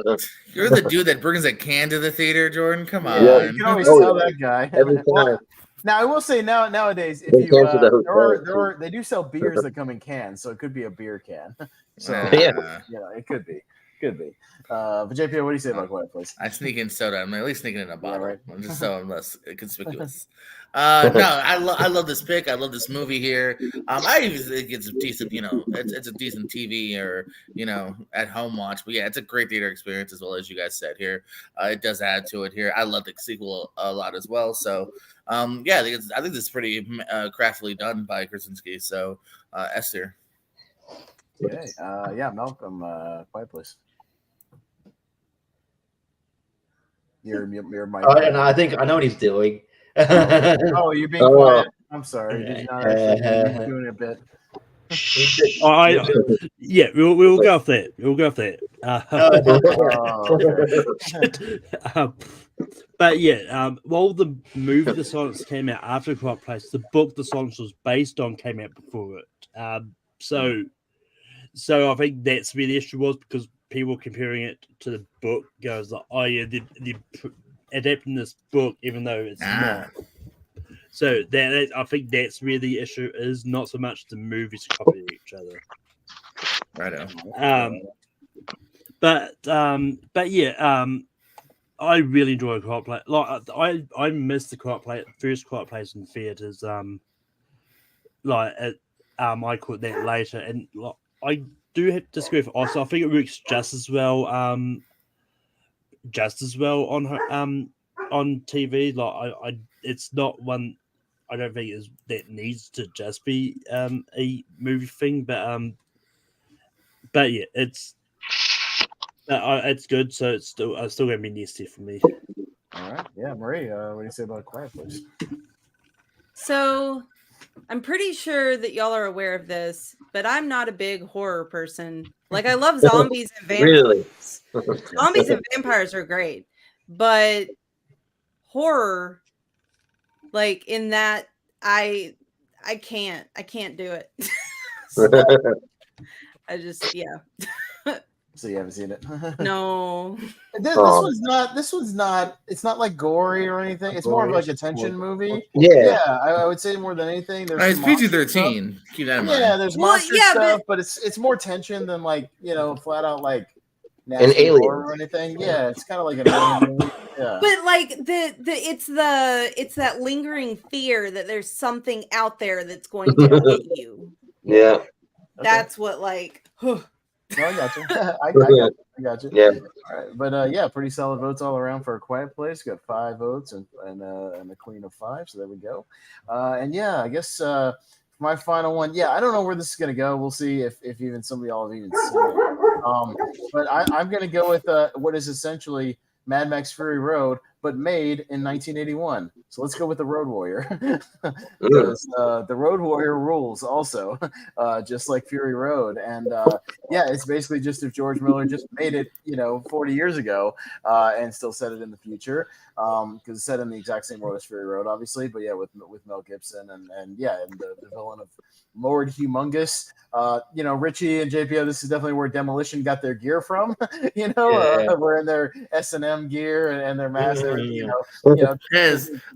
You're the dude that brings a can to the theater, Jordan. Come on. Yeah, you can always tell that guy every time. Now I will say nowadays, if they do sell beers that come in cans, so it could be a beer can. So it could be. But JP, what do you say about Quiet Place? I sneak in soda. I'm at least sneaking in a bottle. Yeah, right. I'm just so I'm less conspicuous. I love this pick. I love this movie here. I even think it's a decent, it's a decent TV or at home watch. But it's a great theater experience as well, as you guys said here. It does add to it here. I love the sequel a lot as well. So I think this is pretty craftily done by Krasinski. So Esther. Okay. Malcolm, Quiet Place. You're my. I think I know what he's doing. You're being quiet. I'm sorry. Did you not actually doing a bit? We'll go off that. We'll go off that. While the movie The Silence came out after Quiet Place, the book The Silence was based on came out before it. So I think that's where the issue was because people comparing it to the book goes like, the adapting this book, even though it's not. So that I think that's where the issue is, not so much the movies copying each other. Right. But yeah, I really enjoy Quiet Place. Like I missed the first Quiet Place in theaters. I caught that later, and like, I do have to disagree with Oscar. I think it works just as well on her on TV. Like it's not one I don't think is that needs to just be a movie thing, but yeah, it's good. So it's still gonna be nasty for me. All right, yeah, Marie, what do you say about Quiet Place? So I'm pretty sure that y'all are aware of this, but I'm not a big horror person. Like, I love zombies and vampires. Really? Zombies and vampires are great, but horror, like in that, I can't do it. So, I just So you haven't seen it? No. This one's not. It's not like gory or anything. It's more of like a tension movie. Yeah. I would say more than anything. There's It's PG-13. Keep that in mind. Yeah, there's monster stuff, but it's more tension than like flat out like an alien or anything. Yeah, it's kind of like an alien movie. Yeah. But like it's that lingering fear that there's something out there that's going to hit you. Yeah. That's what like. No, I got you. I got you. Yeah. All right. But yeah, pretty solid votes all around for A Quiet Place. Got 5 votes and the Queen of 5. So there we go. And yeah, I guess my final one. Yeah, I don't know where this is gonna go. We'll see if even some of y'all have even seen it. But I'm gonna go with what is essentially Mad Max Fury Road, but made in 1981. So let's go with the Road Warrior. Because the Road Warrior rules also, just like Fury Road. And yeah, it's basically just if George Miller just made it, 40 years ago and still set it in the future. Because it's set in the exact same world as Fury Road, obviously. But yeah, with Mel Gibson and the villain of Lord Humongous. Richie and JPO, this is definitely where Demolition got their gear from. We're in their S&M gear and their mask.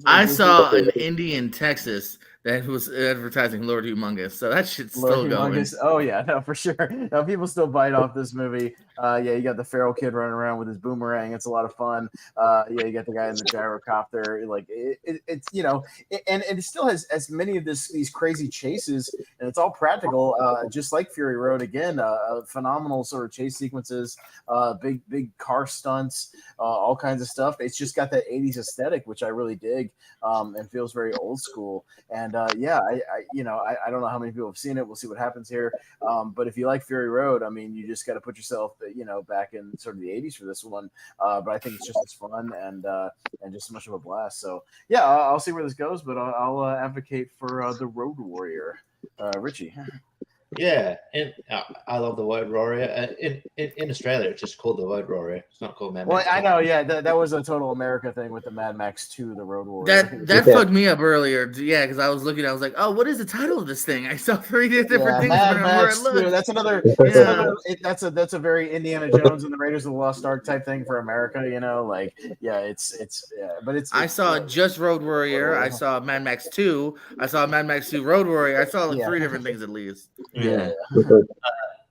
I saw an indie in Texas that was advertising Lord Humongous, so that shit's still going. Oh yeah, no, for sure. No, people still bite off this movie. You got the feral kid running around with his boomerang. It's a lot of fun. You got the guy in the gyrocopter. Like it's and it still has as many of these crazy chases, and it's all practical, just like Fury Road. Again, phenomenal sort of chase sequences, big car stunts, all kinds of stuff. It's just got that 80s aesthetic, which I really dig, and feels very old school. And I don't know how many people have seen it. We'll see what happens here. But if you like Fury Road, I mean, you just got to put yourself, back in sort of the 80s for this one. But I think it's just as fun and just as much of a blast. So yeah, I'll see where this goes, but I'll advocate for the Road Warrior. Richie. Yeah, and I love the Road Warrior. In Australia, it's just called the Road Warrior. It's not called Mad Max. Well, I know, yeah, that was a total America thing with the Mad Max 2, the Road Warrior. That fucked me up earlier. Yeah, because I was looking, I was like, oh, what is the title of this thing? I saw 3 different things. Mad Max 2. That's another. That's a very Indiana Jones and the Raiders of the Lost Ark type thing for America. But it's. I saw just Road Warrior. I saw Mad Max 2. I saw Mad Max 2 Road Warrior. I saw like 3 different things at least. Yeah.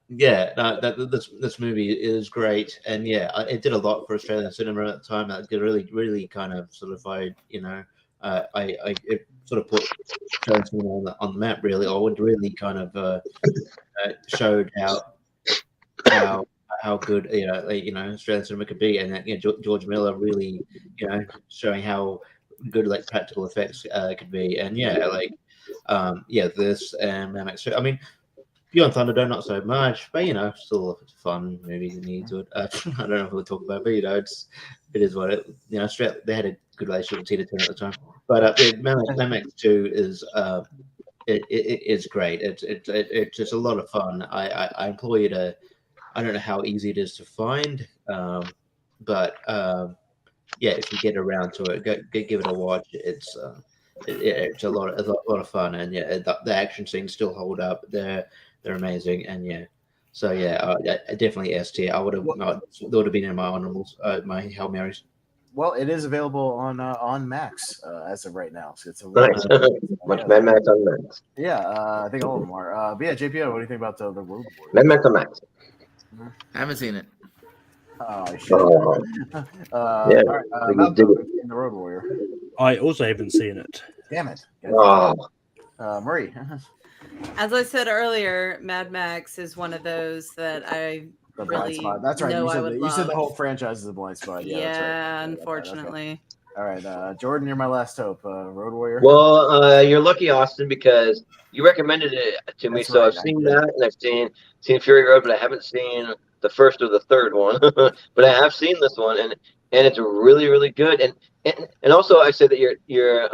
This movie is great, and it did a lot for Australian cinema at the time. It really kind of solidified, it sort of put Australian cinema on the map. Really, I would really kind of showed how good Australian cinema could be, and that George Miller really showing how good like practical effects could be, and this and Mad Max. I mean. Beyond Thunderdome, not so much, but still a fun movie and need to it. I don't know if we'll talk about it, but it is what it. They had a good relationship with Tina Turner at the time. But Mad Max 2 is it is great. It's just a lot of fun. I implore you to. I don't know how easy it is to find, but if you get around to it, give it a watch. It's a lot of fun, and the action scenes still hold up. They're amazing, and definitely S tier. They would have been in my honorables, my Hail Marys. Well, it is available on Max as of right now. So it's a Nice. Much Mad Max on Max. Yeah, I think all of them are. But yeah, JPO, what do you think about the Road Warrior? Mad Max on Max. I haven't seen it. Oh, I should. Oh, Yeah, I think you Malcolm, dig in the Road Warrior. I also haven't seen it. Damn it. Oh, Marie. As I said earlier, Mad Max is one of those that I The Blind really Spot. That's right. know You I said, would you said the love. whole franchise is a blind spot. Yeah, that's right. Yeah, Okay. unfortunately. All right, Jordan, you're my last hope. Road Warrior. well, you're lucky, Austin, because you recommended it to me. That's So right, I've I seen did. that, and I've seen Fury Road, but I haven't seen the first or the third one. But I have seen this one, and it's really, really good. And also, I say that you're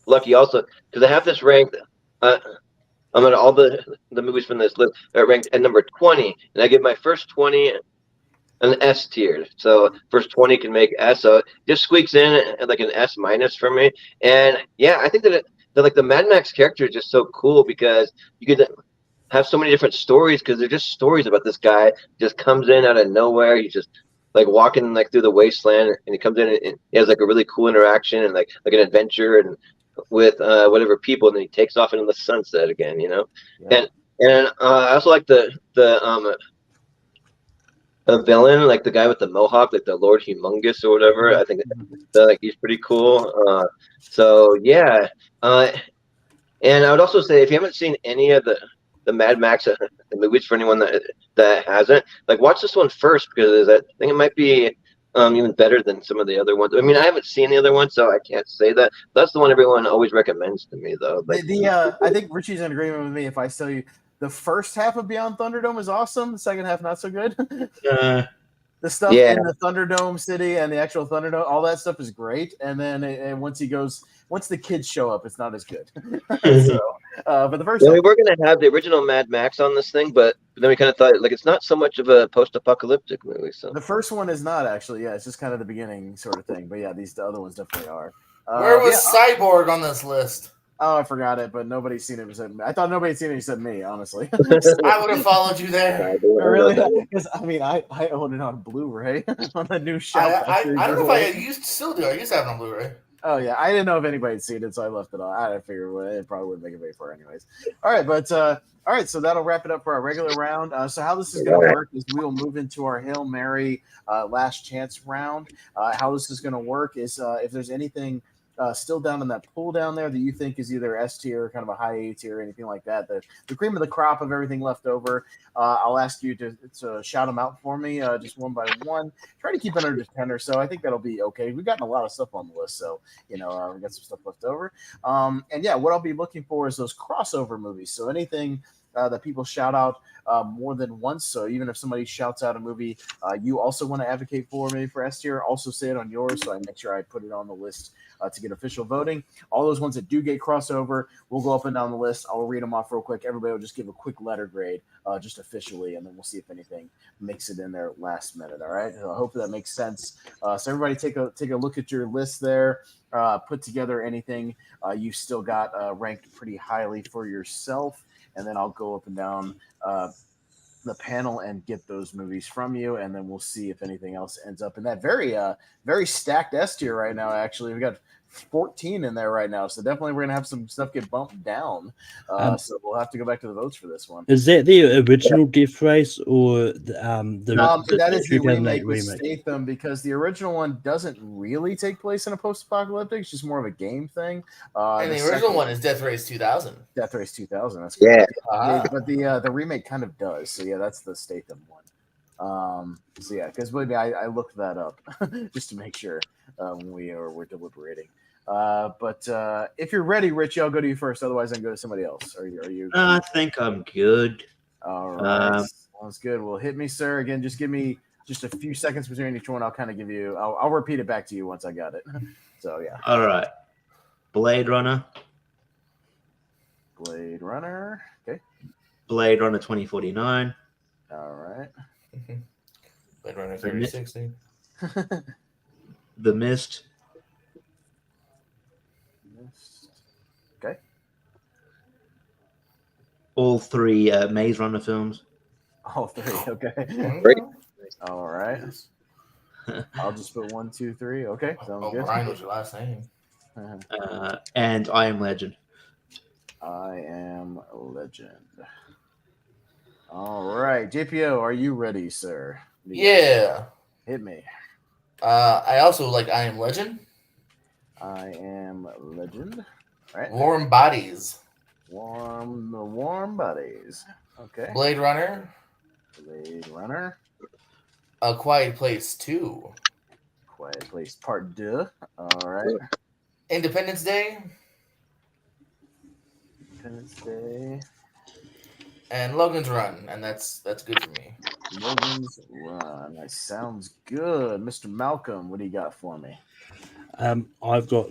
lucky also because I have this ranked. I'm at all the movies from this list are ranked at number 20, and I give my first 20 an S tier. So first 20 can make S. So it just squeaks in at like an S minus for me. And yeah, I think that like the Mad Max character is just so cool because you could have so many different stories because they're just stories about this guy just comes in out of nowhere. He's just like walking like through the wasteland, and he comes in and he has like a really cool interaction and like an adventure and with whatever people, and then he takes off into the sunset again, you know. Yeah. And I also like the a villain, like the guy with the mohawk, like the Lord Humongous or whatever. I think like he's pretty cool. So yeah, and I would also say if you haven't seen any of the Mad Max the movies, for anyone that hasn't, like watch this one first because I think it might be even better than some of the other ones. I mean, I haven't seen the other one, so I can't say that. That's the one everyone always recommends to me, though. Like, I think Richie's in agreement with me if I tell you the first half of Beyond Thunderdome is awesome. The second half not so good. The stuff in the Thunderdome city and the actual Thunderdome, all that stuff is great. And then once the kids show up, it's not as good. So, but the first, we were gonna have the original Mad Max on this thing, but then we kind of thought like it's not so much of a post-apocalyptic movie. So the first one is not actually. Yeah, it's just kind of the beginning sort of thing. But yeah, the other ones definitely are. Where was Cyborg on this list? Oh, I forgot it, but nobody's seen it except me. I thought nobody had seen it except me, honestly. I would have followed you there. Really? Because I mean, I own it on Blu-ray on the new Shout. I don't know if I still do. I used to have it on Blu-ray. Oh yeah, I didn't know if anybody had seen it, so I left it on. I figured it probably wouldn't make it very far anyways. All right, but all right, so that'll wrap it up for our regular round. So how this is going to work is we will move into our Hail Mary last chance round. How this is going to work is if there's anything still down in that pool down there that you think is either S tier, kind of a high A tier, anything like that, the cream of the crop of everything left over, I'll ask you to shout them out for me just one by one. Try to keep it under 10 or so. I think that'll be okay. We've gotten a lot of stuff on the list, so we've got some stuff left over. And yeah, what I'll be looking for is those crossover movies. So anything that people shout out more than once. So even if somebody shouts out a movie you also want to advocate for, maybe for S tier, also say it on yours, so I make sure I put it on the list to get official voting. All those ones that do get crossover, we'll go up and down the list. I'll read them off real quick. Everybody will just give a quick letter grade, just officially, and then we'll see if anything makes it in there last minute. All right. So hopefully that makes sense. So everybody take a look at your list there. Put together anything you still got ranked pretty highly for yourself, and then I'll go up and down the panel and get those movies from you, and then we'll see if anything else ends up in that very stacked S tier right now. Actually, we got 14 in there right now, so definitely we're gonna have some stuff get bumped down. So we'll have to go back to the votes for this one. Is that the original Death Race or that is the remake with Statham, because the original one doesn't really take place in a post-apocalyptic. It's just more of a game thing. And the original one is Death Race 2000. Death Race 2000. That's yeah. But the remake kind of does. So yeah, that's the Statham one. So yeah, because believe me, I looked that up just to make sure when we're deliberating. But if you're ready, Richie, I'll go to you first. Otherwise, I can go to somebody else. Are you? I think I'm good. All right, sounds good. Well, hit me, sir. Again, just give me just a few seconds between each one. I'll kind of give you. I'll repeat it back to you once I got it. So yeah. All right. Blade Runner. Okay. Blade Runner 2049. All right. Blade Runner 3060. The Mist. Okay. All three Maze Runner films. All three. Okay. Great. All right. I'll just put 1, 2, 3. Okay, sounds good. Brian was your last name. And I Am Legend. I Am Legend. All right, JPO, are you ready, sir? Yeah. Hit me. I also like I Am Legend. I Am Legend. All right. Warm Bodies. Warm Bodies. Okay. Blade Runner. Blade Runner. A Quiet Place 2. Quiet Place Part 2. All right. Independence Day. Independence Day. And Logan's Run, and that's good for me. Logan's Run. That sounds good. Mr. Malcolm, what do you got for me? I've got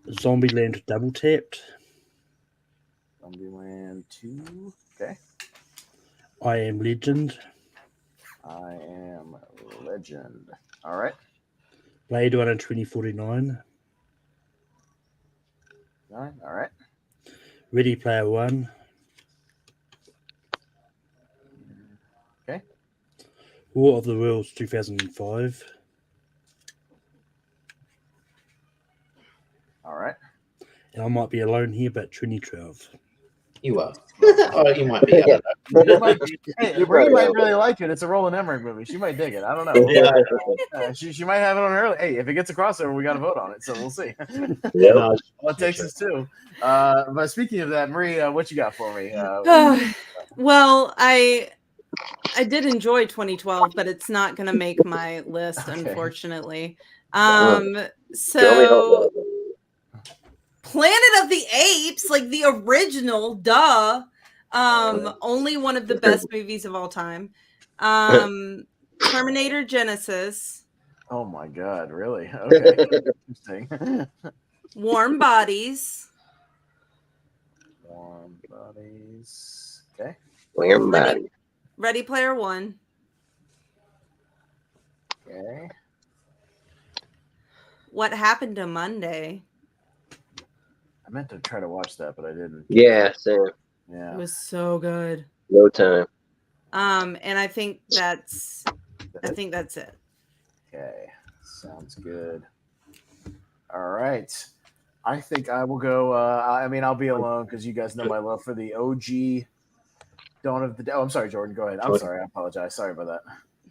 Zombieland Double Tapped. Zombieland 2. Okay. I Am Legend. I Am Legend. All right. Blade Runner 2049. All right. Ready Player One. Okay. War of the Worlds 2005. All right. And I might be alone here, but 2012. You are. Or you might be. Hey, Brie might really like it. It's a Roland Emmerich movie. She might dig it. I don't know. Yeah. She might have it on her. Hey, if it gets a crossover, we got to vote on it. So we'll see. No, All it takes is 2. But speaking of that, Marie, what you got for me? Well, I did enjoy 2012, but it's not going to make my list, unfortunately. So Planet of the Apes, like the original, duh. Only one of the best movies of all time. Terminator Genesis. Oh my God, really? Okay. Interesting. Warm Bodies. Warm Bodies. Okay. Warm Bodies. Ready Player One. Okay. What Happened to Monday? I meant to try to watch that, but I didn't. Yeah, same. Yeah. It was so good. No time. And I think that's it. Okay. Sounds good. All right. I think I will go. I'll be alone because you guys know my love for the OG Dawn of the Dead. Oh, I'm sorry, Jordan. Go ahead. I'm sorry. I apologize. Sorry about that.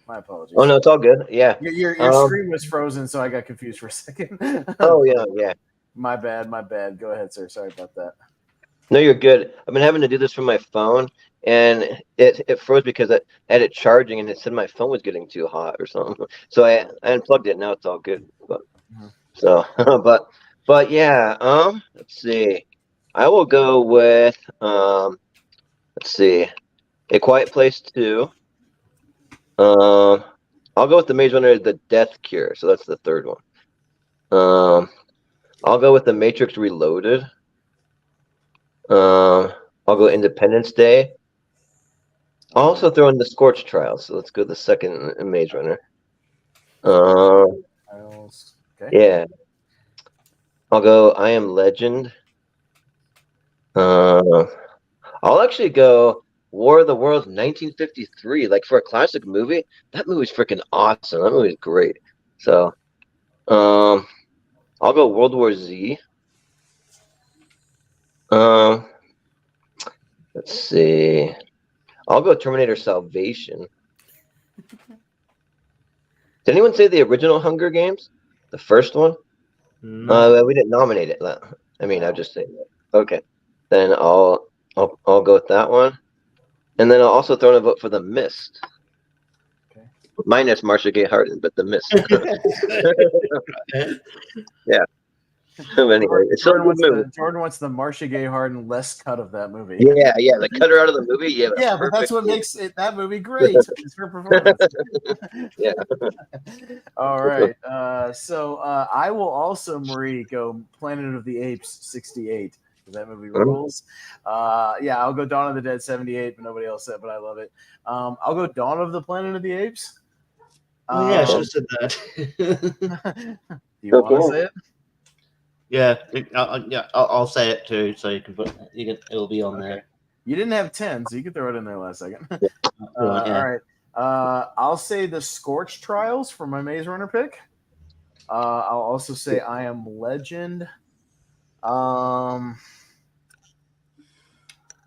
My apologies. Oh, no, it's all good. Yeah. Your screen was frozen, so I got confused for a second. Oh, yeah. My bad. Go ahead, sir. Sorry about that. No, you're good. I've been having to do this from my phone, and it froze because I had it charging, and it said my phone was getting too hot or something. So I unplugged it. Now it's all good. But yeah. Let's see. I will go with let's see, A Quiet Place 2. I'll go with the Maze Runner, The Death Cure. So that's the third one. I'll go with The Matrix Reloaded. I'll go Independence Day. I'll also throw in The Scorch Trials. So let's go the second Maze Runner. Okay. Yeah. I'll go I Am Legend. I'll actually go War of the Worlds 1953. Like, for a classic movie, that movie's freaking awesome. That movie's great. So, I'll go World War Z. Let's see. I'll go Terminator Salvation. Did anyone say the original Hunger Games? The first one? No. We didn't nominate it. I mean, I'll just say that. Okay. Then I'll go with that one. And then I'll also throw in a vote for The Mist. Okay. Minus Marcia Gay Harden, but The Mist. Yeah. Anyway, it's still a good movie. Jordan wants the Marcia Gay Harden less cut of that movie. Yeah, they cut her out of the movie. Yeah, but that's what makes that movie great. It's her performance. Yeah. All right. So I will also, Marie, go Planet of the Apes 68. That movie rules. I'll go Dawn of the Dead 78, but nobody else said, but I love it. I'll go Dawn of the Planet of the Apes. I should have said that. Do you want to say it? Yeah, I'll say it too, so you can put it'll be on there. You didn't have 10, so you could throw it in there last second. Yeah. All right. I'll say the Scorch Trials for my Maze Runner pick. I'll also say I Am Legend. I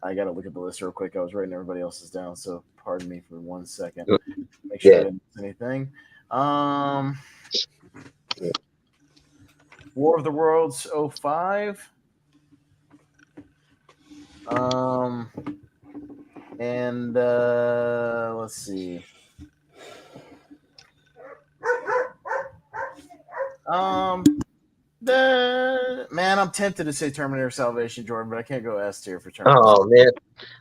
gotta look at the list real quick. I was writing everybody else's down, so pardon me for 1 second. Make sure I didn't miss anything. War of the Worlds 05. And let's see. I'm tempted to say Terminator Salvation, Jordan, but I can't go S tier for Terminator. Oh man,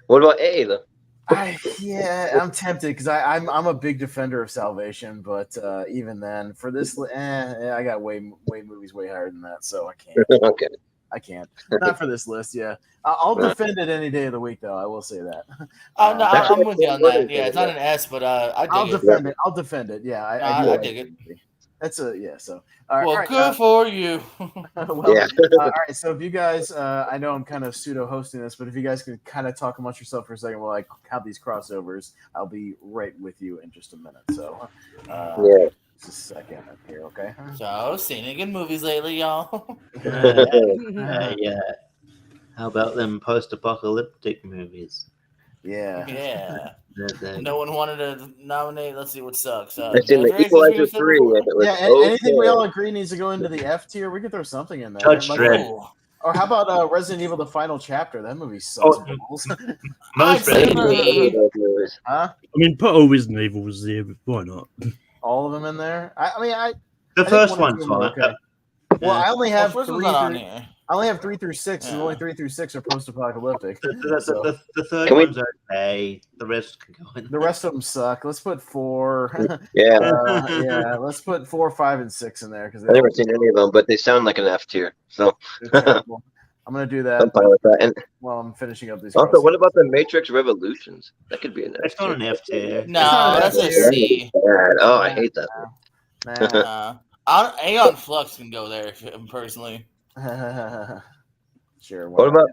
what about A though? I'm tempted because I'm a big defender of Salvation, but even then, for this, I got way movies way higher than that, so I can't. Okay. I can't. Not for this list. Yeah, I'll defend it any day of the week, though. I will say that. No, I'm with you on that. Yeah, it's not an S, but I'll defend it. I'll defend it. Yeah, I dig it. That's So, well, right, good for you. All right. So, if you guys, I know I'm kind of pseudo hosting this, but if you guys could kind of talk amongst yourself for a second while I have these crossovers, I'll be right with you in just a minute. So, just a second up here, okay? So, seen any good movies lately, y'all? How about them post-apocalyptic movies? Yeah. No one wanted to nominate. Let's see what sucks. I've seen the Equalizer 3. Anything we all agree needs to go into the F tier. We could throw something in there. Judge Dredd. Or how about Resident Evil: The Final Chapter? That movie sucks. Most Huh? I mean, put all Resident Evils there, but why not? All of them in there. The first one's fine. Okay. Well, I only have first three. One's not on here. I only have 3 through 6, and only 3 through 6 are post-apocalyptic. The third one's okay. The rest can go in. The rest of them suck. Let's put 4. Yeah. Let's put 4, 5, and 6 in there because I've never seen any of them, but they sound like an F tier. So I'm gonna do that. I'm fine with that. And while I'm finishing up these. Also, what about the Matrix Revolutions? That could be an F tier. It's not an F tier. No, that's a C. Oh, I hate that one. Aeon Flux can go there personally. Sure. What about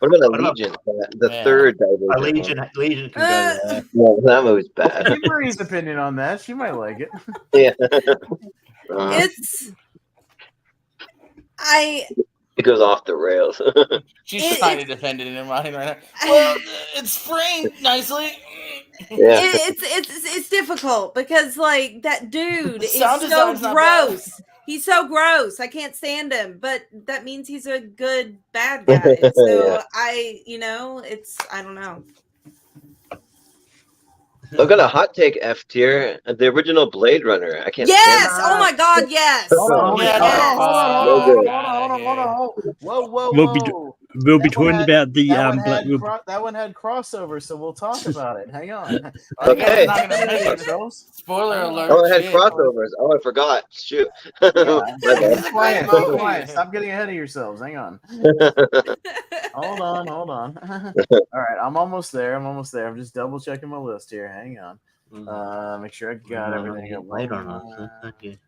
Allegiant? The third Allegiant can go there. No, that movie's bad. Well, Marie's opinion on that. She might like it. Yeah. It goes off the rails. She's trying to defend it in her mind right now. Well, it's framed nicely. Yeah. It's difficult because like that dude is so gross. He's so gross. I can't stand him, but that means he's a good bad guy. So I don't know. I've got a hot take F tier. The original Blade Runner. I can't. Yes. Oh my God. Yes. Hold on. Whoa. We'll be talking about the that one had crossovers, so we'll talk about it. Hang on. Okay. Spoiler alert. Oh, it had crossovers. Oh, I forgot. Shoot. Quiet. Stop getting ahead of yourselves. Hang on. Hold on. All right, I'm almost there. I'm just double checking my list here. Hang on. Make sure I got everything. Wait on us. Okay.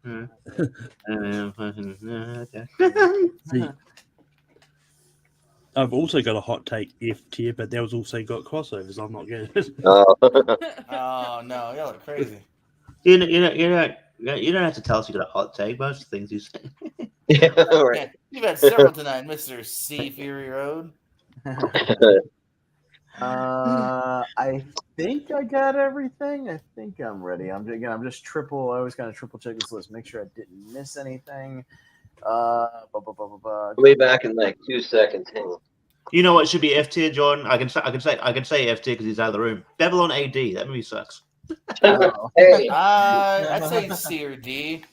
I've also got a hot take F tier, but that was also got crossovers. I'm not good. Oh no, y'all are crazy. You don't have to tell us you got a hot take. Most of the things you say. Yeah, you've had several tonight, Mr. C Fury Road. I think I got everything. I think I'm ready. I always kind of triple check this list, make sure I didn't miss anything. Way back in like 2 seconds. Hang on. You know what should be F tier, Jordan? I can say F tier because he's out of the room. Babylon AD. That movie sucks. Hey, I'd say C or D.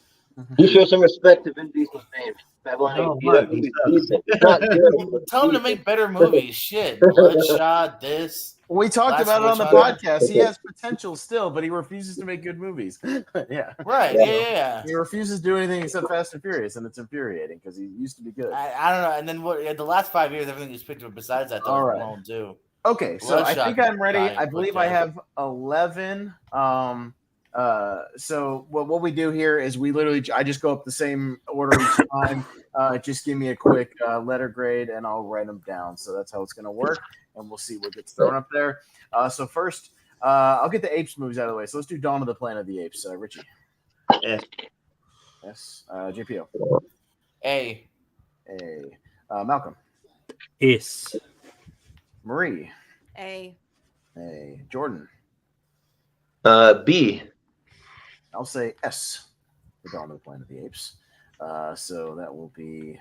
you show some respect to Vin Diesel's name. Babylon AD. That movie's decent. It's not good. Tell him to make better movies. Shit, Bloodshot. This. We talked about it on the podcast. He has potential still, but he refuses to make good movies. Yeah. Right. Yeah. He refuses to do anything except Fast and Furious, and it's infuriating because he used to be good. I don't know. And then the last 5 years, everything he's picked up besides that, All right. won't do. Okay, so I think I'm ready. I believe I have 11. So what we do here is I just go up the same order each time. Just give me a quick letter grade, and I'll write them down. So that's how it's going to work, and we'll see what gets thrown up there. So first, I'll get the Apes movies out of the way. So let's do Dawn of the Planet of the Apes. Richie. S. Yes. JPO. A. Malcolm. S. Marie. A. Jordan. B. I'll say S. The Dawn of the Planet of the Apes. So that will be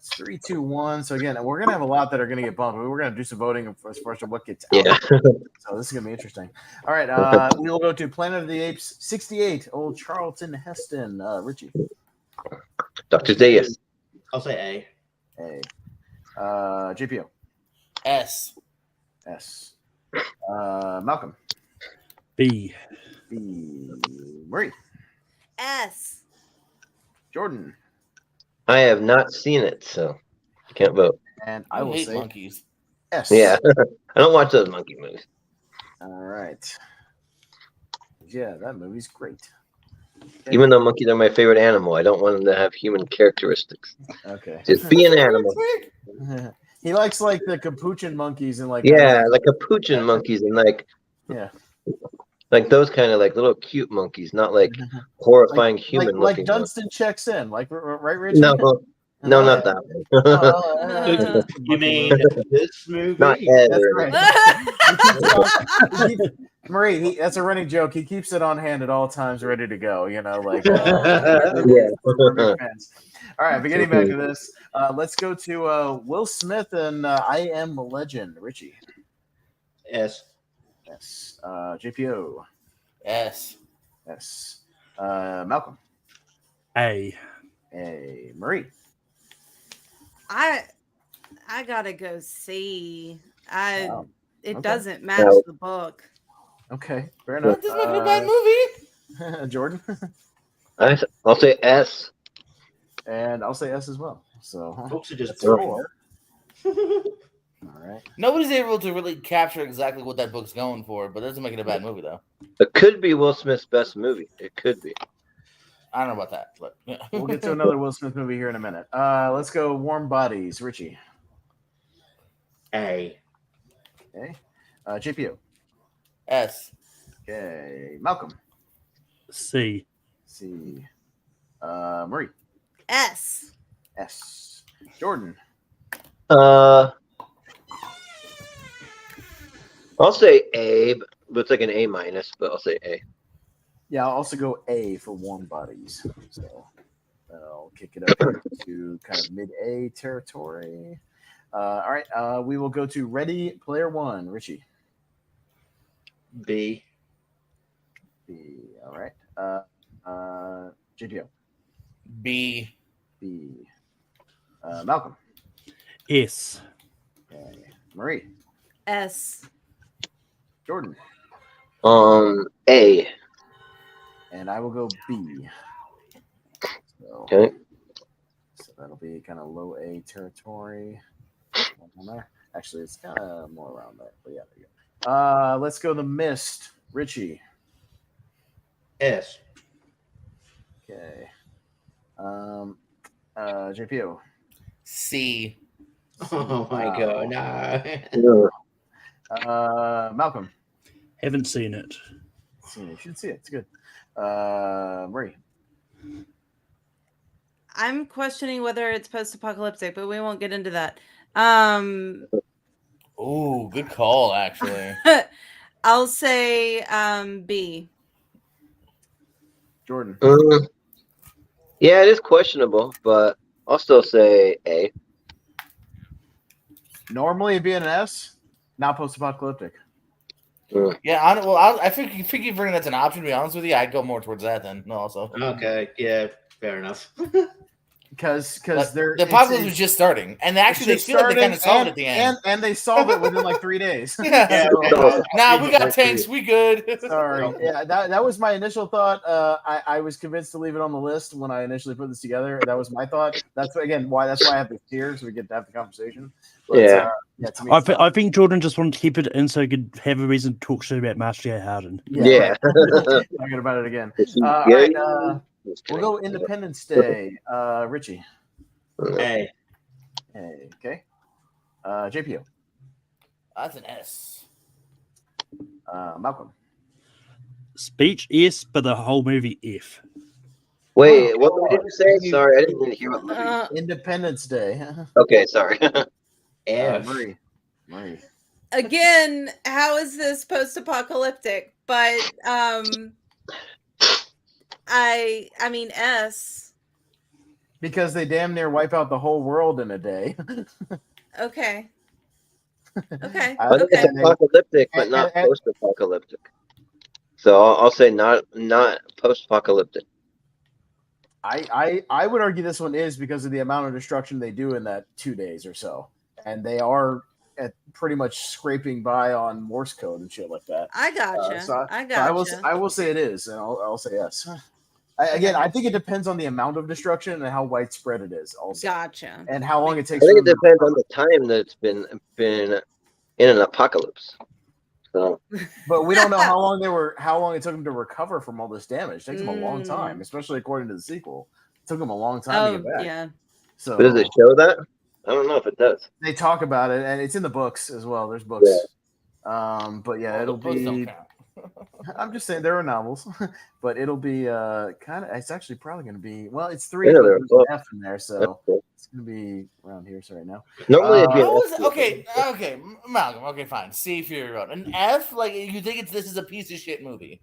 3, 2, 1. So again, we're gonna have a lot that are gonna get bumped. We're gonna do some voting as far as what gets out. Yeah. So this is gonna be interesting. All right, we will go to Planet of the Apes 68. Old Charlton Heston. Richie. Dr. Zayas. I'll say A. JPO. S. Malcolm. B. Marie. S. Jordan. I have not seen it, so I can't vote. And I will hate say monkeys. S. Yeah. I don't watch those monkey movies. All right. Yeah, that movie's great. Even though monkeys are my favorite animal, I don't want them to have human characteristics. Okay. Just be an animal. He likes like the capuchin monkeys and like Yeah, like capuchin monkeys and yeah, like those kind of like little cute monkeys, not like horrifying human like looking. Dunstan checks in, like right, Richie? No, not that one. You mean this movie? Not That's Ed. right. Marie, that's a running joke. He keeps it on hand at all times, ready to go. You know, like Yeah. fans. All right, but getting back to this, let's go to Will Smith and I Am Legend. Richie. S. Yes. JPO. S. Yes. Malcolm. A. Marie. I gotta go C. Wow. It Okay. doesn't match No. the book. Okay, fair enough. This might be a bad movie. Jordan. I'll say S. And I'll say S as well. So Books are just that's boring. 4. All right. Nobody's able to really capture exactly what that book's going for, but that doesn't make it a bad movie, though. It could be Will Smith's best movie. It could be. I don't know about that, but We'll get to another Will Smith movie here in a minute. Let's go Warm Bodies. Richie. A. Okay. JPO. S. Okay. Malcolm. C. C. Marie. S. S. Jordan. I'll say A, but it's like an A minus, but I'll say A. Yeah, I'll also go A for Warm Bodies. So I'll kick it up to kind of mid-A territory. All right. We will go to Ready Player One. Richie. B. B. All right. JPO. B. B. Malcolm. S. Okay. Marie. S. Jordan. A. And I will go B. So, Okay. so that'll be kind of low A territory. Actually, it's kind of more around there. But yeah, there you go. Let's go The Mist. Richie. S. Okay. JPO. C. Oh my god, No. Malcolm. Haven't seen it. You should see it. It's good. Marie. I'm questioning whether it's post-apocalyptic, but we won't get into that. Oh, good call, actually. I'll say B. Jordan. Yeah, it is questionable, but I'll still say A. Normally it'd be an S, not post-apocalyptic. Yeah, I think if you bring that's an option, to be honest with you, I'd go more towards that then. No, also. Okay, yeah, fair enough. Because But they're the apocalypse was just starting, and actually they feel like they kind of solved it at the end. and they solved it within like 3 days. Yeah. So, Nah, we got tanks, we good. sorry. Yeah, that was my initial thought. I was convinced to leave it on the list when I initially put this together. That was my thought. That's why I have this here so we get to have the conversation. But, Yeah. to me, I think Jordan just wanted to keep it in so he could have a reason to talk shit about Master J. Howden. Yeah. Talking about it again. All right. We'll go Independence Day. Richie. A. Okay. JPO. That's an S. Malcolm. Speech, yes, but the whole movie, F. Wait, what movie did you say? Sorry, I didn't really hear what movie. Independence Day. Okay, sorry. Marie. Again, how is this post-apocalyptic? But I mean S. Because they damn near wipe out the whole world in a day. Okay. Okay. I think it's apocalyptic, but not post-apocalyptic. So I'll say not post-apocalyptic. I would argue this one is because of the amount of destruction they do in that 2 days or so, and they are pretty much scraping by on Morse code and shit like that. I gotcha. I will say it is, and I'll say yes. I think it depends on the amount of destruction and how widespread it is. Also, gotcha. And how long it takes. I think it depends on the time that it's been in an apocalypse. So, but we don't know how long it took them to recover from all this damage. It takes them a long time, especially according to the sequel. It took them a long time to get back. Yeah. So, but does it show that? I don't know if it does. They talk about it, and it's in the books as well. There's books. Yeah. But yeah, it'll be. I'm just saying there are novels, but it'll be kind of. It's actually probably going to be. Well, it's 3. Yeah, There's an F in there, so cool. it's going to be around here. Sorry, now. Normally, it'd be okay, Malcolm. Okay, fine. See if you're right. An F, like you think this is a piece of shit movie?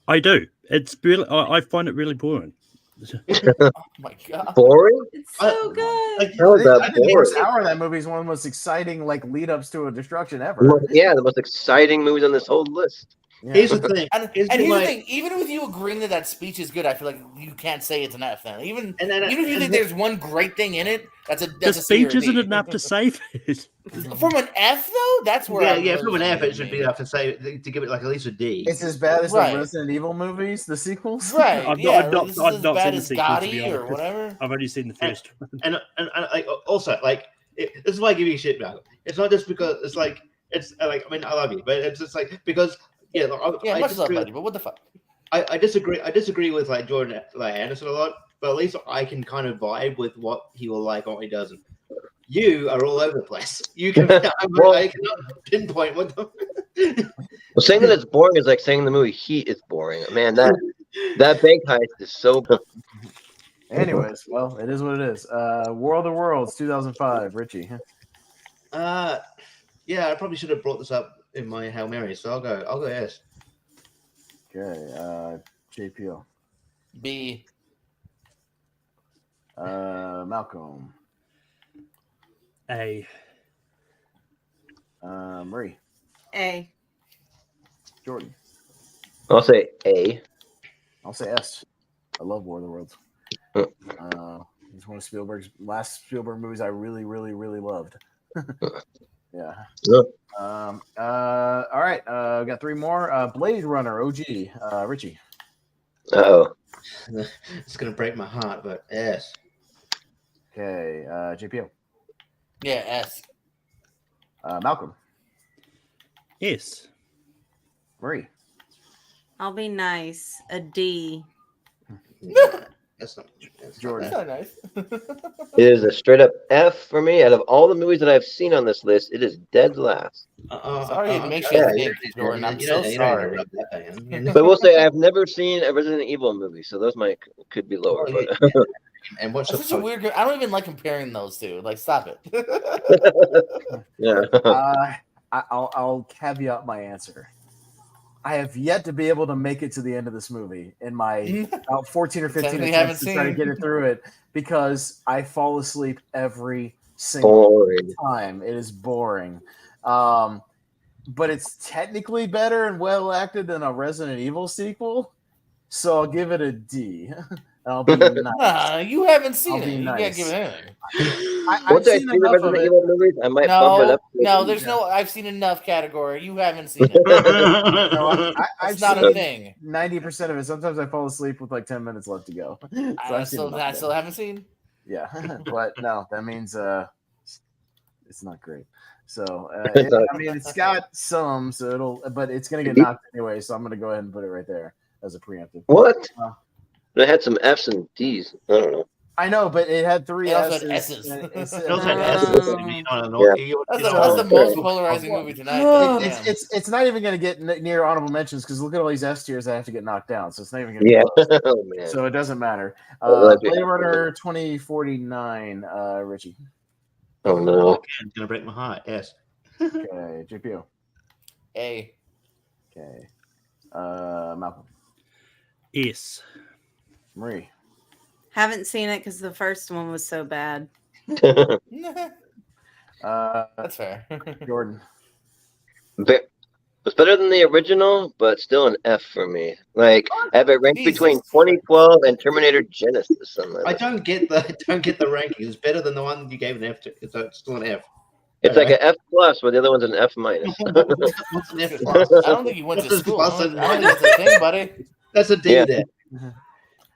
I do. It's really. I find it really boring. Oh my god, boring! It's so good. I think the first hour of that movie is one of the most exciting lead ups to a destruction ever. Yeah, the most exciting movies on this whole list. Yeah. Here's the thing. And here's the thing. Even with you agreeing that speech is good, I feel like you can't say it's an F. Then even if you think there's one great thing in it, that's the speech isn't enough to save it. From an F though, that's where from an F it should be enough to give it like at least a D. It's as bad as the Resident Evil movies, the sequels. Right? I've not seen the sequels, Gotti or whatever. I've only seen the first one. And also this is why I give you shit, Malcolm. It's not just because it's like I mean I love you, but it's just like because. Yeah, much love, buddy, but what the fuck? I disagree. I disagree with like Jordan Anderson a lot, but at least I can kind of vibe with what he will like and what he doesn't. You are all over the place. You can I cannot pinpoint what. Well, saying that it's boring is like saying the movie Heat is boring. Man, that bank heist is so. Anyways, well, it is what it is. World of Worlds, 2005. Richie. Yeah, I probably should have brought this up in my Hail Mary, so I'll go yes. Okay, JPO. B. Malcolm. A. Marie. A. Jordan. I'll say A. I'll say S. I love War of the Worlds. It's one of Spielberg's last Spielberg movies I really, really, really loved. Yeah. All right. We got 3 more. Blade Runner, OG. Richie. Oh. It's gonna break my heart, but S. Okay. JPO. Yeah, S. Malcolm. Yes. Marie. I'll be nice. A D. That's not Jordan. That's not nice. It is a straight up F for me. Out of all the movies that I've seen on this list, it is dead last. Sorry to make you think, Jordan. I'm so sorry. But we'll say I've never seen a Resident Evil movie, so those could be lower. But. And what's such a weird? I don't even like comparing those two. Like, stop it. Yeah. I'll caveat my answer. I have yet to be able to make it to the end of this movie in my about 14 or 15 attempts to try to get it through it because I fall asleep every single time. It is boring. But it's technically better and well acted than a Resident Evil sequel. So I'll give it a D. I'll be nice. You haven't seen it. Nice. You can't give it anything. I've seen enough of it. Movies, I might bump it up. No, there's no I've seen enough category. You haven't seen it. No, it's not a thing. 90% of it. Sometimes I fall asleep with like 10 minutes left to go. So I still haven't seen. Yeah, but no, that means it's not great. So I mean, it's got some, but it's gonna get knocked anyway. So I'm gonna go ahead and put it right there as a preemptive. What? It had some F's and D's. I don't know. I know, but it had three It also S's. had S's. and it's- It also had Oh. S's. I mean, I don't know. Yeah. That's the most polarizing movie tonight. Though. Damn. It's not even going to get near honorable mentions because look at all these S tiers that have to get knocked down. So it's not even going to Yeah. be close. Oh man. So it doesn't matter. Well, Blade Runner 2049, Richie. Oh no. It's gonna break my heart. Yes. Okay, JPO. A. Okay. Malcolm. Yes. Marie. Haven't seen it because the first one was so bad. That's fair. Jordan. It's better than the original, but still an F for me. Like I have it ranked Jesus between Christ. 2012 and Terminator Genesis. I don't get the ranking. It's better than the one you gave an F to. It's still an F. It's like an F plus, but the other one's an F minus. What's an F plus? I don't think you went to What's school. plus I and don't think it's a thing, buddy. That's a D Yeah. there.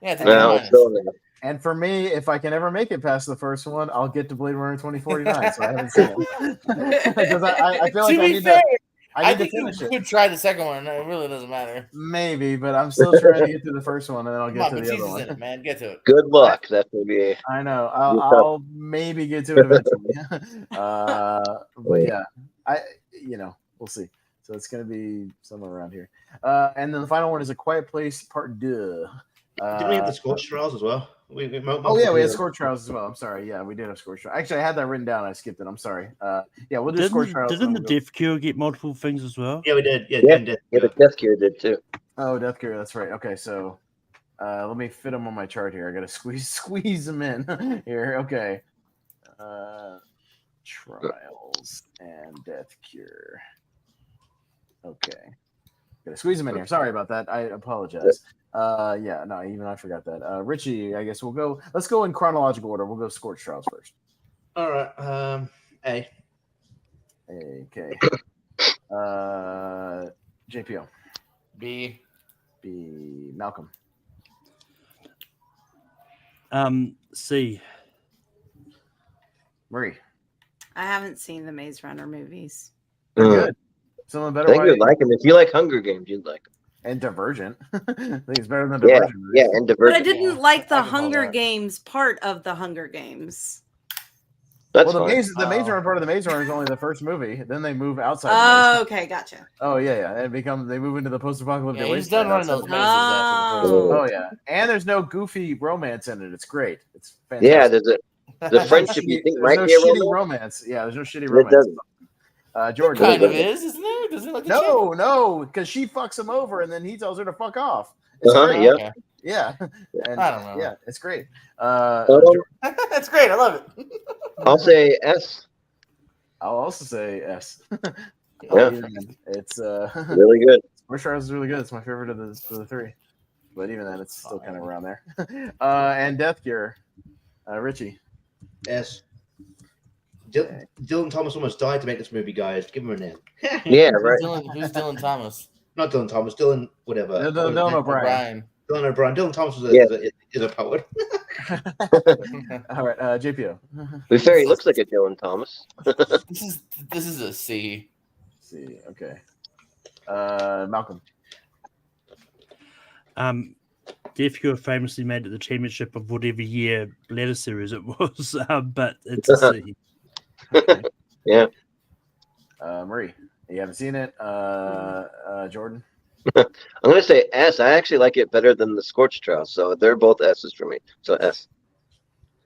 Yeah, it's a No, D it's still an F. And for me, if I can ever make it past the first one, I'll get to Blade Runner 2049. So I haven't seen it because I feel like To I be need fair, to. I need to think you finish it. could try the second one. It really doesn't matter. Maybe, but I'm still trying to get to the first one, and then I'll Come get on, to the other Batista's in it, one. man. Get to it. Good luck. That's gonna be. I know. You're tough. I'll maybe get to it eventually. But yeah, we'll see. So it's gonna be somewhere around here. And then the final one is A Quiet Place Part 2. Did we have the Scorch Trials as well? We We had Scorch Trials as well. I'm sorry. Yeah, we did have Scorch Trials. Actually, I had that written down. I skipped it. I'm sorry. Yeah, we'll do Scorch Trials. Didn't the Death Cure get multiple things as well? Yeah, we did. Yeah, Yeah, the Death Cure did too. Oh, Death Cure. That's right. Okay, so let me fit them on my chart here. I gotta squeeze them in here. Okay. Trials and Death Cure. Okay. Gotta squeeze them in here. Sorry about that. I apologize. Yeah, no, even I forgot that. Richie, I guess let's go in chronological order. We'll go Scorch Trials first. All right. A. Okay. JPO. B. Malcolm. C. Marie. I haven't seen the Maze Runner movies. They're Mm. good. Some of the I better think you'd like them. If you like Hunger Games, you'd like them. and Divergent. I think it's better than Yeah, Divergent. yeah, and But I Divergent. didn't Yeah, like I the can follow Hunger that. Games part of the Hunger Games. That's Well, fine. the Maze Runner part of the Maze Runner is only the first movie. Then they move outside. the Oh, maze. okay, gotcha. Oh yeah. They move into the post-apocalyptic Yeah, he's wasteland done running outside those the mazes after the first Oh. one. Oh yeah, and there's no goofy romance in it. It's great. It's fantastic. Yeah, there's the friendship you think There's might no be a shitty romance. romance. Yeah, there's no shitty It romance. doesn't. Jordan. Kind of is, isn't there? Doesn't it like the chick? No, because she fucks him over and then he tells her to fuck off. It's Uh-huh, great. yeah. Okay. Yeah. And, I don't know. Yeah, it's great. That's great. I love it. I'll say S. I'll also say S. Yeah. It's Really good. Scorch Trials is really good. It's my favorite of the three. But even then, it's still kind of around there. And Death Cure. Richie. S. Dylan Thomas almost died to make this movie, guys. Give him a name. Yeah, right. Who's Dylan Thomas? Not Dylan Thomas. Dylan whatever. Dylan O'Brien. Dylan O'Brien. Dylan Thomas is a poet. All right, JPO. To be fair, he looks like a Dylan Thomas. This is a C. C. Okay. Malcolm. Death Cure famously made it the championship of whatever year letter series it was, but it's a C. Yeah. Marie. You haven't seen it. Jordan. I'm gonna say S. I actually like it better than the Scorch Trials, so they're both S's for me. So S.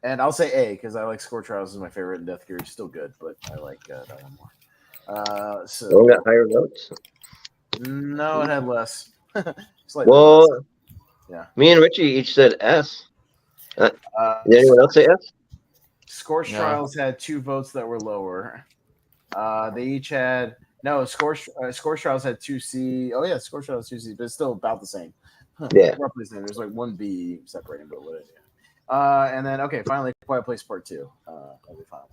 And I'll say A because I like Scorch Trials is my favorite, and Death Cure is still good, but I like that one more. So we got higher notes. No, it had less. Slightly Well, less. Yeah. me and Richie each said S. Did anyone else say S? Scorch Trials had 2 votes that were lower. They each had Scorch Trials had 2 C. Oh yeah, Scorch Trials 2 C, but it's still about the same. Yeah. Roughly the same. There's like 1 B separating, but whatever. And then finally, Quiet Place Part 2. That'll be the final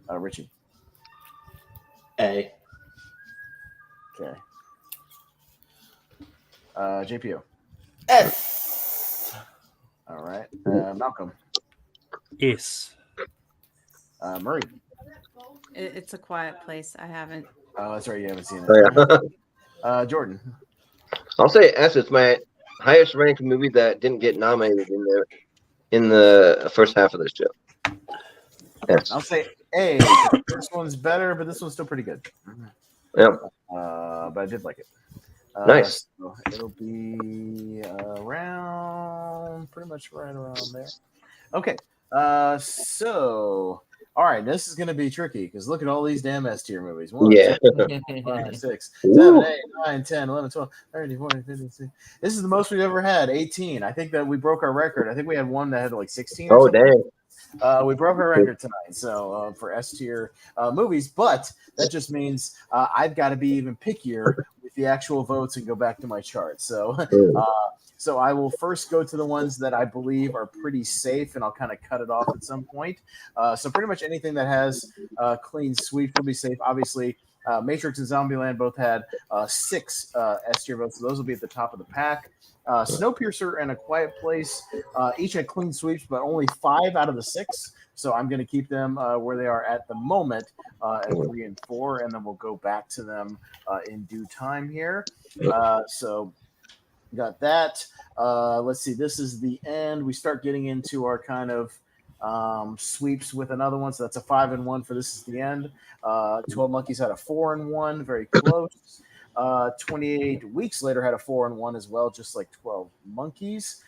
one. Richie. A. Okay. JPO. S. All right. Malcolm. S. Murray. It's a quiet place. I haven't. Oh, that's right. You haven't seen it. Oh, yeah. Jordan. I'll say S. It's my highest ranked movie that didn't get nominated in there. in the first half of this show. Yes. I'll say A. This one's better, but this one's still pretty good. Yeah. But I did like it. Nice. So it'll be around, pretty much right around there. Okay. So, all right, this is going to be tricky because look at all these damn S tier movies. 1, Yeah. 2, 5, 6, Ooh. 7, 8, 9, 10, 11, 12, 13, 14, 15, 16. This is the most we've ever had, 18. I think that we broke our record. I think we had one that had like 16 or Oh, something. dang. We broke our record tonight, so for S tier movies, but that just means I've got to be even pickier with the actual votes and go back to my chart. So, so I will first go to the ones that I believe are pretty safe, and I'll kind of cut it off at some point. So pretty much anything that has clean sweep will be safe. Obviously, Matrix and Zombieland both had 6 S tier votes, so those will be at the top of the pack. Snowpiercer and A Quiet Place each had clean sweeps, but only 5 out of the 6. So I'm going to keep them where they are at the moment at 3 and 4, and then we'll go back to them in due time here. So got that. Let's see. This is the end. We start getting into our kind of sweeps with another one. So that's a 5 and 1 for This Is the End. 12 Monkeys had a 4 and 1, very close. 28 Weeks Later had a 4 and 1 as well, just like 12 Monkeys.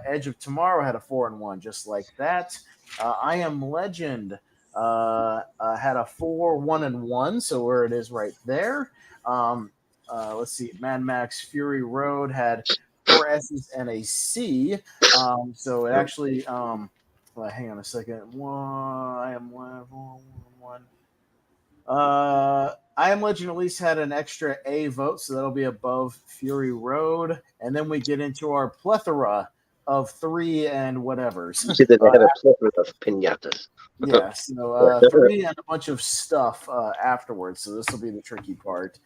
Edge of Tomorrow had a 4 and 1, just like that. I Am Legend had a 4, 1 and 1, so where it is right there. Let's see. Mad Max Fury Road had 4 S's and a C. So it actually, hang on a second. I Am Legend at least had an extra A vote, so that'll be above Fury Road. And then we get into our plethora of 3 and whatevers. You said that they have a plethora of pinatas. Yeah, so 3 and a bunch of stuff afterwards. So this will be the tricky part.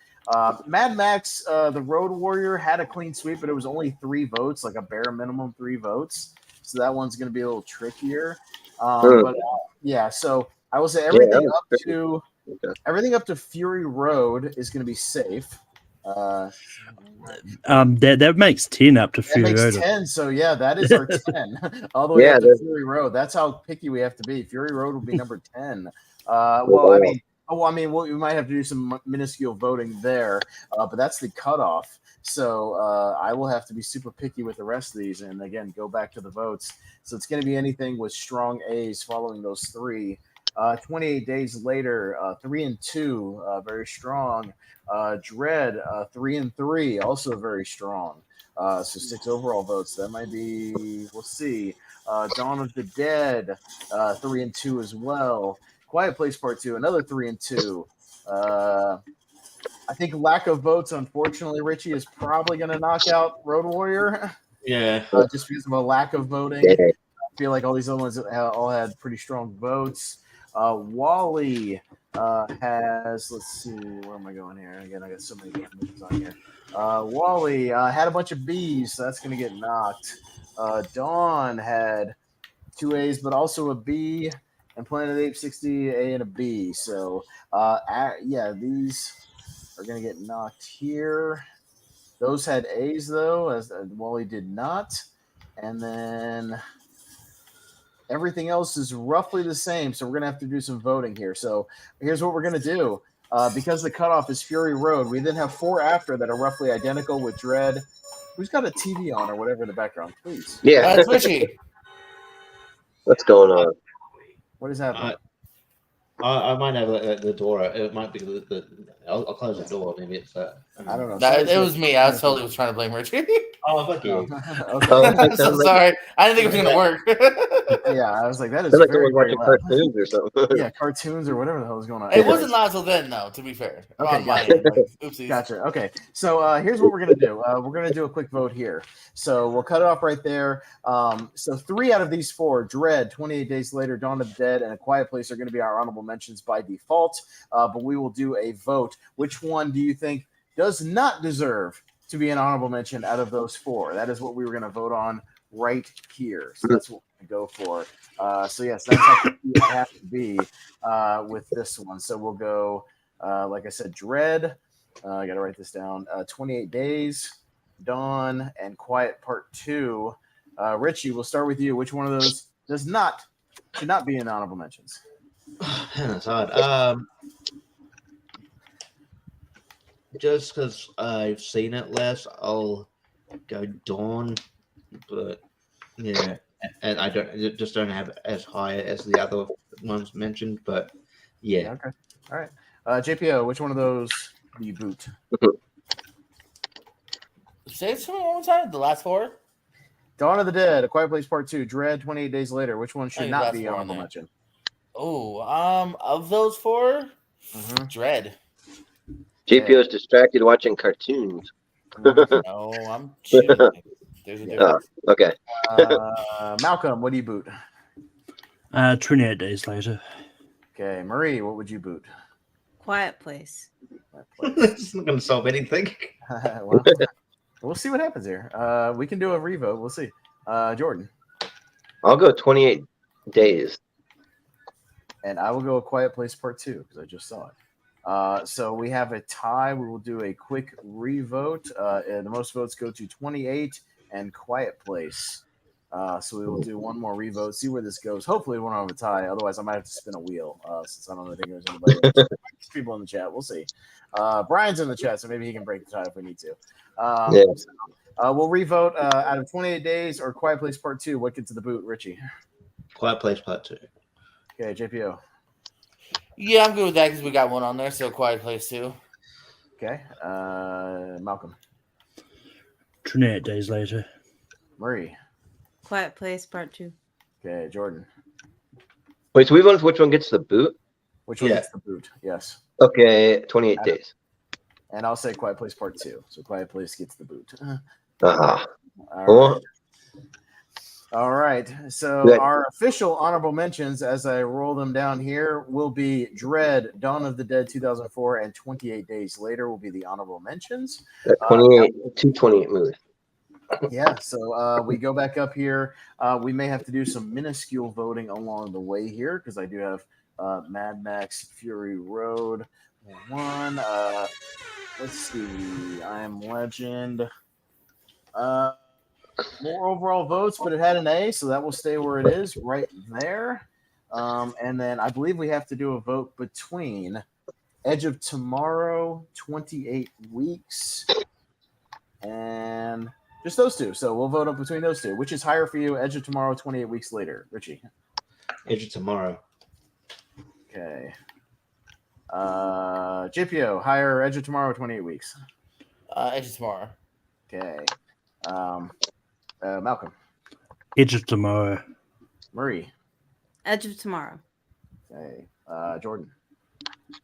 Mad Max, The Road Warrior had a clean sweep, but it was only 3 votes, like a bare minimum 3 votes. So that one's going to be a little trickier. But yeah, so I will say everything up to Fury Road is going to be safe. That makes 10 up to Fury Road. 10, so yeah, that is our 10 all the way up to Fury Road. That's how picky we have to be. Fury Road will be number 10. We might have to do some minuscule voting there, but that's the cutoff. So I will have to be super picky with the rest of these, and again, go back to the votes. So it's going to be anything with strong A's following those 3. 28 Days Later, 3 and 2, very strong. Dread, 3 and 3, also very strong. So 6 overall votes. That might be, we'll see. Dawn of the Dead, 3 and 2 as well. Quiet Place Part 2, another 3 and 2. I think lack of votes, unfortunately, Richie, is probably going to knock out Road Warrior. Yeah. Just because of a lack of voting. I feel like all these other ones all had pretty strong votes. Wall-E has, let's see, where am I going here? Again, I got so many movies on here. Wall-E had a bunch of B's, so that's going to get knocked. Dawn had 2 A's, but also a B. And Planet of the Apes 60, A and a B. So, these are going to get knocked here. Those had A's, though, as Wall-E did not. And then everything else is roughly the same, so we're going to have to do some voting here. So here's what we're going to do. Because the cutoff is Fury Road, we then have 4 after that are roughly identical with Dread. Who's got a TV on or whatever in the background, please? Yeah, it's Richie. What's going on? What is happening? I might have the door. It might be I'll close the door. Maybe it's I don't know. It was me. I totally was trying to blame Richie. Oh, fuck you. Okay. I'm so sorry. I didn't think it was gonna work. Yeah, I was like, that is Like very, someone very watching loud. cartoons or something. Yeah, cartoons or whatever the hell is going on. It wasn't loud till then, though. To be fair. Okay, gotcha. Oopsies. Gotcha. Okay, so here's what we're gonna do. We're gonna do a quick vote here. So we'll cut it off right there. So 3 out of these 4, Dread, 28 Days Later, Dawn of the Dead, and A Quiet Place are going to be our honorable mentions by default. But we will do a vote. Which one do you think does not deserve to be an honorable mention out of those 4? That is what we were going to vote on right here. So that's what we're going to go for. So yes, that's how it has to be with this one. So we'll go, like I said, Dread. I got to write this down. 28 Days, Dawn, and Quiet Part 2. Richie, we'll start with you. Which one of those should not be in honorable mentions? That's hard. Just because I've seen it less, I'll go Dawn, but yeah, and I don't have as high as the other ones mentioned, but yeah. Okay, all right. JPO, which one of those do you boot? Say it to me one more time. The last four. Dawn of the Dead, A Quiet Place Part 2, Dread, 28 Days Later. Which one should not be four on honorable there. mention? Oh, of those four, Dread. JPO is distracted watching cartoons. No, I'm shooting. There's a difference. Okay. Malcolm, what do you boot? 28 Days Later. Okay, Marie, what would you boot? Quiet Place. It's not going to solve anything. Well, we'll see what happens here. We can do a revote. We'll see. Jordan. I'll go 28 days. And I will go A Quiet Place Part 2 because I just saw it. So we have a tie. We will do a quick revote. And the most votes go to 28 and Quiet Place. So we will do one more revote, see where this goes. Hopefully we won't have a tie. Otherwise, I might have to spin a wheel since I don't think there's anybody. People in the chat. We'll see. Brian's in the chat, so maybe he can break the tie if we need to. We'll revote out of 28 days or Quiet Place Part 2. What gets to the boot, Richie? Quiet Place Part 2. Okay, JPO. Yeah, I'm good with that because we got one on there. So Quiet Place too. Okay, Malcolm. 28 Days Later. Marie. Quiet Place Part 2. Okay, Jordan. Wait, so we voted for which one gets the boot? Which one gets the boot? Yes. Okay, 28 days. And I'll say Quiet Place Part 2. So Quiet Place gets the boot. All right. So our official honorable mentions, as I roll them down here, will be Dread, Dawn of the Dead 2004, and 28 Days Later will be the honorable mentions. 228 movies. Yeah, so we go back up here. We may have to do some minuscule voting along the way here because I do have Mad Max Fury Road 1. Let's see. I Am Legend. More overall votes, but it had an A, so that will stay where it is right there. And then I believe we have to do a vote between Edge of Tomorrow, 28 Weeks, and just those two. So we'll vote up between those two. Which is higher for you, Edge of Tomorrow, 28 Weeks Later? Richie. Edge of Tomorrow. Okay. JPO, higher Edge of Tomorrow, 28 Weeks? Edge of Tomorrow. Okay. Malcolm. Edge of Tomorrow. Marie. Edge of Tomorrow. Okay. Jordan.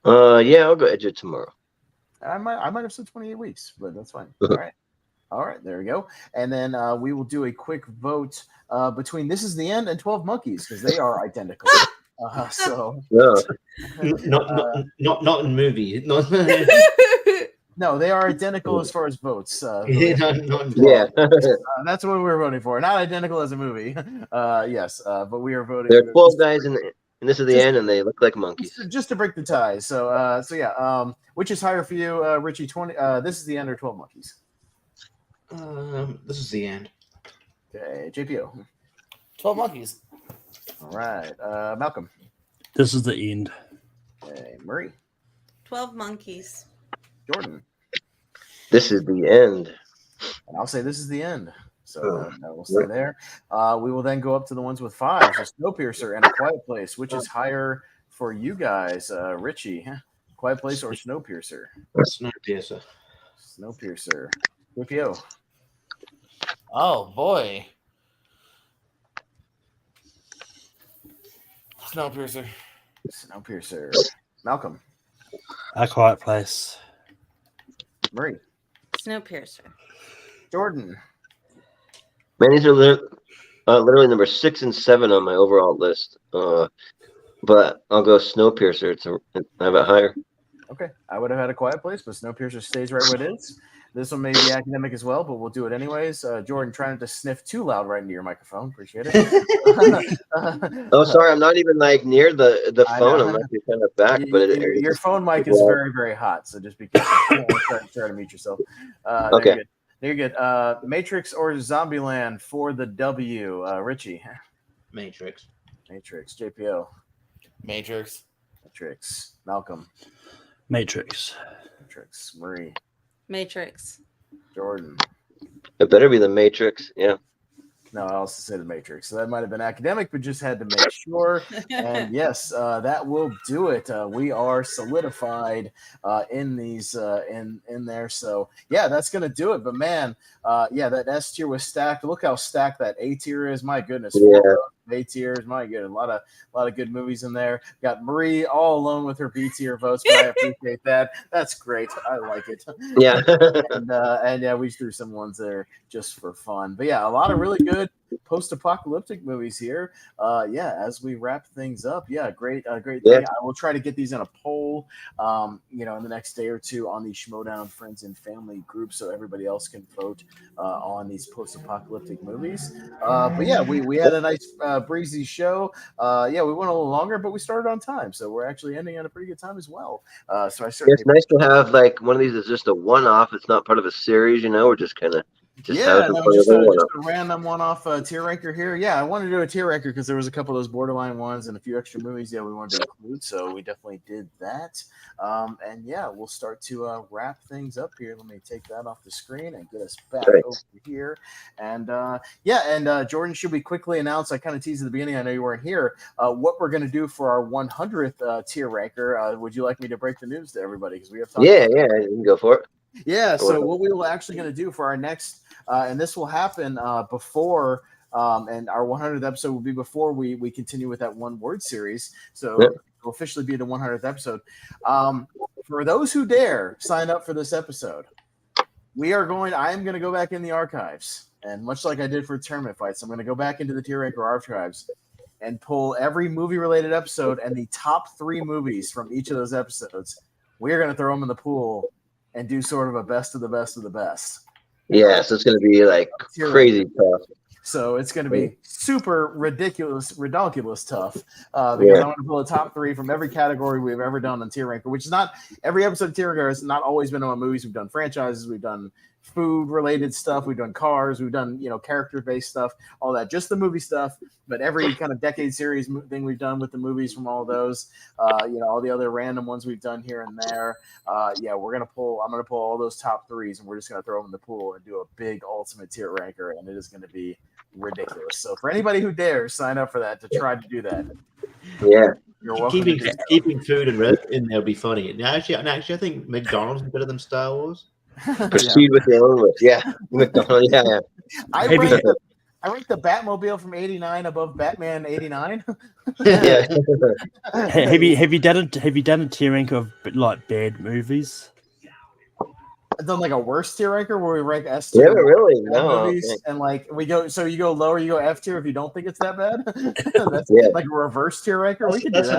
Yeah, I'll go Edge of Tomorrow. I might have said 28 weeks, but that's fine. All right, there we go. And then we will do a quick vote between This Is the End and 12 Monkeys because they are identical. So not in movie. No, they are identical as far as votes. Yeah. That's what we're voting for. Not identical as a movie. Yes, but we are voting. There are 12 guys and This Is the End, and they look like monkeys. Just to break the ties. So yeah. Which is higher for you, Richie? 20. This Is the End or 12 Monkeys? This Is the End. Okay, JPO. 12 Monkeys. All right, Malcolm. This Is the End. Okay, Murray. 12 Monkeys. Jordan. This Is the End. And I'll say This Is the End. So we'll stay there. We will then go up to the ones with 5. So Snowpiercer and A Quiet Place. Which is higher for you guys, Richie? Quiet Place or Snowpiercer? Snowpiercer. Snowpiercer. JPO. Oh boy. Snowpiercer. Snowpiercer. Malcolm. A Quiet Place. Murray. Snowpiercer. Jordan. Man, these are literally number 6 and 7 on my overall list. But I'll go Snowpiercer. I have it higher. Okay, I would have had A Quiet Place, but Snowpiercer stays right where it is. This one may be academic as well, but we'll do it anyways. Jordan, trying not to sniff too loud right into your microphone. Appreciate it. Oh, sorry, I'm not even like near the phone. I'm actually kind of back, but your phone mic is very, very hot, so just be careful. Try to mute yourself. Okay. Very good. Matrix or Zombieland for the W. Richie. Matrix. Matrix. JPO. Matrix. Matrix. Malcolm. Matrix. Matrix. Marie. Matrix. Jordan. It better be the Matrix. Yeah. No, I also said the Matrix. So that might have been academic, but just had to make sure. And yes, that will do it. We are solidified in these in there. So yeah, that's gonna do it. But man, yeah, that S tier was stacked. Look how stacked that A tier is. My goodness. Yeah. A tiers, my goodness, a lot of good movies in there. Got Marie all alone with her B tier votes, but I appreciate that. That's great. I like it. Yeah. And yeah, we threw some ones there just for fun. But yeah, a lot of really good post-apocalyptic movies here. Yeah, as we wrap things up, yeah, great thing. Yeah. I will try to get these in a poll, in the next day or two on the Schmodown Friends and Family group, so everybody else can vote on these post-apocalyptic movies. But yeah, we had a nice breezy show. Yeah, we went a little longer, but we started on time, so we're actually ending on a pretty good time as well. So I certainly It's nice to have like one of these is just a one-off. It's not part of a series, We're just kind of just a random one-off tier ranker here. Yeah, I wanted to do a tier ranker because there was a couple of those borderline ones and a few extra movies. Yeah, we wanted to include, so we definitely did that. And yeah, we'll start to wrap things up here. Let me take that off the screen and get us back over here. And Jordan, should we quickly announce? I kind of teased at the beginning. I know you weren't here. What we're going to do for our 100th tier ranker? Would you like me to break the news to everybody? Because we have time. Yeah, you can go for it. Yeah, so what we will actually going to do for our next, and this will happen before, and our 100th episode will be before we continue with that one word series. So it will officially be the 100th episode. For those who dare sign up for this episode, I am going to go back in the archives, and much like I did for tournament fights, I'm going to go back into the tier ranker archives and pull every movie-related episode and the top 3 movies from each of those episodes. We're going to throw them in the pool and do sort of a best of the best of the best. Yeah, so it's going to be like crazy tough. So it's going to be super ridiculous tough because I'm going to pull the top 3 from every category we've ever done on Tier Ranker, which is not every episode of Tier Ranker has not always been on movies. We've done franchises, we've done food related stuff, we've done cars, we've done character based stuff, all that, just the movie stuff. But every kind of decade series thing we've done with the movies from all of those, all the other random ones we've done here and there. I'm going to pull all those top 3s and we're just going to throw them in the pool and do a big ultimate Tier Ranker, and it is going to be ridiculous. So for anybody who dares sign up for that to try to do that, you're welcome. Keeping food in there will be funny. Now, actually, I think McDonald's is better than Star Wars. Proceed with the own list. Yeah, McDonald's. Yeah. I ranked the Batmobile from '89 above Batman '89. Yeah. Have you done a tier rank of like bad movies? I've done like a worst tier ranker where we rank S tier. Yeah, really? No. Movies, and like you go lower, you go F tier if you don't think it's that bad. That's like a reverse tier ranker. That's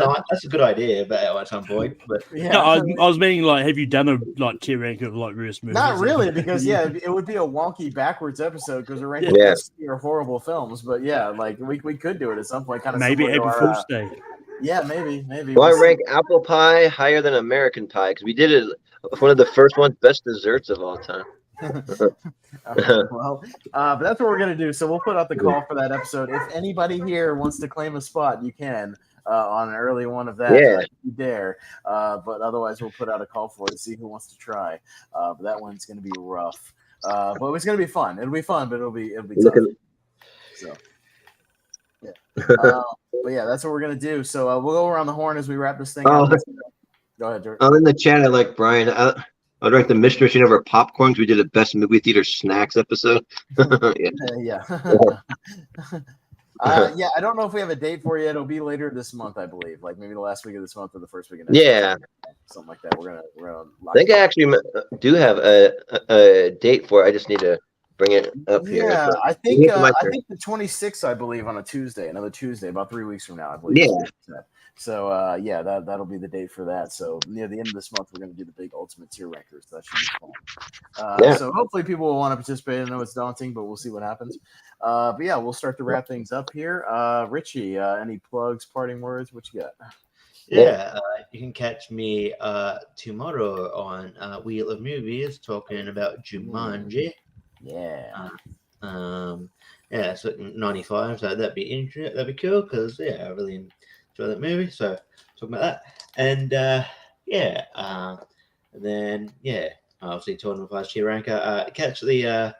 a good idea, but at some point. But no, I was meaning like, have you done a tier rank of like worst movies? Not really, because it would be a wonky backwards episode because we're ranking S tier horrible films. But yeah, like we could do it at some point, kind of maybe April Fool's Day. Yeah, maybe. Well, I rank apple pie higher than American pie because we did it. One of the first ones, best desserts of all time. But that's what we're gonna do. So we'll put out the call for that episode. If anybody here wants to claim a spot, you can on an early one of that. If you dare. But otherwise, we'll put out a call for it to see who wants to try. But that one's gonna be rough. But it's gonna be fun. It'll be fun, but it'll be tough. So. Yeah. But yeah, that's what we're gonna do. So we'll go around the horn as we wrap this thing up. Go ahead, George. In the chat, I like Brian. I'd rank the Mystery Machine over popcorn because we did a best movie theater snacks episode. Yeah. I don't know if we have a date for you. It'll be later this month, I believe. Like maybe the last week of this month or the first week of next month. Something like that. We're gonna I think I actually do have a date for it. I just need to bring it up here. Yeah, I think the 26th, I believe, on another Tuesday, about 3 weeks from now, I believe. Yeah. So that'll be the date for that. So near the end of this month, we're going to do the big ultimate tier rankers. That should be fun. So hopefully people will want to participate. I know it's daunting, but we'll see what happens. But yeah, we'll start to wrap things up here. Richie, any plugs, parting words? What you got? You can catch me tomorrow on Wheel of Movies talking about Jumanji. Yeah. Yeah, so 95. So that'd be interesting. That'd be cool because I really enjoy that movie. So talking about that, and and then obviously talking about last year ranker. Catch the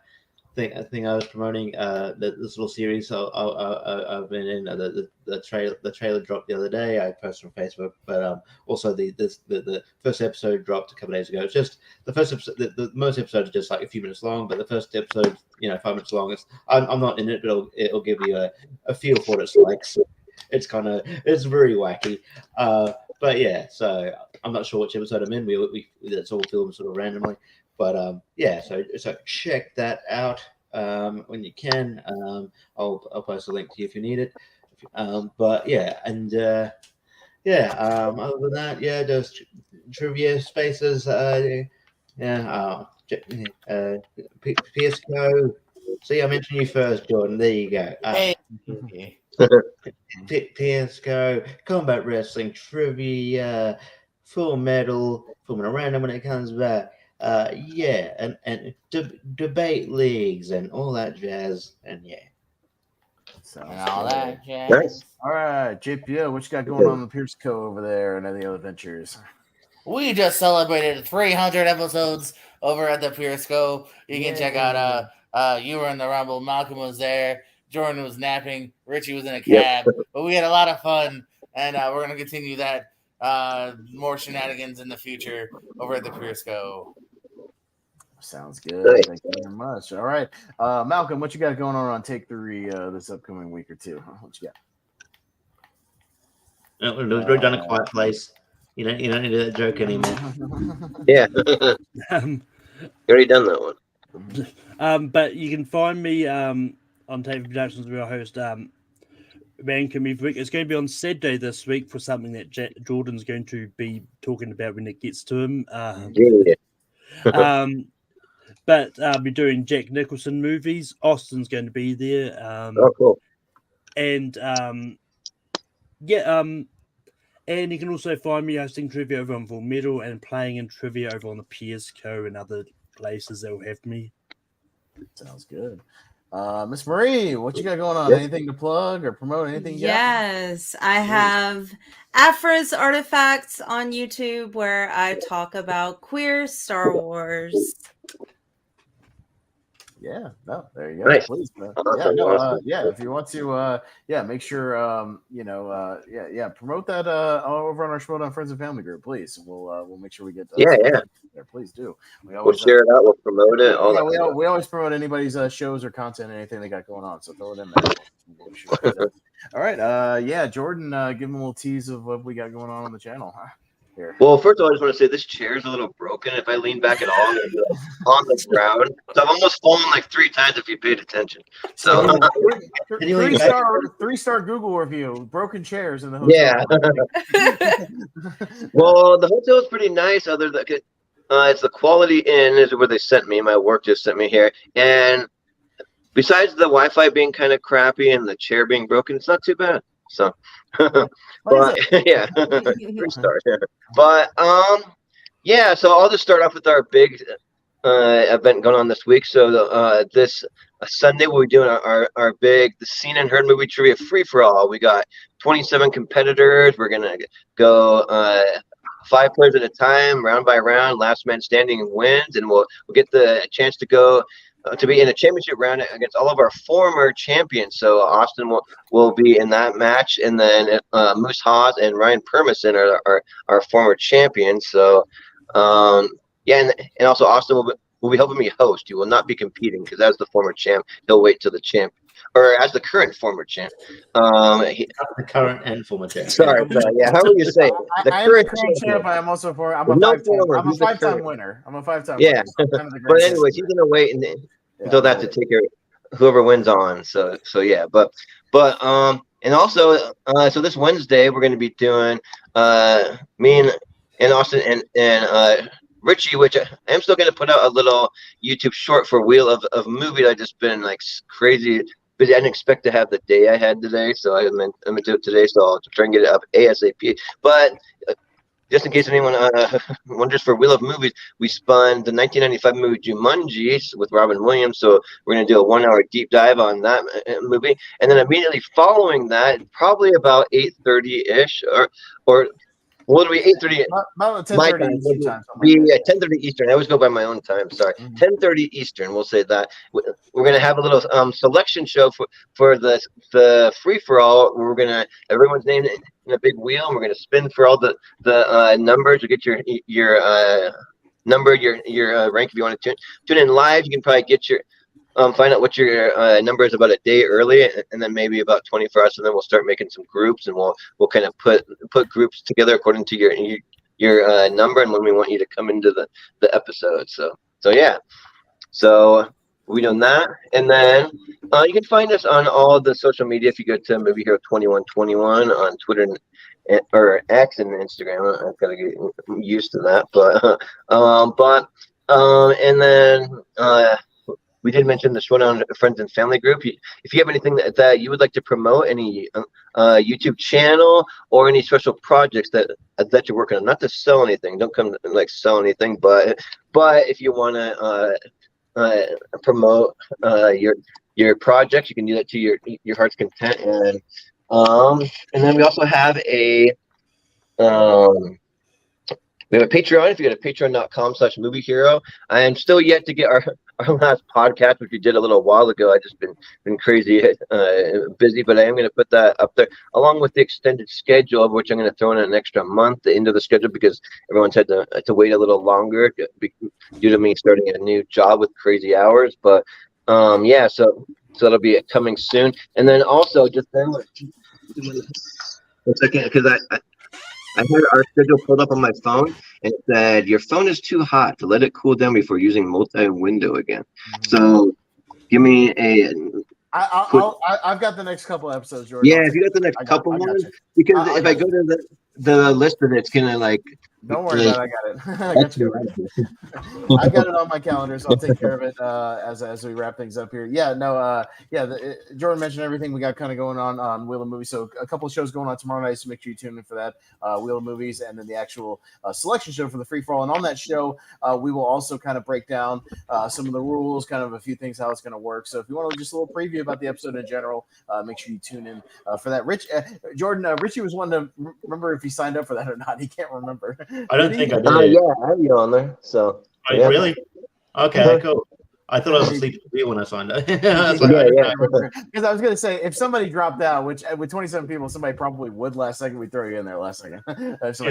thing I was promoting this little series I've been in. The trailer dropped the other day. I posted on Facebook, but also the first episode dropped a couple of days ago. It's just the first episode. The most episodes are just like a few minutes long, but the first episode, 5 minutes long. I'm not in it, but it'll give you a feel for what it's like. So it's very wacky. But yeah, so I'm not sure which episode I'm in. We that's all filmed sort of randomly. But so check that out when you can. I'll post a link to you if you need it. But yeah, and other than that, there's trivia spaces. PSCO. See, I mentioned you first, Jordan. There you go. PSCO, combat wrestling, trivia, full metal, Formula Random when it comes back. And debate leagues and all that jazz, and all that jazz. Nice. All right, JPO, what you got going on in the Pierce Co over there and any other ventures? We just celebrated 300 episodes over at the Pierce Co. You can check out You Were in the Rumble, Malcolm was there, Jordan was napping, Richie was in a cab, but we had a lot of fun, and we're going to continue that more shenanigans in the future over at the Pierce Co. Sounds good. Nice. Thank you very much. All right, Malcolm, what you got going on Take 3 this upcoming week or two? What you got? We've done A Quiet Place. You don't need to do that joke anymore. Yeah, you already done that one. But you can find me on TV Productions where I host Rankin Week. It's going to be on Saturday this week for something that Jordan's going to be talking about when it gets to him. But I'll be doing Jack Nicholson movies. Austin's going to be there. Cool. And and you can also find me hosting trivia over on Full Metal and playing in trivia over on the PSCO and other places that will have me. Sounds good. Miss Marie, what you got going on? Anything to plug or promote? Anything? Yes, I have Afra's Artifacts on YouTube where I talk about queer Star Wars. Yeah, no, there you go. Nice. Please, Awesome. if you want to, make sure, promote that over on our Schmodown Friends and Family group, please. We'll make sure we get there. Please do. We'll share it out. We'll promote it. We always promote anybody's shows or content, anything they got going on. So throw it in there. We'll sure all right. Jordan, give them a little tease of what we got going on the channel. Here. Well, first of all, I just want to say this chair is a little broken. If I lean back at all, I'm going to be on the ground. So I've almost fallen like 3 times if you paid attention. So 3-star Google review: broken chairs in the hotel. Yeah. Well, the hotel is pretty nice. Other than it's the Quality Inn is where they sent me. My work just sent me here, and besides the Wi-Fi being kind of crappy and the chair being broken, it's not too bad. So. But 3 stars. But so I'll just start off with our big event going on this week. So this Sunday we'll be doing our big the Seen and Heard movie trivia free for all. We got 27 competitors. We're gonna go 5 players at a time, round by round. Last man standing wins, and we'll get the chance to go. To be in a championship round against all of our former champions. So Austin will be in that match, and then Moose Haas and Ryan Permison are our former champions. So and also Austin will be helping me host. You will not be competing because as the former champ, he'll wait till the champ, or as the current former champ. The current and former champ. Sorry, how would you say the current champ? I'm also I'm a 5-time winner. I'm a 5-time winner. But anyways, he's gonna wait until that to take care of whoever wins on. So but and also so this Wednesday we're going to be doing me and Austin and Richie, which I'm still going to put out a little YouTube short for Wheel of Movies. I've just been like crazy, but I didn't expect to have the day I had today, so I'm going to do it today. So I'll try and get it up ASAP. But just in case anyone wonders, for Wheel of Movies, we spun the 1995 movie Jumanji with Robin Williams. So we're going to do a 1 hour deep dive on that movie. And then immediately following that, probably about 8:30-ish or well, it'll be 8:30 about my 10:30 time. Eastern time. Be at 10:30 Eastern. I always go by my own time. Sorry, 10:30 Eastern. We'll say that we're gonna have a little selection show for the free for all. We're gonna everyone's named in a big wheel, and we're gonna spin for all the numbers. You get your number, your rank. If you want to tune in live, you can probably get your find out what your number is about a day early, and then maybe about 24 hours. And then we'll start making some groups, and we'll kind of put groups together according to your number and when we want you to come into the episode. So yeah. So we done that, and then you can find us on all the social media if you go to Movie Hero 2121 on Twitter or X and Instagram. I've got to get used to that, and then. We did mention the Showdown Friends and Family group. If you have anything that you would like to promote, any YouTube channel or any special projects that you're working on, not to sell anything, don't come like sell anything, but if you want to promote your projects, you can do that to your heart's content. And then we also have a Patreon. If you go to patreon.com/movie hero. I am still yet to get our last podcast, which we did a little while ago. I just been crazy busy, but I am going to put that up there along with the extended schedule, of which I'm going to throw in an extra month into the schedule because everyone's had to wait a little longer due to me starting a new job with crazy hours. But yeah, so that'll be coming soon. And then also just then, because I had our schedule pulled up on my phone, and it said, your phone is too hot to let it cool down before using multi-window again. So give me a... I've got the next couple episodes, Jordan. Yeah, if you got the next couple ones, because if I go to the list, then it's going to like... Don't worry about it. I got it. I got you. I got it on my calendar, so I'll take care of it as we wrap things up here. Yeah, no, Jordan mentioned everything we got kind of going on Wheel of Movies. So a couple of shows going on tomorrow night, so make sure you tune in for that, Wheel of Movies, and then the actual selection show for the free for all. And on that show, we will also kind of break down some of the rules, kind of a few things, how it's going to work. So if you want to just a little preview about the episode in general, make sure you tune in for that. Richie was one to remember if he signed up for that or not. He can't remember. I don't think I did. Yeah, I have you on there. So yeah. Really? Okay, cool. I thought I was asleep when I signed up. Yeah. Because I was going to say, if somebody dropped out, which with 27 people, somebody probably would last second, we'd throw you in there last second. Yeah, because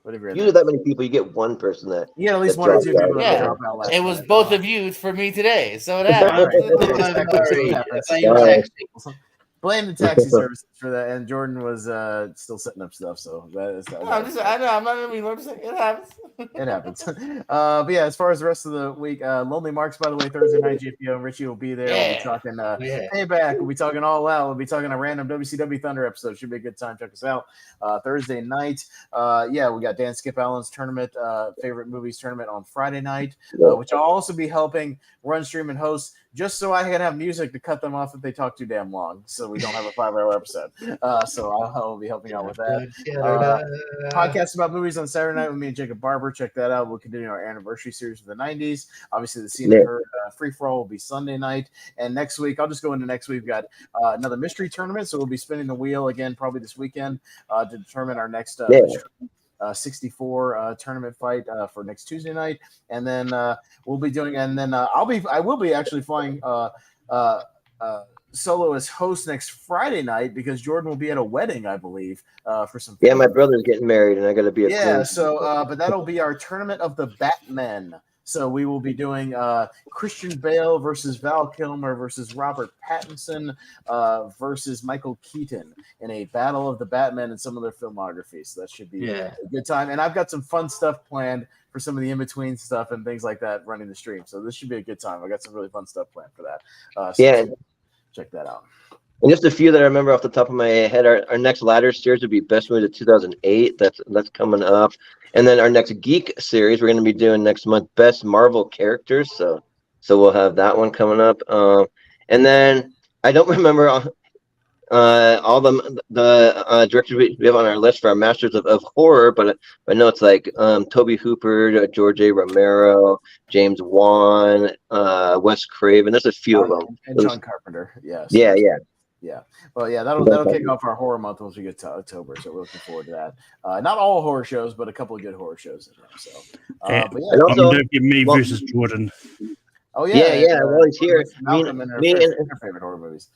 you do that many people, you get one person that. Yeah, at least one or two people that drop out last. It was both of you for me today, so it happened. Blame the taxi services for that, and Jordan was still setting up stuff. So I'm not even saying it happens. It happens. But yeah, as far as the rest of the week, Lonely Marks, by the way, Thursday night, GFO and Richie will be there. Yeah. We'll be talking Payback. We'll be talking All Out. We'll be talking a random WCW Thunder episode. Should be a good time. Check us out Thursday night. Yeah, we got Dan Skip Allen's tournament, favorite movies tournament on Friday night, which I'll also be helping run, stream, and host, just so I can have music to cut them off if they talk too damn long, so we don't have a 5-hour episode. So I'll be helping out with that. Podcast about movies on Saturday night with me and Jacob Barber. Check that out. We'll continue our anniversary series of the 90s. Obviously, the Scene of Her free-for-all will be Sunday night. And next week, I'll just go into next week. We've got another mystery tournament, so we'll be spinning the wheel again probably this weekend to determine our next 64 tournament fight for next Tuesday night, and then we'll be doing, and then I will be actually flying solo as host next Friday night because Jordan will be at a wedding, I believe, for some. Yeah, my brother's getting married, and I got to be at. But that'll be our tournament of the Batmen. So we will be doing Christian Bale versus Val Kilmer versus Robert Pattinson versus Michael Keaton in a battle of the Batman and some of their filmography. So that should be a good time. And I've got some fun stuff planned for some of the in-between stuff and things like that running the stream. So this should be a good time. I got some really fun stuff planned for that. Check that out. And just a few that I remember off the top of my head. Our next ladder series would be Best Movies of 2008. That's coming up. And then our next Geek series we're going to be doing next month, Best Marvel Characters. So we'll have that one coming up. And then I don't remember all the directors we have on our list for our masters of horror, but I know it's like Toby Hooper, George A. Romero, James Wan, Wes Craven. There's a few of them. And John Carpenter. Yeah. Yeah. Well, yeah, that'll kick off our horror month once we get to October. So we're looking forward to that. Not all horror shows, but a couple of good horror shows in there. So, but yeah, and also, don't get me versus Jordan. Oh yeah. Well, he's here. Malcolm and her favorite horror movies.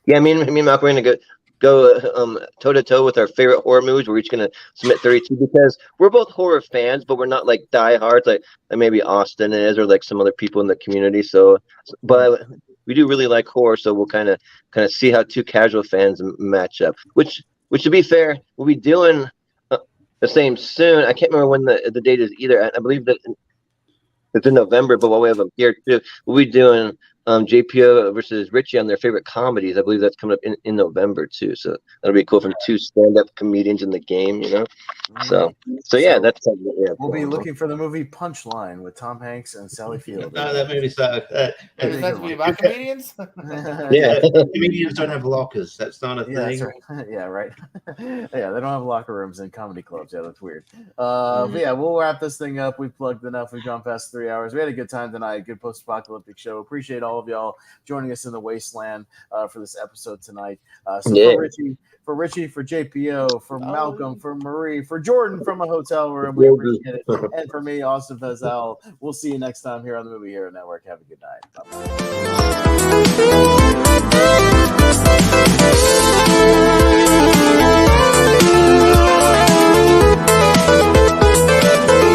Yeah, me and Malcolm are gonna go toe to toe with our favorite horror movies. We're each gonna submit 32 because we're both horror fans, but we're not like diehards like maybe Austin is or like some other people in the community. So, but we do really like horror, so we'll kind of see how two casual fans match up. Which to be fair, we'll be doing the same soon. I can't remember when the date is either. I believe that it's in November, but while we have them here too, we'll be doing JPO versus Richie on their favorite comedies. I believe that's coming up in November too. So that'll be cool from two stand-up comedians in the game, you know. So yeah, that's we'll be looking for the movie Punchline with Tom Hanks and Sally Field. No, that movie sucked. Is that to be about comedians? Yeah, comedians don't have lockers. That's not a thing. That's right. Yeah, right. Yeah, they don't have locker rooms in comedy clubs. Yeah, that's weird. But yeah, we'll wrap this thing up. We've plugged enough. We've gone past 3 hours. We had a good time tonight. Good post-apocalyptic show. Appreciate all of y'all joining us in the wasteland for this episode tonight. For Richie, for JPO, for Malcolm, for Marie, for Jordan from a hotel room, we appreciate it. And for me, Austin Pez Howell. We'll see you next time here on the Movie Hero Network. Have a good night. Bye-bye.